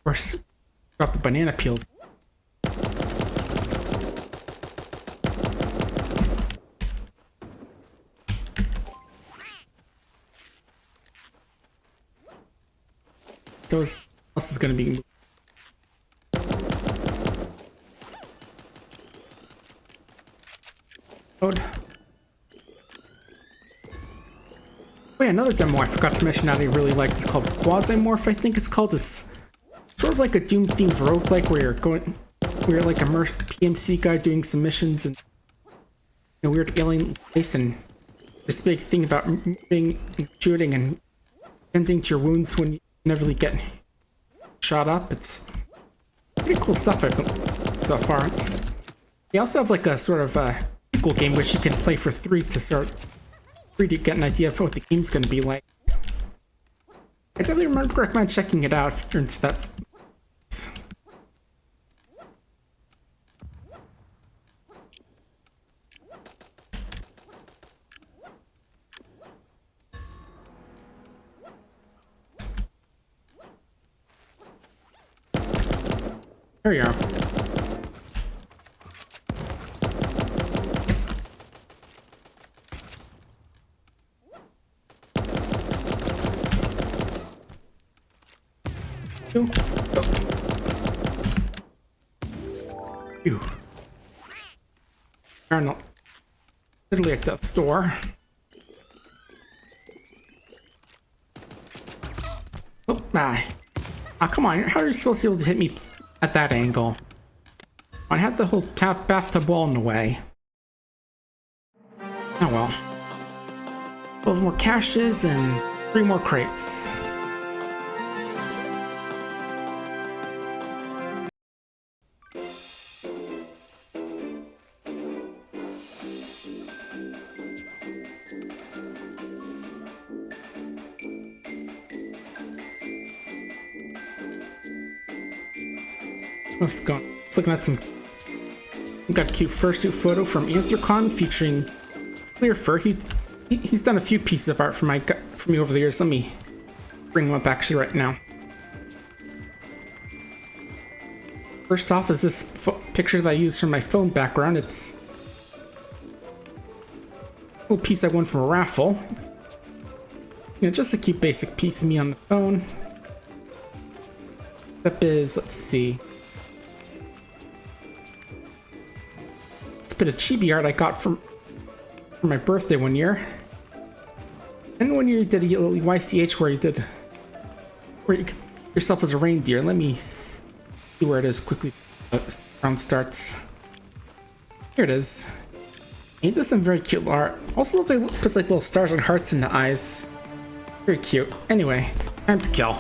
Or drop the banana peels. Those else is gonna be. Code. Oh yeah, another demo I forgot to mention that I really liked is called Quasimorph, I think it's called. It's sort of like a Doom themed roguelike where you're like a PMC guy doing some missions and in a weird alien place, and this big thing about moving and shooting and tending to your wounds when you never really get shot up. It's pretty cool stuff so far. They also have like a sort of sequel game which you can play for free to get an idea of what the game's going to be like. I definitely recommend checking it out if you're into that. There you are. Ew. Ew. Arnold. Literally at the store. Oh, ah. Come on. How are you supposed to be able to hit me at that angle? I had the whole bathtub wall in the way. Oh well. 12 more caches and 3 more crates. Let's go. Let's looking at some. We got a cute fursuit photo from Anthrocon featuring Clear Fur. He's done a few pieces of art for me over the years. Let me bring him up actually right now. First off is this picture that I used for my phone background. It's a little piece I won from a raffle. It's, just a cute basic piece of me on the phone. Step is, let's see. Bit of chibi art I got for my birthday one year. And one year you did a little YCH where you could yourself as a reindeer. Let me see where it is quickly. Round starts. Here it is. He does some very cute art. Also, they puts like little stars and hearts in the eyes. Very cute. Anyway, time to kill.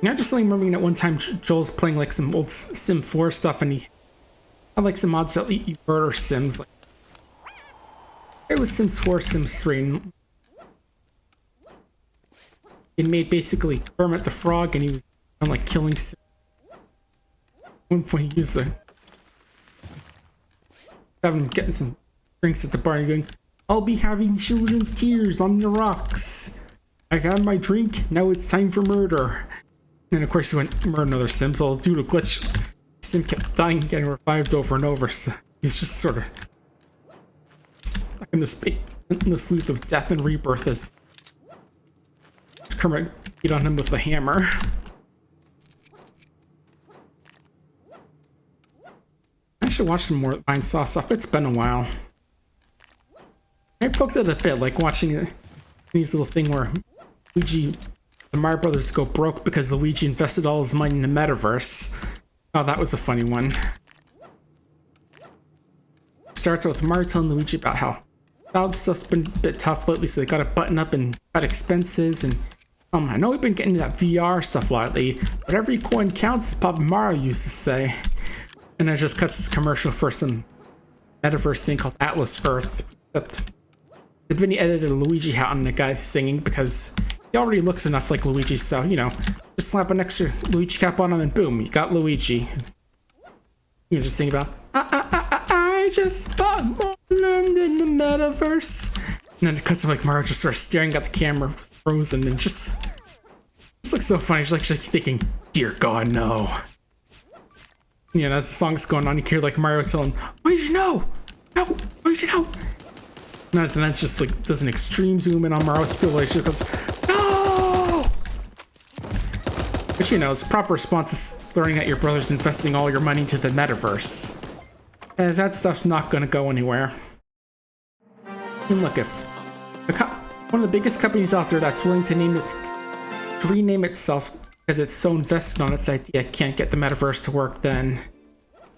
Now, just like remembering at one time Joel's playing like some old Sim 4 stuff, and he had like some mods that let you murder Sims. Like it was Sims 4, Sims 3. And it made basically Kermit the Frog, and he was like killing Sims. At one point, he used having getting some drinks at the bar, and going, "I'll be having children's tears on the rocks. I've had my drink. Now it's time for murder." And of course he went murder another Sim, so due to a glitch, Sim kept dying and getting revived over and over, so he's just sort of stuck in this loop of death and rebirth as Kermit beat on him with a hammer. I should watch some more Vine Saw stuff. It's been a while. I poked it a bit, like watching these little thing where the Mario Brothers go broke because Luigi invested all his money in the metaverse. Oh, that was a funny one. Starts with Mario telling Luigi about how job stuff's been a bit tough lately, so they gotta button up and cut expenses. And I know we've been getting that VR stuff lately, but every coin counts, Papa Mario used to say. And it just cuts this commercial for some metaverse thing called Atlas Earth. Except Vinny edited a Luigi hat on the guy singing because he already looks enough like Luigi, so, just slap an extra Luigi cap on him and boom, you got Luigi. You're just thinking about, I just bought more land in the metaverse. And then it cuts to like Mario just sort of staring at the camera frozen and just looks so funny. She's like thinking, dear God, no. As the song's going on, you hear like Mario telling, Luigi, no! No! Luigi, no! And then it's just like, does an extreme zoom in on Mario's spiel, like she goes, no! But the proper response is learning that your brother's investing all your money into the metaverse. As that stuff's not gonna go anywhere. I mean, look, if one of the biggest companies out there that's willing to rename itself because it's so invested on its idea can't get the metaverse to work, then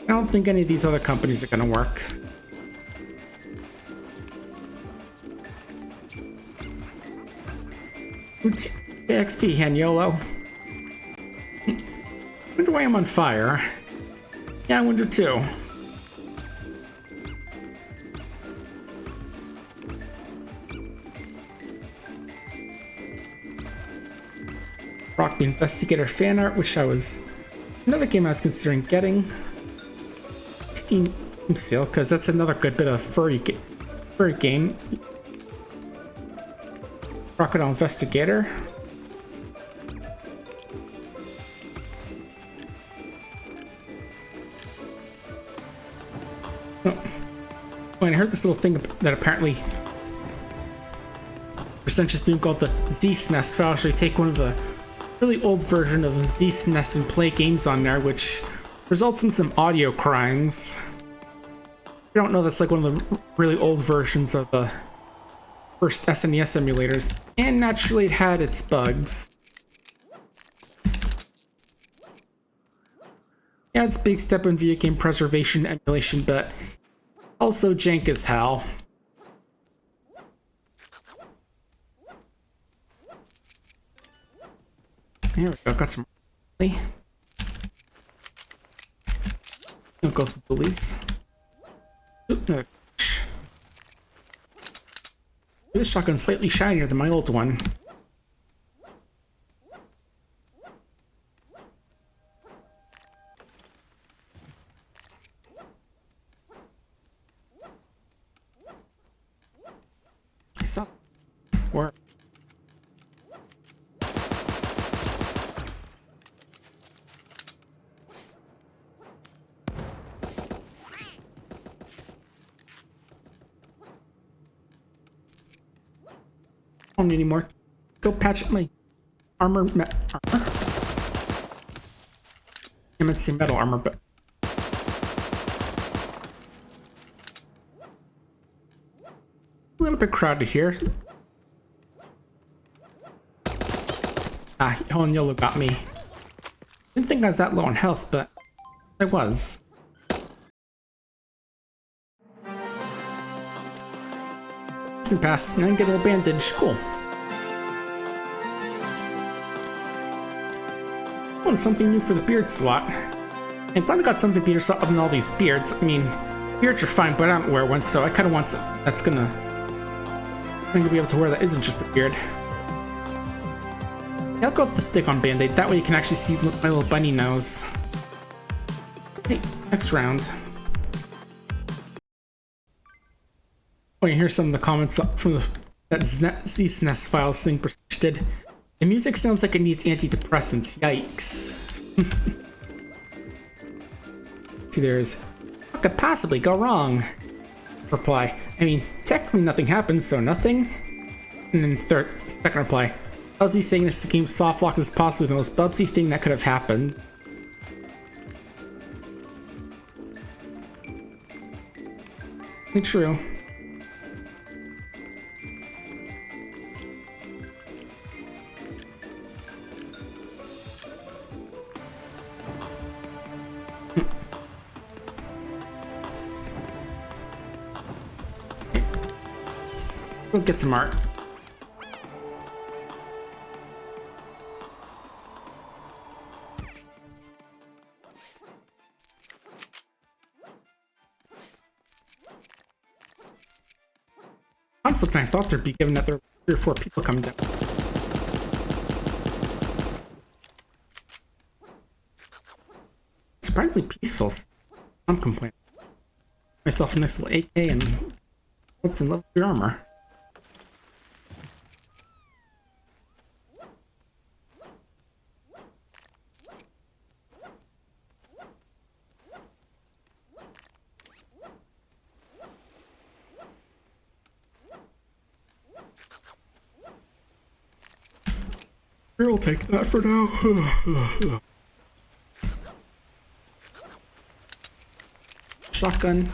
I don't think any of these other companies are gonna work. XP, Han YOLO. Wonder why I'm on fire. Yeah, I wonder too. Rock the Investigator fan art, which another game I was considering getting. Steam sale, because that's another good bit of furry game. Crocodile Investigator. Oh, and I heard this little thing that apparently Percentage is doing called the Z-SNES file. Actually take one of the really old version of Z-SNES and play games on there, which results in some audio crimes. If you don't know, that's like one of the really old versions of the first SNES emulators, and naturally it had its bugs. Yeah, it's a big step in video game preservation emulation, but also jank as hell. Here we go, got some. I'll go for the bullies. Oop, no. This shotgun's slightly shinier than my old one. I saw where. I don't need any more. Go patch up my armor. Armor? I meant to say metal armor, but. A little bit crowded here. Ah, Han YOLO got me. Didn't think I was that low on health, but I was. Season pass, and then get a little bandage. Cool. Oh, something new for the beard slot. I'm glad I got something beard slot other than all these beards. I mean, beards are fine, but I don't wear one, so I kind of want some that's gonna. I'm gonna be able to wear that isn't just a beard. I'll go with the stick-on band-aid. That way you can actually see my little bunny nose. Hey, next round. Oh, you hear some of the comments from that Z-SNES files thing did. The music sounds like it needs antidepressants. Yikes. See, there's what could possibly go wrong? Reply. I mean, technically nothing happens, so nothing. And then second reply. Bubsy saying this game soft lock is possibly the most Bubsy thing that could have happened. True. We'll get some art. Conflict, and I thought there'd be, given that there were 3 or 4 people coming down. Surprisingly peaceful. I'm complaining. Myself a nice little AK and what's in love with your armor. I'll take that for now. Shotgun.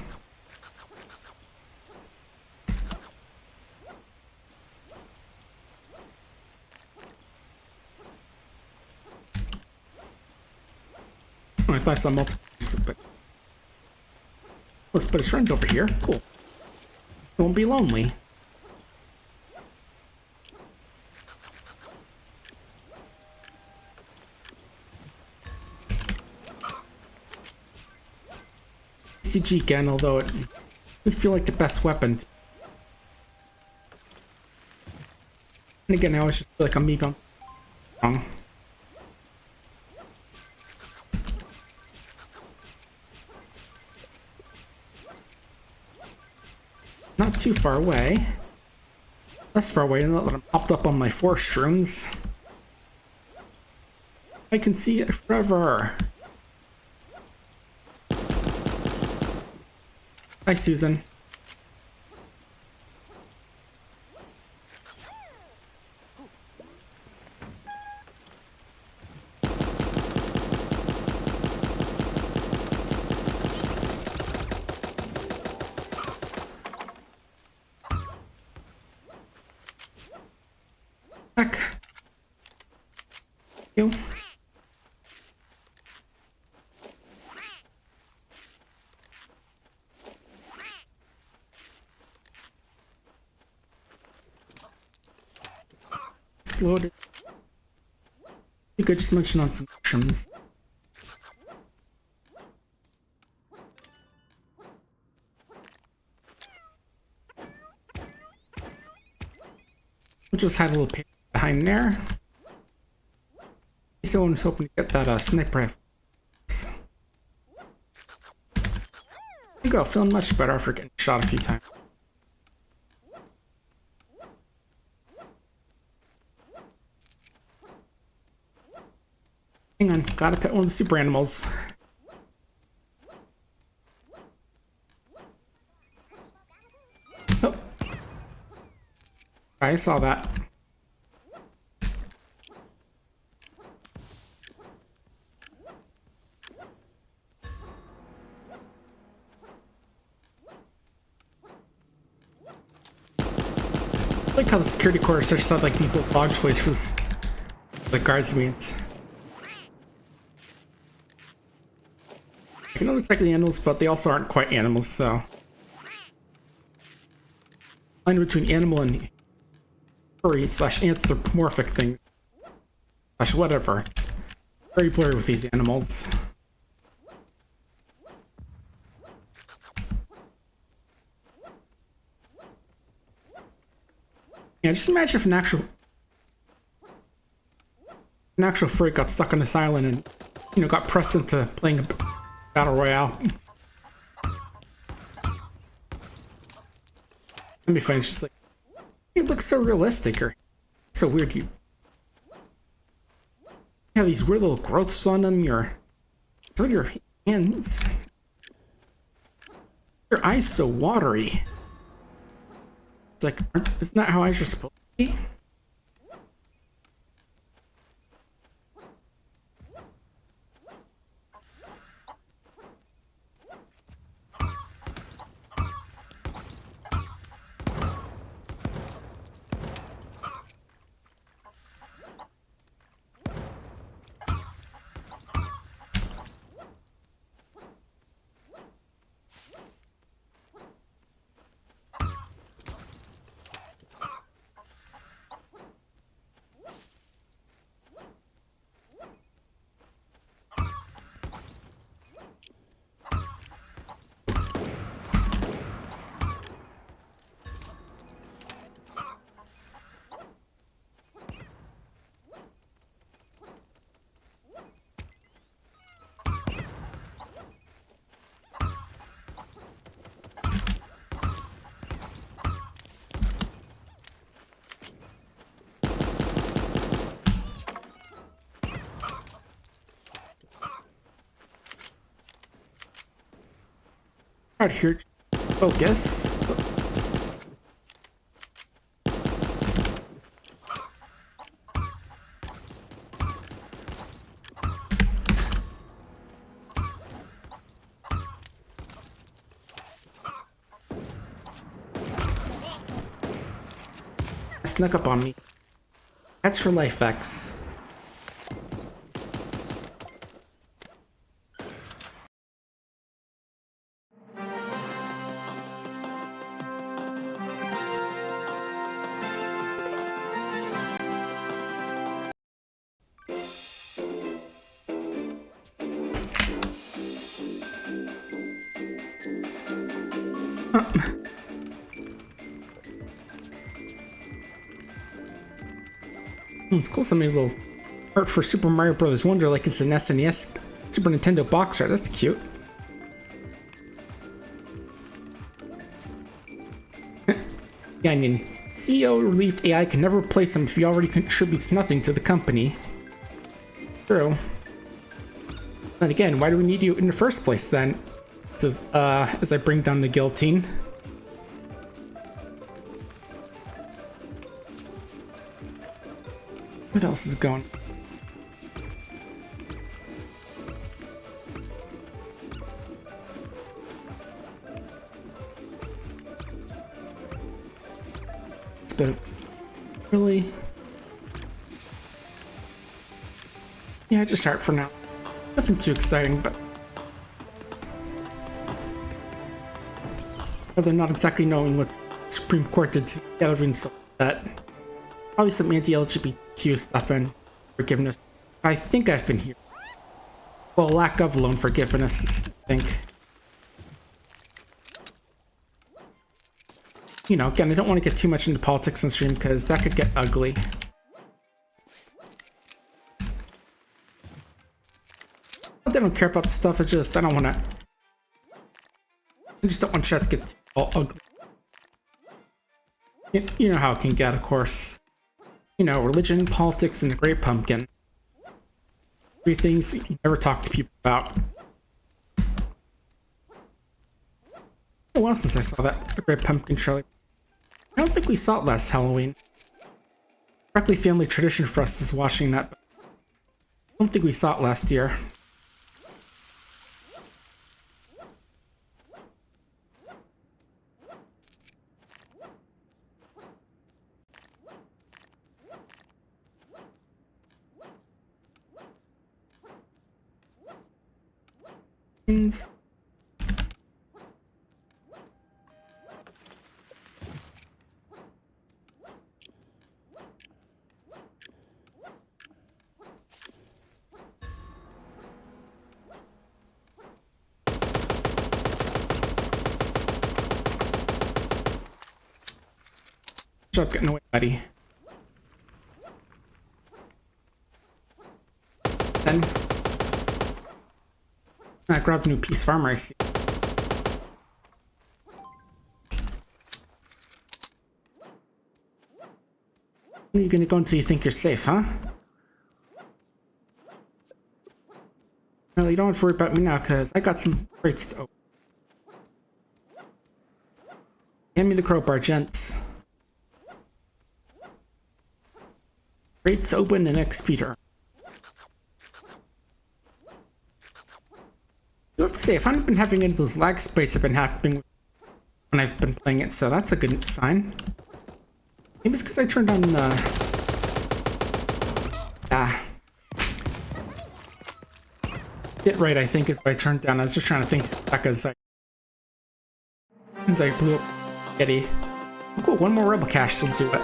Oh, I thought I saw multiple, but let's put his friends over here. Cool. He won't be lonely. CG again, although it does feel like the best weapon. And again, I always just feel like I'm maybe wrong. Not too far away. Less far away, and that I'm popped up on my force shrooms. I can see it forever. Hi, Susan. Back. You. Loaded. You could just mention on some mushrooms. We just had a little pit behind there. Someone was hoping to get that sniper rifle. There you go, feeling much better after getting shot a few times. Hang on, gotta pet one of the super animals. Oh. I saw that. I like how the security quarters just have like these little dog toys for the guards meet. I know they're technically animals, but they also aren't quite animals, so. Line between animal and furry / anthropomorphic things. / whatever. It's very blurry with these animals. Yeah, just imagine if an actual furry got stuck on this island and, you know, got pressed into playing a battle royale. That'd be fun. It's just like, it looks so realistic or so weird. You have these weird little growths on them. Your hands. Your eyes so watery. It's like, isn't that how eyes are supposed to be? Out here, focus. Snuck up on me. That's for life, X. It's cool. Somebody little art for Super Mario Brothers Wonder, like it's an SNES Super Nintendo box art. That's cute. Yeah, I mean, CEO relieved AI can never replace him if he already contributes nothing to the company. True. And again, why do we need you in the first place then? It says, as I bring down the guillotine. What else is going on? But really, yeah, just art for now. Nothing too exciting, but other than not exactly knowing what the Supreme Court did to everything, so that probably some anti-LGBTQ stuff and forgiveness. I think I've been here. Well, lack of loan forgiveness, I think. You know, again, I don't want to get too much into politics on stream because that could get ugly. I don't care about the stuff, it's just, I don't want to. I just don't want chat to get all ugly. You know how it can get, of course. You know, religion, politics, and the Great Pumpkin. Three things you never talk to people about. A while since I saw that, the Great Pumpkin trailer. I don't think we saw it last Halloween. Directly family tradition for us is watching that, but I don't think we saw it last year. Shut up, getting away, buddy. Then I grabbed the new piece of armor I see. When are you gonna go until you think you're safe, huh? Well, you don't have to worry about me now, because I got some crates to open. Hand me the crowbar, gents. Crates open and X-Peter. You have to say, I haven't been having any of those lag spikes I've been happening when I've been playing it, so that's a good sign. Maybe it's because I turned on Bitrate, I think, is what I turned down. I was just trying to think back as I blew up Yeti. Oh, cool, one more rebel cache will do it.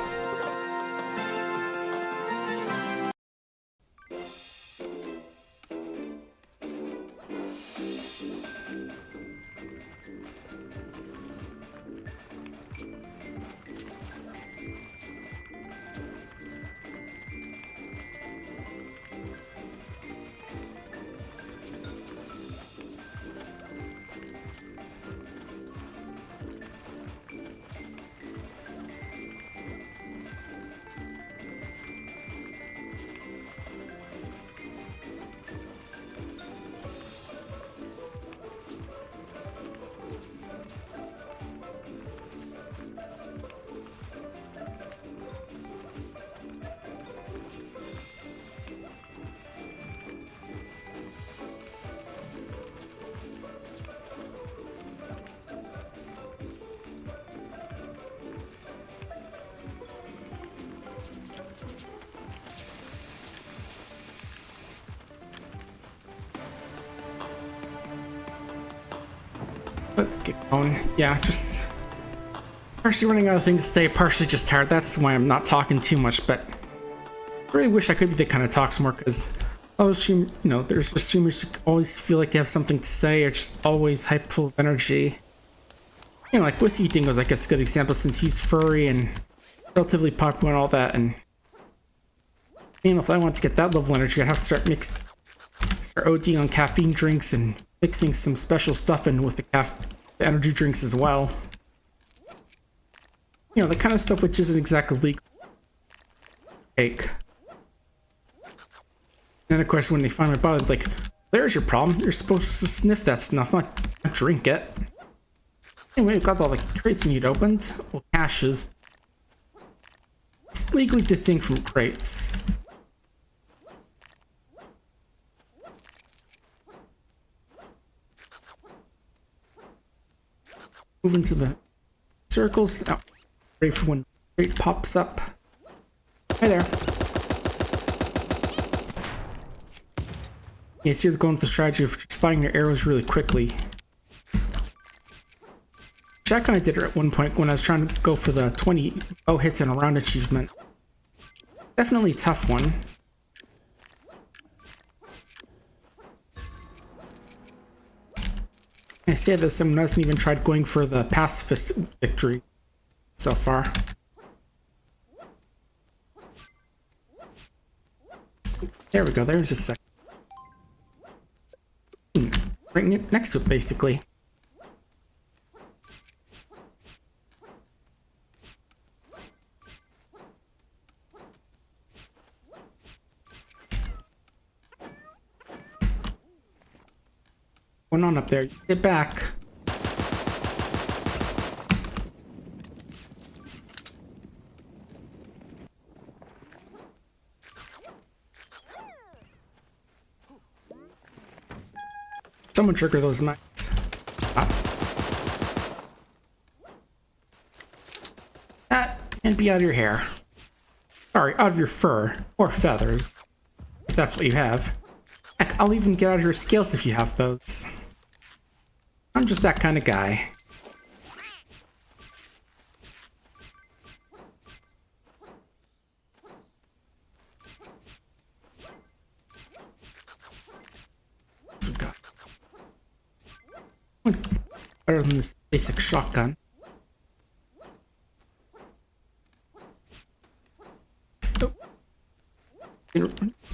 Let's get going. Yeah, just partially running out of things today, partially just tired. That's why I'm not talking too much, but I really wish I could be the kind of talks more, because you know, there's just streamers who always feel like they have something to say, or just always hype full of energy. You know, like Whiskey Dingo's, I guess, a good example since he's furry and relatively popular and all that. And if I want to get that level of energy, I'd have to start ODing on caffeine drinks and mixing some special stuff in with the energy drinks as well. You know, the kind of stuff which isn't exactly legal. Fake. And of course, when they find my body, it's like, there's your problem. You're supposed to sniff that stuff, not drink it. Anyway, we've got all the crates we need opened. Well, caches. It's legally distinct from crates. Move into the circles. Now, ready for when the crate pops up. Hi there. Yeah, so you're going with the strategy of just firing your arrows really quickly. Jack and I did it at one point when I was trying to go for the 20 bow hits in a round achievement. Definitely a tough one. I say this, someone hasn't even tried going for the pacifist victory so far. There we go, there's a second. Right next to it, basically. What's going on up there? Get back. Someone trigger those mics. That and be out of your hair. Sorry, out of your fur or feathers, if that's what you have. Heck, I'll even get out of your scales if you have those. I'm just that kind of guy. What's better than this basic shotgun? Oh.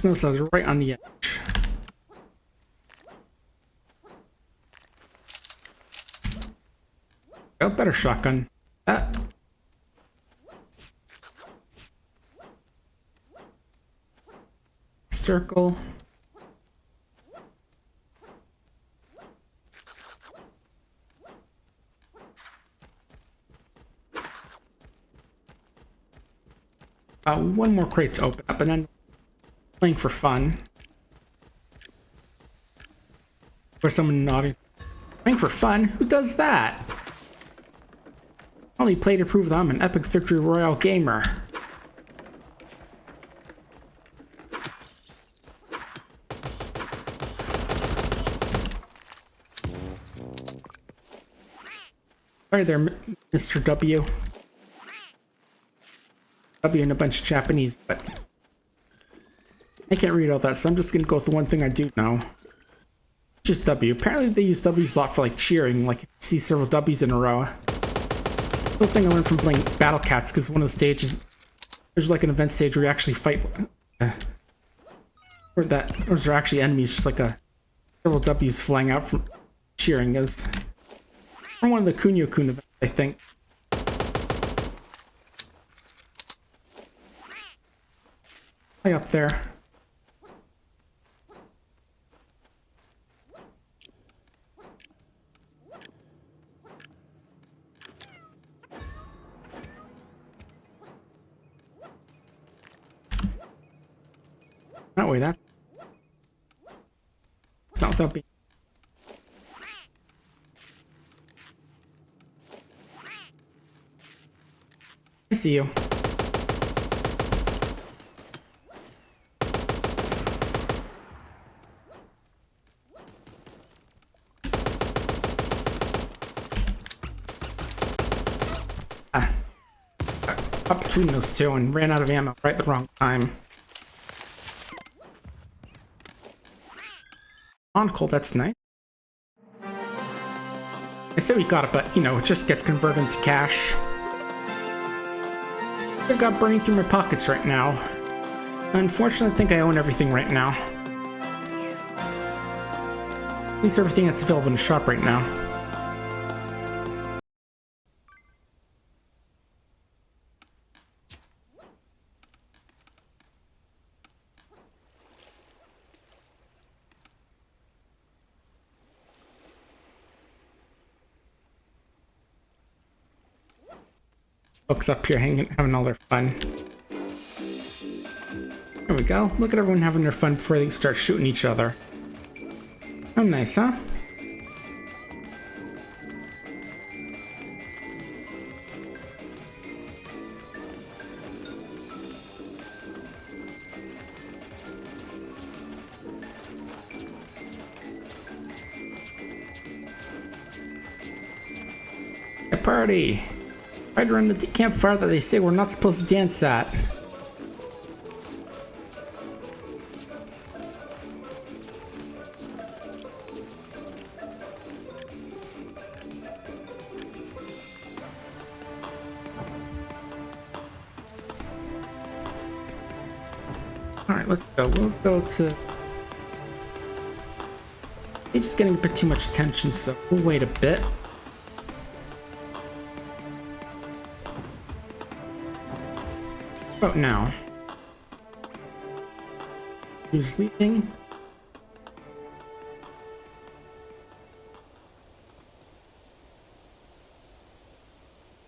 Notice I was right on the edge. Oh, better shotgun. That. Circle. One more crate to open up, and then playing for fun. Or someone nodding. Playing for fun? Who does that? I only play to prove that I'm an epic victory royale gamer. Sorry there, Mr. W. W and a bunch of Japanese, but I can't read all that, so I'm just gonna go with the one thing I do know. Just W. Apparently they use W's a lot for like cheering, like if you see several W's in a row. The thing I learned from playing Battle Cats, because one of the stages, there's like an event stage where you actually fight, or those are actually enemies, just like several W's flying out from cheering. As from one of the Kunio-kun events, I think. Way up there. That way, that's not without being. I see you. Up between those two and ran out of ammo right at the wrong time. Monocle, that's nice. I say we got it, but, you know, it just gets converted into cash. I've got burning through my pockets right now. Unfortunately, I think I own everything right now. At least everything that's available in the shop right now. Folks up here having all their fun. There we go. Look at everyone having their fun before they start shooting each other. Oh, nice, huh? A party! Right around the campfire that they say we're not supposed to dance at. Alright, let's go. We'll go to... It's just getting a bit too much attention, so we'll wait a bit. About now. Who's sleeping?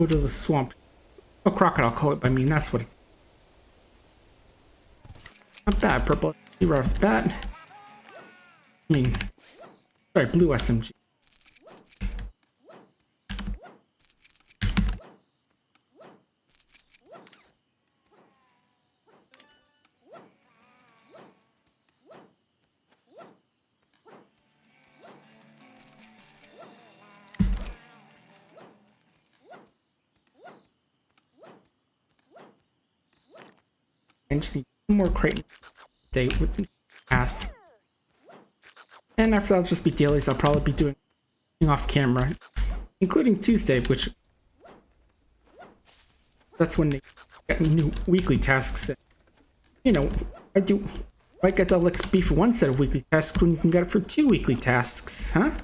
Go to the swamp. Oh, crocodile, call it by me. That's what it's. Not bad, purple. You right off the bat. I mean, sorry, blue SMG. And just need one more crate day with the tasks. And after that'll just be dailies. I'll probably be doing off camera, including Tuesday, which that's when they get new weekly tasks. You know, I get double XP for one set of weekly tasks when you can get it for 2 weekly tasks, huh?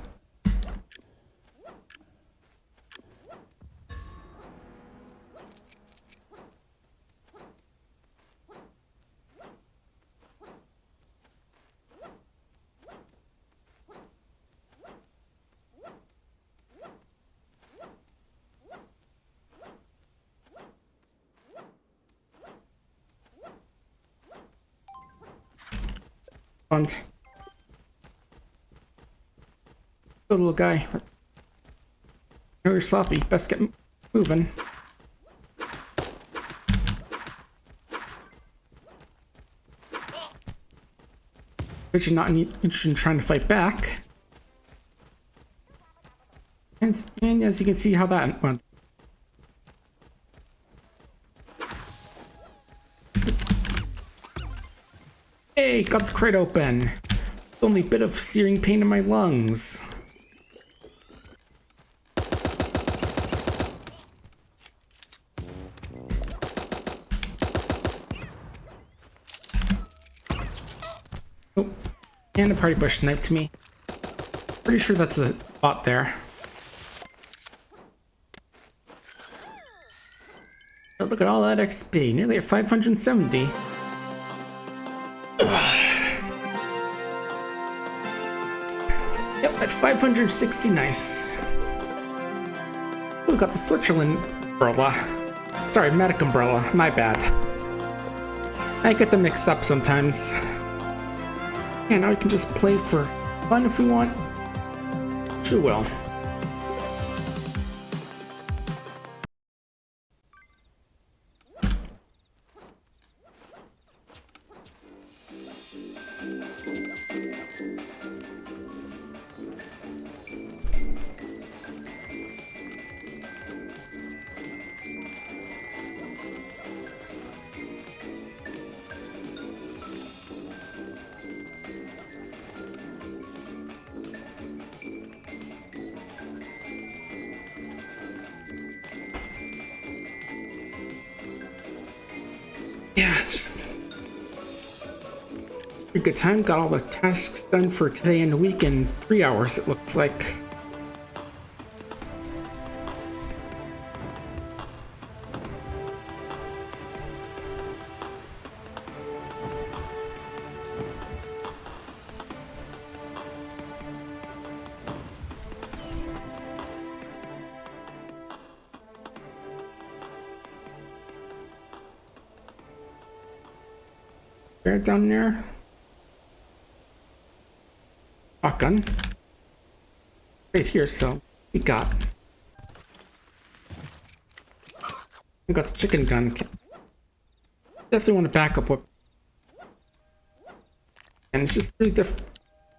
Good little guy. I know you're sloppy. Best get moving. But you're not interested in trying to fight back. And as you can see how that went. Hey, got the crate open. Only a bit of searing pain in my lungs. Oh, and a party bush sniped me. Pretty sure that's a bot there. Oh, look at all that XP, nearly at 570. Yep, at 560, nice. Oh, we got the Switzerland umbrella. Sorry, medic umbrella, my bad. I get them mixed up sometimes. Yeah, now we can just play for fun if we want. Sure will. Pretty good time. Got all the tasks done for today and the week in 3 hours, it looks like. Bear down there. Shotgun. Right here, so we got the chicken gun. Definitely want to back up what, and it's just really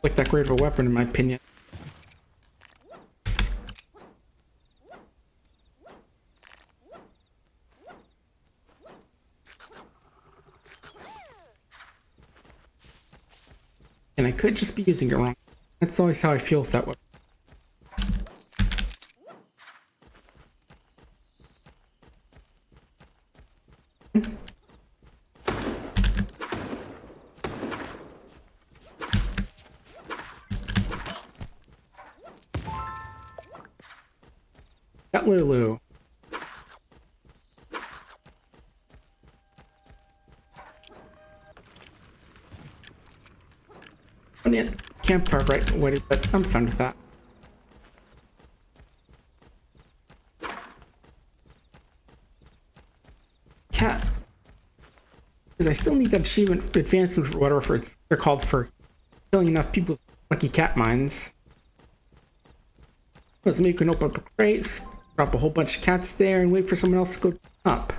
like that great of a weapon in my opinion. And I could just be using it wrong. That's always how I feel with that weapon. Got Lulu. Campfire right away, but I'm fine with that. Cat. Because I still need that achievement advancement or whatever they're called for killing enough people with lucky cat mines. So maybe you can open up a crate, drop a whole bunch of cats there, and wait for someone else to go up.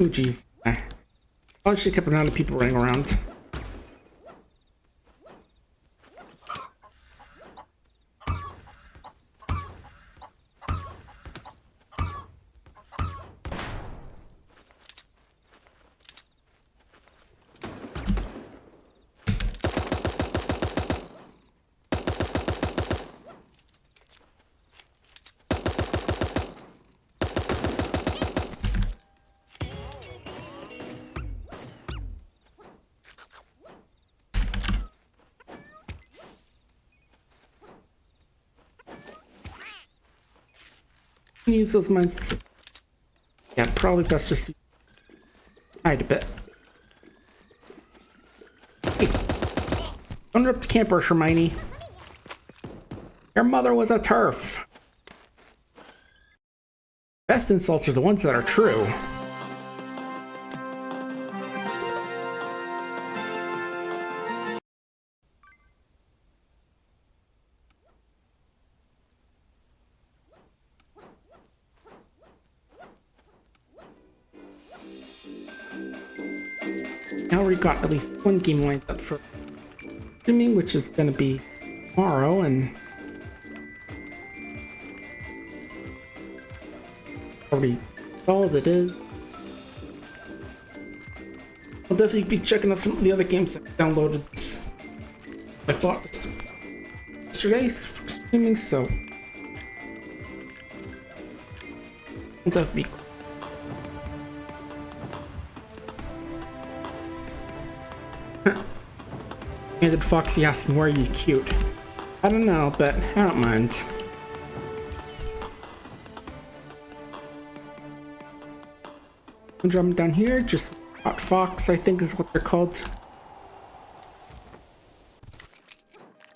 Oh jeez. I should keep an eye on the people running around. Use those mines to... Yeah, probably best just to hide a bit. Hey, don't interrupt the camper, Hermione. Your mother was a turf. Best insults are the ones that are true. I already got at least one game lined up for streaming, which is going to be tomorrow, and already installed it is. I'll definitely be checking out some of the other games that I downloaded. I bought this yesterday for streaming, so it'll definitely be cool. And did Foxy asking, why are you cute? I don't know, but I don't mind. I'm dropping down here, just Hot Fox, I think is what they're called.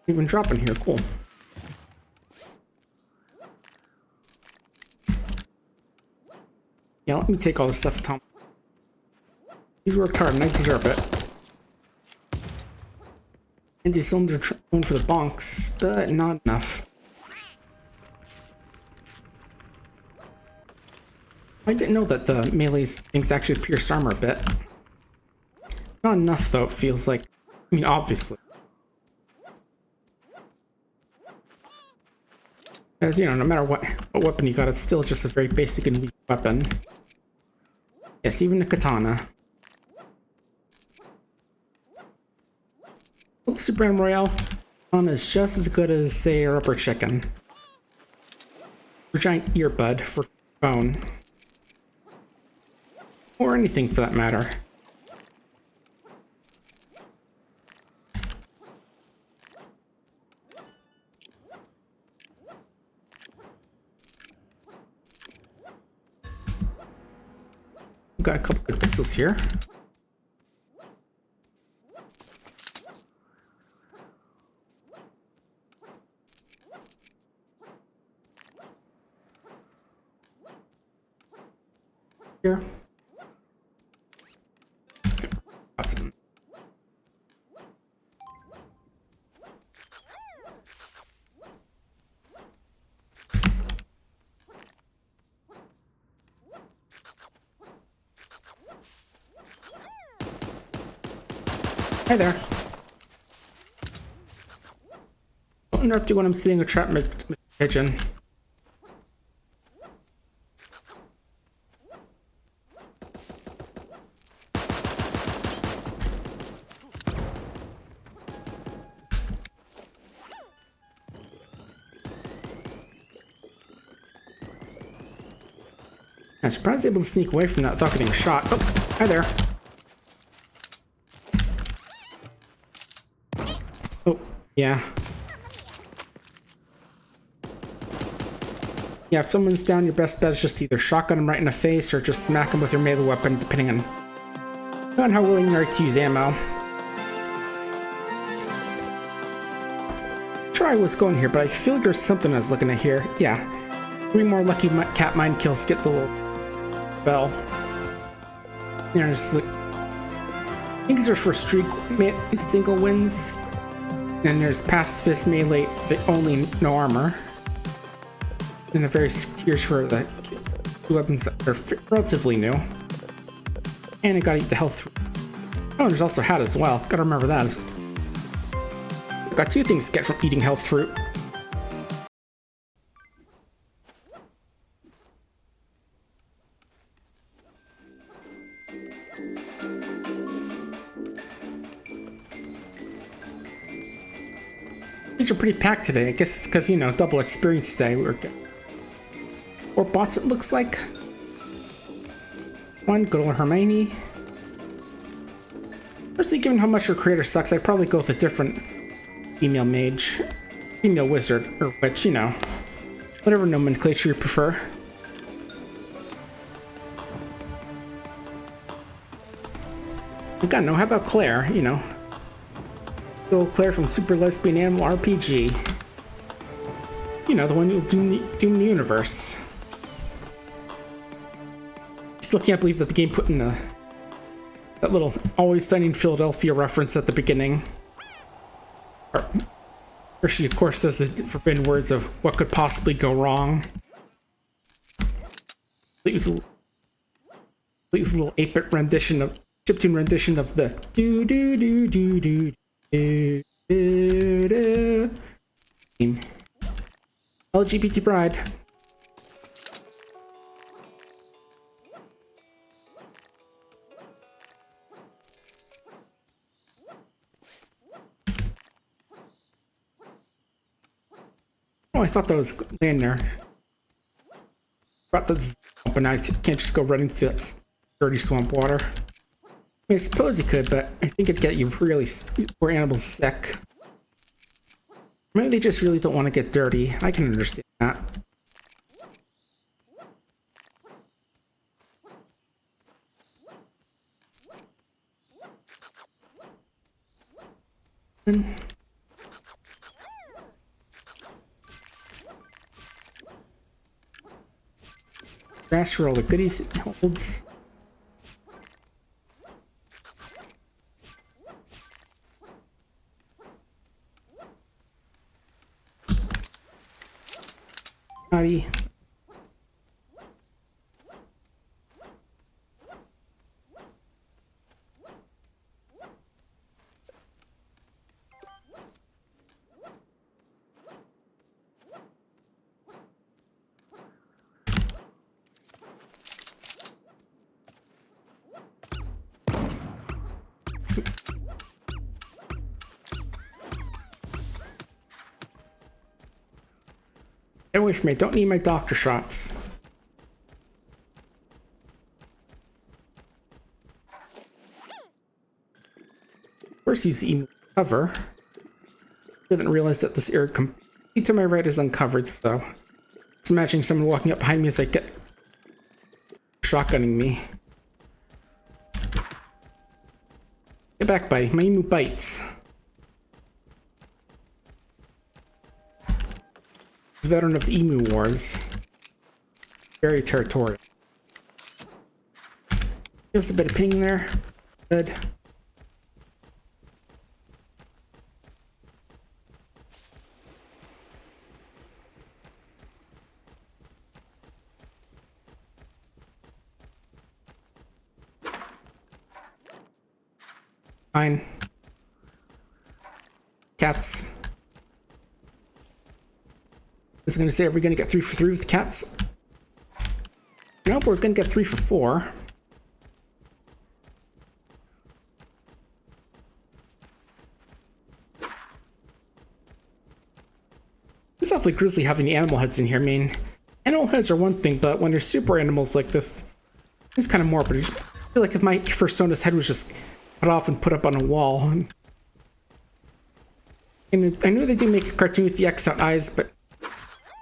Even dropping here, cool. Yeah, let me take all this stuff, Tom. He's worked hard and I deserve it. Anti-cylinder going for the bonks, but not enough. I didn't know that the melee things actually pierce armor a bit. Not enough though, it feels like. I mean, obviously. As you know, no matter what weapon you got, it's still just a very basic and weak weapon. Yes, even the katana. Super Animal Royale is just as good as, say, a rubber chicken. Or giant earbud for phone. Or anything for that matter. We've got a couple good pistols here. Here. Got some. Hi there. Don't interrupt you when I'm seeing a trap pigeon. I'm surprised I was able to sneak away from that without getting shot. Oh, hi there. Oh, yeah. Yeah, if someone's down, your best bet is just either shotgun them right in the face or just smack them with your melee weapon, depending on how willing you are to use ammo. Try what's going here, but I feel like there's something I was looking at here. Yeah. 3 more lucky cat mine kills get the little bell. There's like, I think it's just for streak single wins. And there's pacifist melee only, no armor. And the various tiers for the weapons that are relatively new. And I gotta eat the health. Oh, and there's also hat as well. Gotta remember that. I've got 2 things to get from eating health fruit. These are pretty packed today. I guess it's because, you know, double experience day. Or bots, it looks like. One, good old Hermione. Personally, given how much her creator sucks, I'd probably go with a different female mage. Female wizard, or witch, you know. Whatever nomenclature you prefer. I gotta know, how about Claire, you know? Good old Claire from Super Animal RPG. You know, the one who'll doom the universe. Still can't believe that the game put in that little Always Sunny in Philadelphia reference at the beginning. Or she, of course, says the forbidden words of what could possibly go wrong. Leaves a little 8-bit rendition of chiptune rendition of the do do do do do do do do. LGBT bride. Oh, I thought that was laying there. Thought that's, but now I can't just go right into that dirty swamp water. I mean, I suppose you could, but I think it'd get you really poor animals sick. Maybe they just really don't want to get dirty. I can understand that. Trash for all the goodies it holds. Howdy. Get away from me, don't need my doctor shots. course use the emu cover. Didn't realize that this area completely to my right is uncovered, so just imagining someone walking up behind me as I get shotgunning me. Get back, buddy. My emu bites. Veteran of the Emu Wars. Very territorial. Just a bit of ping there. Good. Fine. Cats. I was gonna say, are we gonna get 3 for 3 with cats? Nope, we're gonna get 3 for 4. It's awfully grisly having the animal heads in here. I mean, animal heads are one thing, but when there's super animals like this, it's kind of morbid. I just feel like if my persona's head was just cut off and put up on a wall. And I knew they did make a cartoon with the X out eyes, but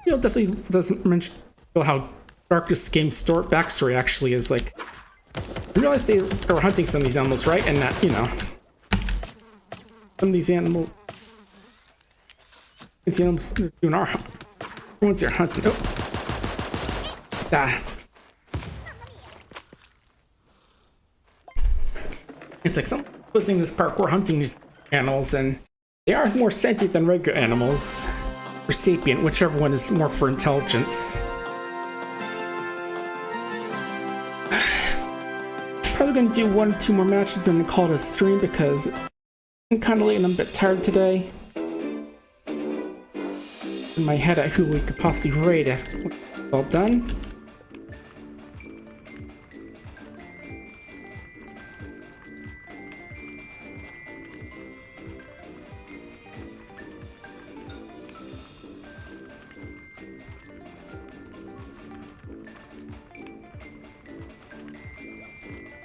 you know, definitely doesn't mention how dark this game's backstory actually is. Like, I realized they were hunting some of these animals, right? And that, you know, some of these animals are doing our ones they're hunting. Oh, ah. It's like some listening to this parkour hunting these animals, and they are more sentient than regular animals, or sapient, whichever one is more for intelligence. Probably gonna do 1 or 2 more matches and then call it a stream because it's kind of late and I'm a bit tired today. In my head at who we could possibly raid after it's all done.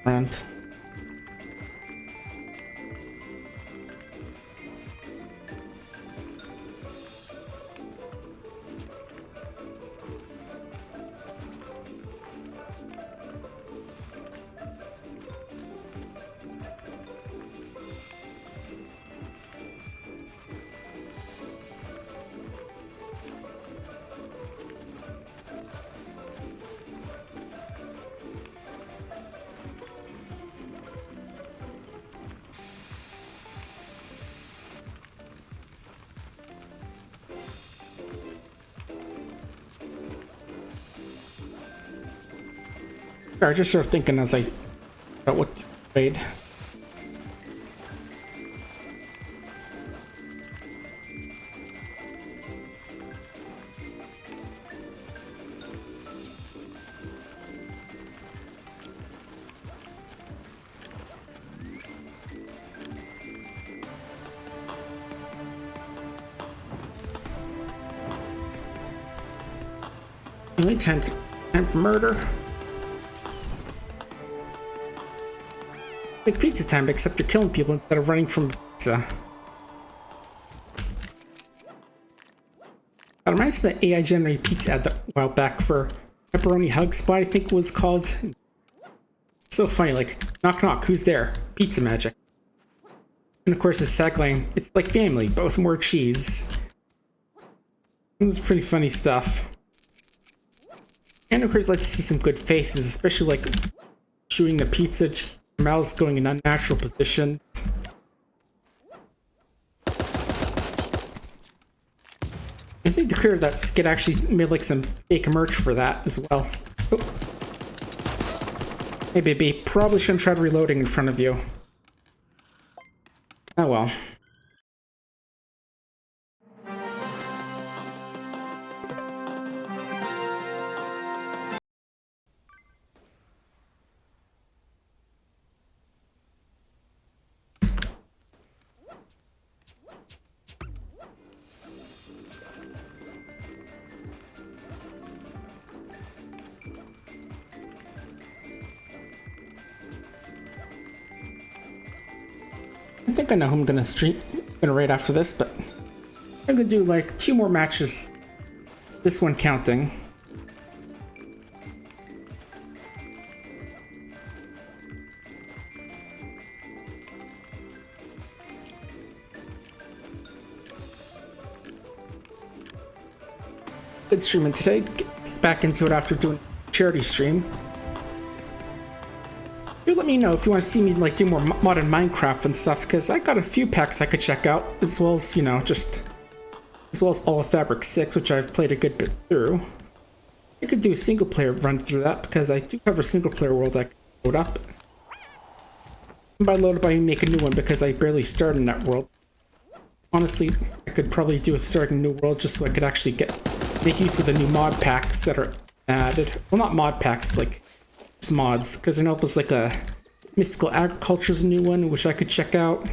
Rant. I was just sort of thinking as I about what to raid. Only time for murder. Like pizza time, except you're killing people instead of running from pizza. That reminds me of the AI generated pizza ad a while back for Pepperoni Hug Spot, I think it was called. It's so funny, like, knock knock, who's there? Pizza magic. And of course, the tagline, it's like family, but with more cheese. It was pretty funny stuff. And of course, I'd like to see some good faces, especially like chewing the pizza, just mouths going in unnatural positions. I think to clear that skit actually made like some fake merch for that as well. Oh. Hey baby, probably shouldn't try reloading in front of you. Oh well. I think think I know who I'm gonna raid after this, but I'm gonna do like 2 more matches. This one counting. Good streaming today. Get back into it after doing a charity stream. Do let me know if you want to see me like do more modern Minecraft and stuff, because I got a few packs I could check out, as well as, you know, as well as all of Fabric 6, which I've played a good bit through. I could do a single player run through that, because I do have a single player world I could load up. And by load up, I make a new one, because I barely started in that world. Honestly, I could probably do a start in a new world just so I could actually make use of the new mod packs that are added. Well, not mod packs, like just mods, because I know there's like a Mystical Agriculture's a new one, which I could check out.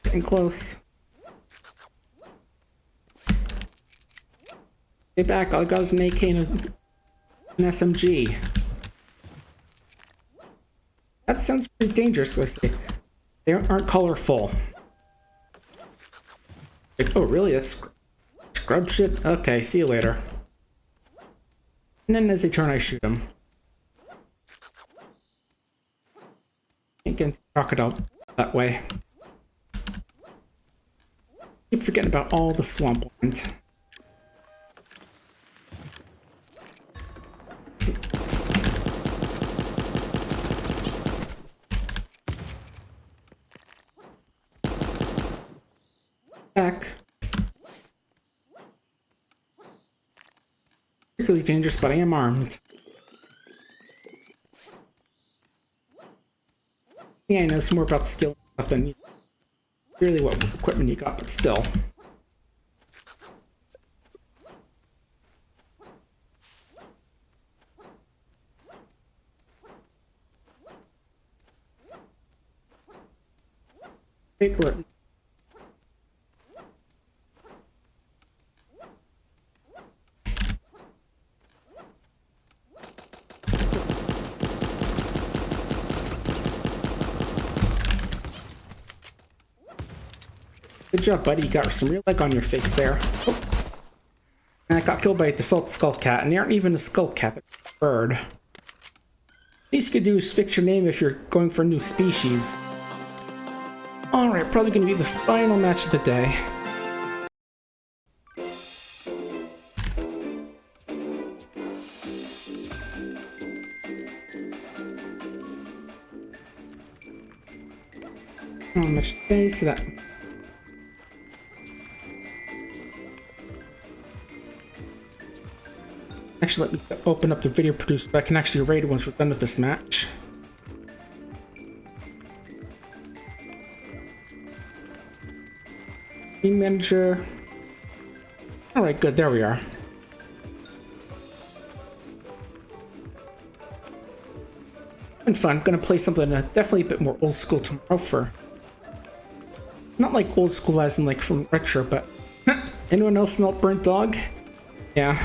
Getting close. Get back, all I got is an AK and an SMG. That sounds pretty dangerous, I say. They aren't colorful. Like, oh really? That's scrub shit? Okay, see you later. And then as they turn, I shoot them. Can't get into the crocodile that way. Keep forgetting about all the swampland. Back. Particularly dangerous, but I am armed. Yeah, I know some more about skill stuff than really what equipment you got, but still. Wait, or good job, buddy. You got some real leg on your face there. Oh. And I got killed by a default skull cat, and they aren't even a skull cat, they're a bird. Least you could do is fix your name if you're going for a new species. Alright, probably gonna be the final match of the day. How much today, so that actually, let me open up the video producer so I can actually raid once we're done with this match. Team manager. Alright, good, there we are. Been fun. Gonna play something definitely a bit more old school tomorrow for. Not like old school as in like from retro, but. Anyone else smell burnt dog? Yeah.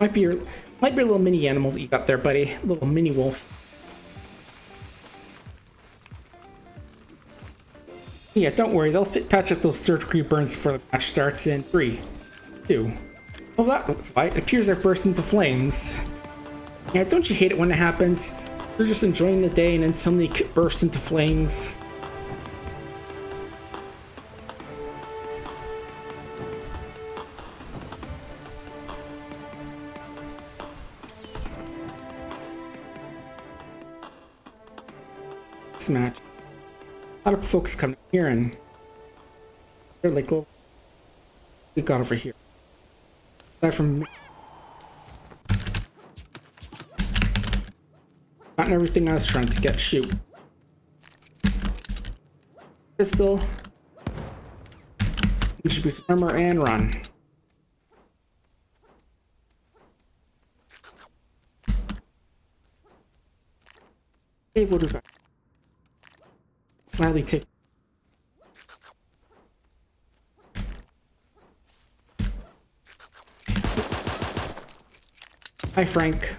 Might be a little mini animal that you got there, buddy. A little mini wolf. Yeah, don't worry. They'll patch up those third-degree burns before the match starts in 3, 2. Oh, that was why it appears I burst into flames. Yeah, don't you hate it when it happens? You're just enjoying the day and then suddenly burst into flames. Match. A lot of folks come here and they're like, "Well, we got over here." Aside from gotten everything I was trying to get. Shoot. Pistol. Introduce armor and run. Hey, what do we got? Gladly take. Hi, Frank.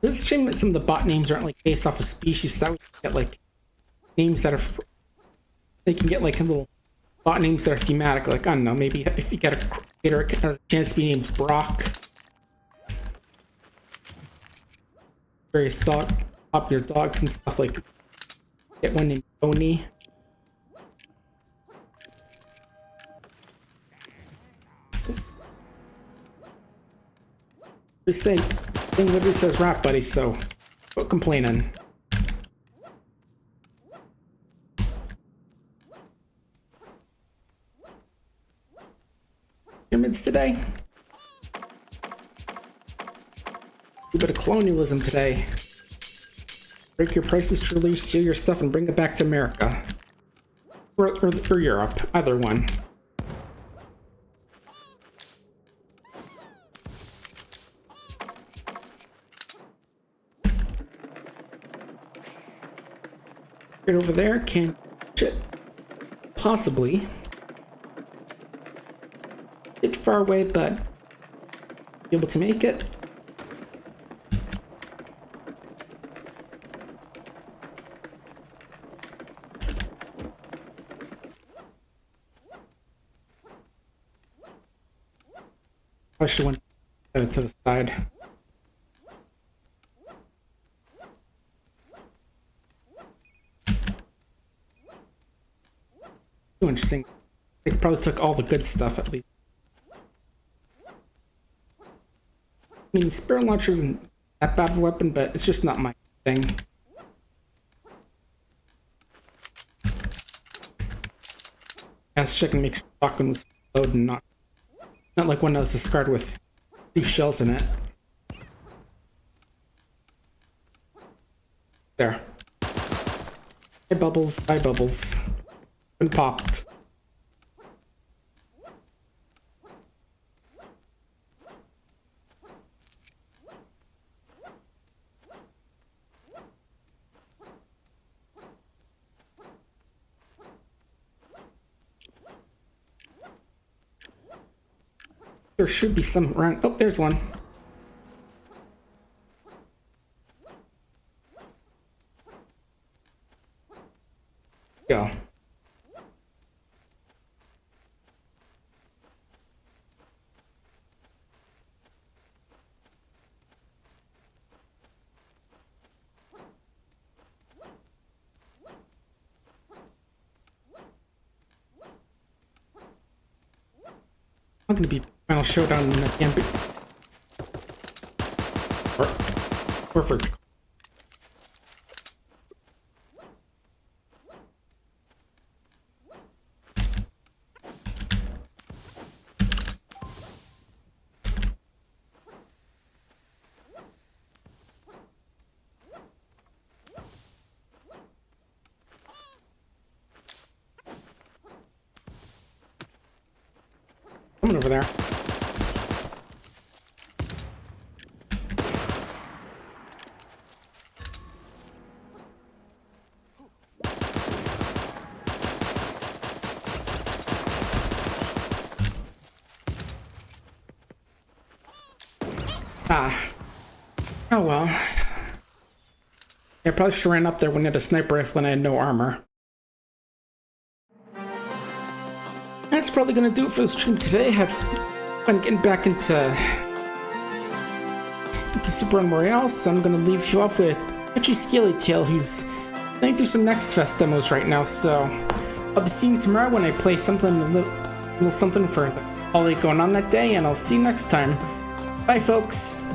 It's a shame that some of the bot names aren't like based off of species, so that we can get like names that are. They can get like a little bot names that are thematic. Like, I don't know, maybe if you get a creator that has a chance to be named Brock. Various popular dogs and stuff, like get one named Tony. We say thing literally says rap buddy, so quit complaining. Pyramids today? A bit of colonialism today. Break your prices, truly steal your stuff, and bring it back to America. Or Europe, either one. Right over there, can't shit. Possibly. Bit far away, but be able to make it. I should went set it to the side. Too interesting. They probably took all the good stuff at least. I mean, Spirit Launcher isn't that bad of a weapon, but it's just not my thing. I was checking to make sure the shotgun was loaded and not like one that was discarded with 2 shells in it. There. Bye bubbles, bye bubbles. And popped. There should be some around. Oh, there's one. Go. I'm gonna be final showdown in the end. Or for it's coming over there. Ah. Oh well. I probably should ran up there when I had a sniper rifle and I had no armor. That's probably gonna do it for the stream today. Have fun getting back into Super Animal Royale, so I'm gonna leave you off with Touchy Scaly Tail, who's playing through some Next Fest demos right now. So I'll be seeing you tomorrow when I play something a little something for the holiday going on that day, and I'll see you next time. Bye, folks.